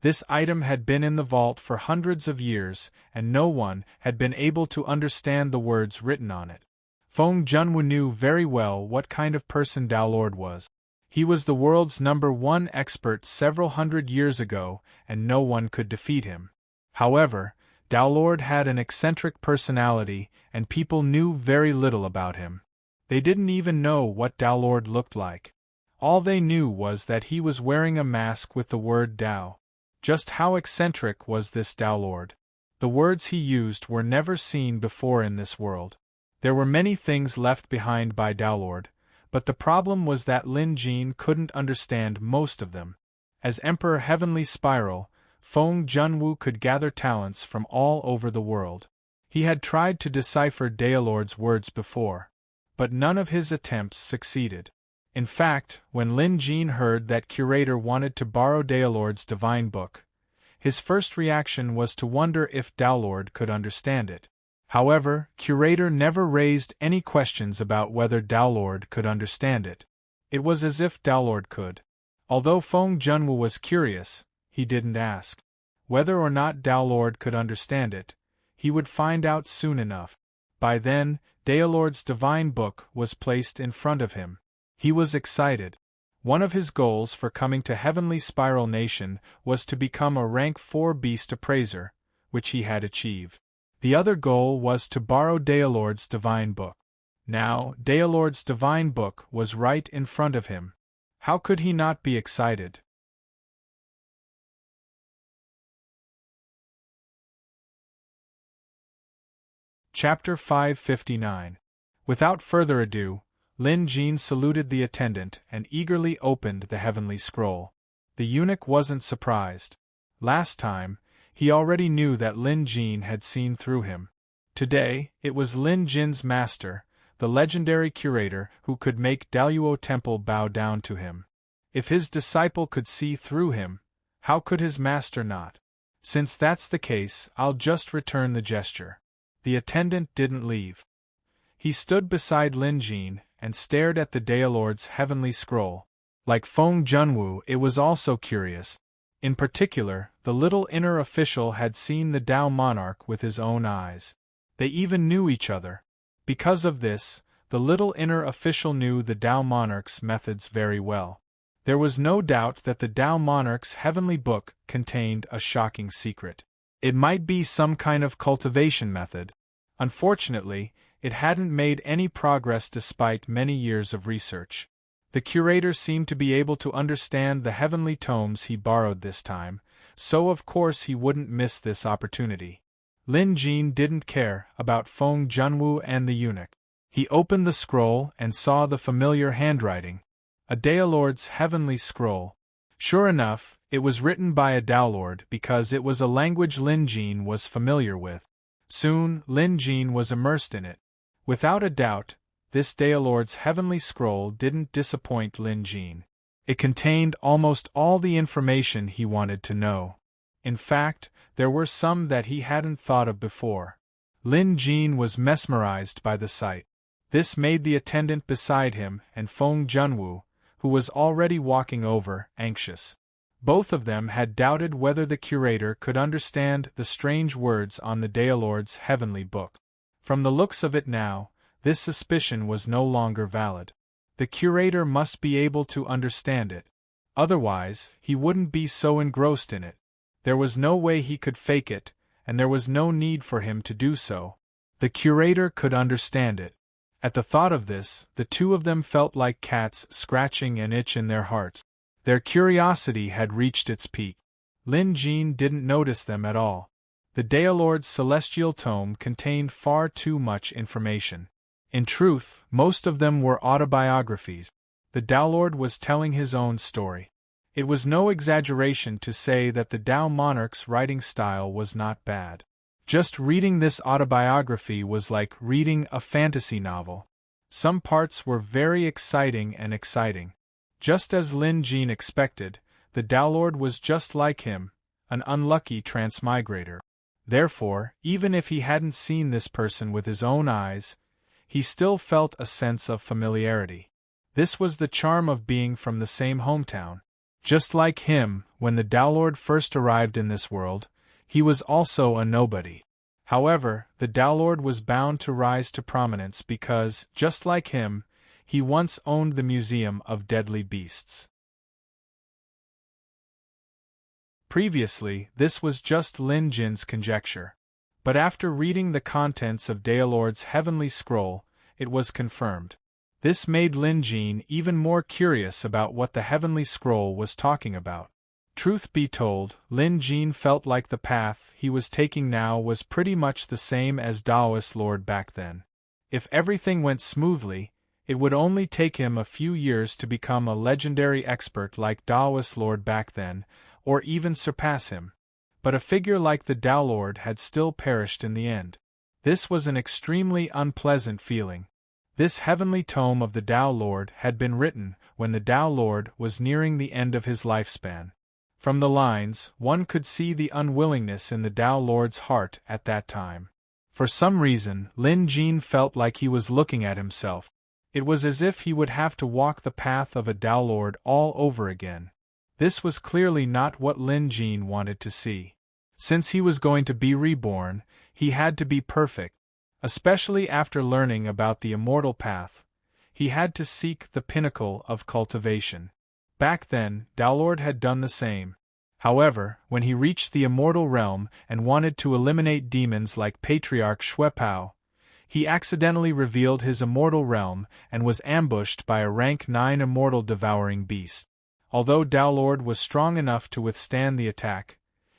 Speaker 1: This item had been in the vault for hundreds of years, and no one had been able to understand the words written on it. Feng Junwu knew very well what kind of person Daelord was. He was the world's #1 expert several hundred years ago, and no one could defeat him. However, Daelord had an eccentric personality, and people knew very little about him. They didn't even know what Daelord looked like. All they knew was that he was wearing a mask with the word Dao. Just how eccentric was this Daelord? The words he used were never seen before in this world. There were many things left behind by Daelord, but the problem was that Lin Jin couldn't understand most of them. As Emperor Heavenly Spiral, Feng Junwu could gather talents from all over the world. He had tried to decipher Daelord's words before, but none of his attempts succeeded. In fact, when Lin Jin heard that Curator wanted to borrow Daelord's divine book, his first reaction was to wonder if Daelord could understand it. However, Curator never raised any questions about whether Daelord could understand it. It was as if Daelord could. Although Feng Junwu was curious, he didn't ask. Whether or not Daelord could understand it, he would find out soon enough. By then, Daelord's divine book was placed in front of him. He was excited. One of his goals for coming to Heavenly Spiral Nation was to become a rank 4 beast appraiser, which he had achieved. The other goal was to borrow Daelord's divine book. Now, Daelord's divine book was right in front of him. How could he not be excited? Chapter 559. Without further ado, Lin Jin saluted the attendant and eagerly opened the heavenly scroll. The eunuch wasn't surprised. Last time, he already knew that Lin Jin had seen through him. Today, it was Lin Jin's master, the legendary curator who could make Daluo Temple bow down to him. If his disciple could see through him, how could his master not? Since that's the case, I'll just return the gesture. The attendant didn't leave. He stood beside Lin Jin and stared at the Daelord's heavenly scroll. Like Feng Junwu, it was also curious. In particular, the little inner official had seen the Dao monarch with his own eyes. They even knew each other. Because of this, the little inner official knew the Dao monarch's methods very well. There was no doubt that the Dao monarch's heavenly book contained a shocking secret. It might be some kind of cultivation method. Unfortunately, it hadn't made any progress despite many years of research. The curator seemed to be able to understand the heavenly tomes he borrowed this time, so of course he wouldn't miss this opportunity. Lin Jin didn't care about Feng Junwu and the eunuch. He opened the scroll and saw the familiar handwriting. A Daelord's heavenly scroll. Sure enough, it was written by a Daelord because it was a language Lin Jin was familiar with. Soon, Lin Jin was immersed in it. Without a doubt, this Daelord's heavenly scroll didn't disappoint Lin Jin. It contained almost all the information he wanted to know. In fact, there were some that he hadn't thought of before. Lin Jin was mesmerized by the sight. This made the attendant beside him and Feng Junwu, who was already walking over, anxious. Both of them had doubted whether the curator could understand the strange words on the Dailord's heavenly book. From the looks of it now, this suspicion was no longer valid. The curator must be able to understand it. Otherwise, he wouldn't be so engrossed in it. There was no way he could fake it, and there was no need for him to do so. The curator could understand it. At the thought of this, the two of them felt like cats scratching an itch in their hearts. Their curiosity had reached its peak. Lin Jin didn't notice them at all. The Dailord's celestial tome contained far too much information. In truth, most of them were autobiographies. The Dailord was telling his own story. It was no exaggeration to say that the Dao monarch's writing style was not bad. Just reading this autobiography was like reading a fantasy novel. Some parts were very exciting. Just as Lin Jin expected, the Dailord was just like him, an unlucky transmigrator. Therefore, even if he hadn't seen this person with his own eyes, he still felt a sense of familiarity. This was the charm of being from the same hometown. Just like him, when the Dailord first arrived in this world, he was also a nobody. However, the Dailord was bound to rise to prominence because, just like him, he once owned the Museum of Deadly Beasts. Previously, this was just Lin Jin's conjecture. But after reading the contents of Dailord's heavenly scroll, it was confirmed. This made Lin Jin even more curious about what the heavenly scroll was talking about. Truth be told, Lin Jin felt like the path he was taking now was pretty much the same as Daoist Lord back then. If everything went smoothly, it would only take him a few years to become a legendary expert like Daoist Lord back then, or even surpass him. But a figure like the Dailord had still perished in the end. This was an extremely unpleasant feeling. This heavenly tome of the Dao Lord had been written when the Dao Lord was nearing the end of his lifespan. From the lines, one could see the unwillingness in the Dao Lord's heart at that time. For some reason, Lin Jin felt like he was looking at himself. It was as if he would have to walk the path of a Dao Lord all over again. This was clearly not what Lin Jin wanted to see. Since he was going to be reborn, he had to be perfect. Especially after learning about the immortal path, he had to seek the pinnacle of cultivation. Back then, Dailord had done the same. However, when he reached the immortal realm and wanted to eliminate demons like Patriarch Xuepao, he accidentally revealed his immortal realm and was ambushed by a rank 9 immortal devouring beast. Although Dailord was strong enough to withstand the attack,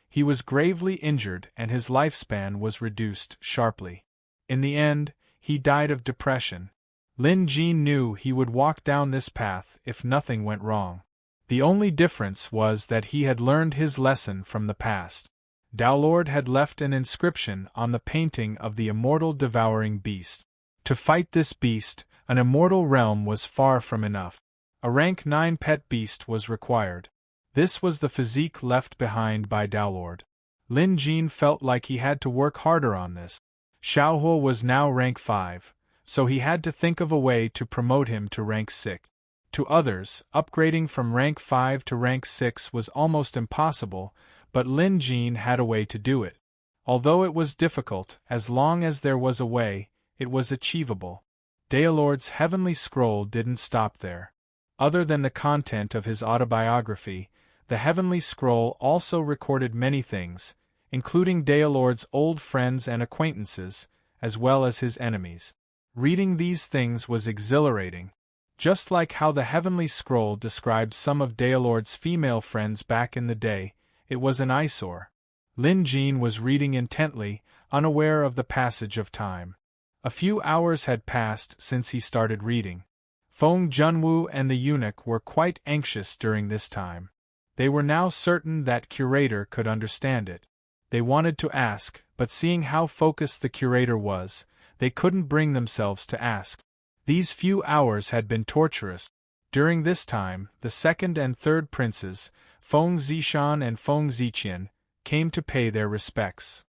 Speaker 1: he was gravely injured and his lifespan was reduced sharply. In the end, he died of depression. Lin Jin knew he would walk down this path if nothing went wrong. The only difference was that he had learned his lesson from the past. Dailord had left an inscription on the painting of the immortal devouring beast. To fight this beast, an immortal realm was far from enough. A rank 9 pet beast was required. This was the physique left behind by Dailord. Lin Jin felt like he had to work harder on this. Xiaohuo was now rank 5, so he had to think of a way to promote him to rank 6. To others, upgrading from rank 5 to rank 6 was almost impossible, but Lin Jin had a way to do it. Although it was difficult, as long as there was a way, it was achievable. Dailord's heavenly scroll didn't stop there. Other than the content of his autobiography, the heavenly scroll also recorded many things, including Dailord's old friends and acquaintances, as well as his enemies. Reading these things was exhilarating. Just like how the heavenly scroll described some of Dailord's female friends back in the day, it was an eyesore. Lin Jin was reading intently, unaware of the passage of time. A few hours had passed since he started reading. Feng Junwu and the eunuch were quite anxious during this time. They were now certain that curator could understand it. They wanted to ask, but seeing how focused the curator was, they couldn't bring themselves to ask. These few hours had been torturous. During this time, the second and third princes, Feng Zishan and Feng Ziqian, came to pay their respects.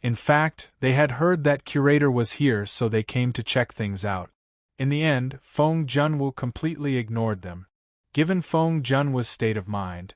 Speaker 1: In fact, they had heard that curator was here, so they came to check things out. In the end, Feng Junwu completely ignored them. Given Feng Junwu's state of mind,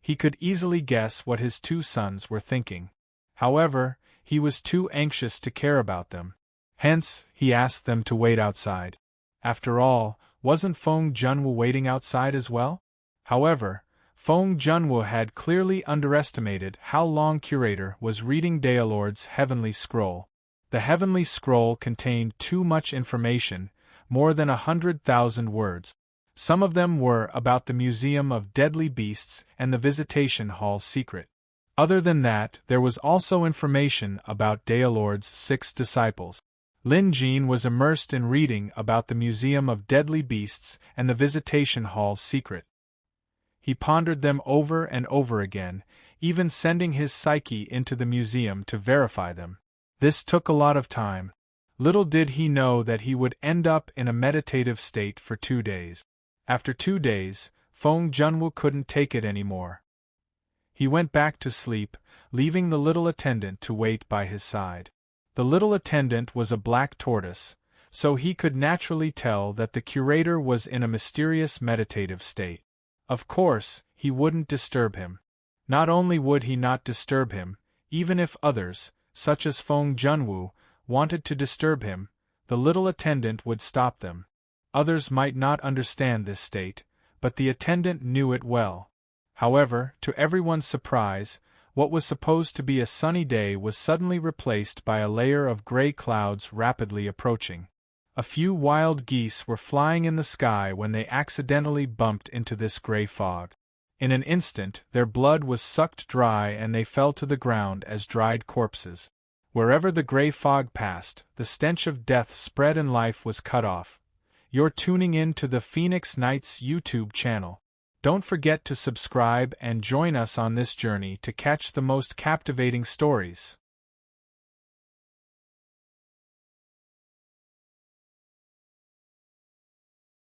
Speaker 1: he could easily guess what his two sons were thinking. However, he was too anxious to care about them. Hence, he asked them to wait outside. After all, wasn't Feng Junwu waiting outside as well? However, Feng Junwu had clearly underestimated how long curator was reading Daelord's Heavenly Scroll. The Heavenly Scroll contained too much information, more than 100,000 words. Some of them were about the Museum of Deadly Beasts and the Visitation Hall's secret. Other than that, there was also information about Daelord's 6 disciples. Lin Jin was immersed in reading about the Museum of Deadly Beasts and the Visitation Hall's secret. He pondered them over and over again, even sending his psyche into the museum to verify them. This took a lot of time. Little did he know that he would end up in a meditative state for 2 days. After 2 days, Feng Junwu couldn't take it anymore. He went back to sleep, leaving the little attendant to wait by his side. The little attendant was a black tortoise, so he could naturally tell that the curator was in a mysterious meditative state. Of course, he wouldn't disturb him. Not only would he not disturb him, even if others, such as Feng Junwu, wanted to disturb him, the little attendant would stop them. Others might not understand this state, but the attendant knew it well. However, to everyone's surprise, what was supposed to be a sunny day was suddenly replaced by a layer of gray clouds rapidly approaching. A few wild geese were flying in the sky when they accidentally bumped into this gray fog. In an instant, their blood was sucked dry and they fell to the ground as dried corpses. Wherever the gray fog passed, the stench of death spread and life was cut off. You're tuning in to the Phoenix Nights YouTube channel. Don't forget to subscribe and join us on this journey to catch the most captivating stories.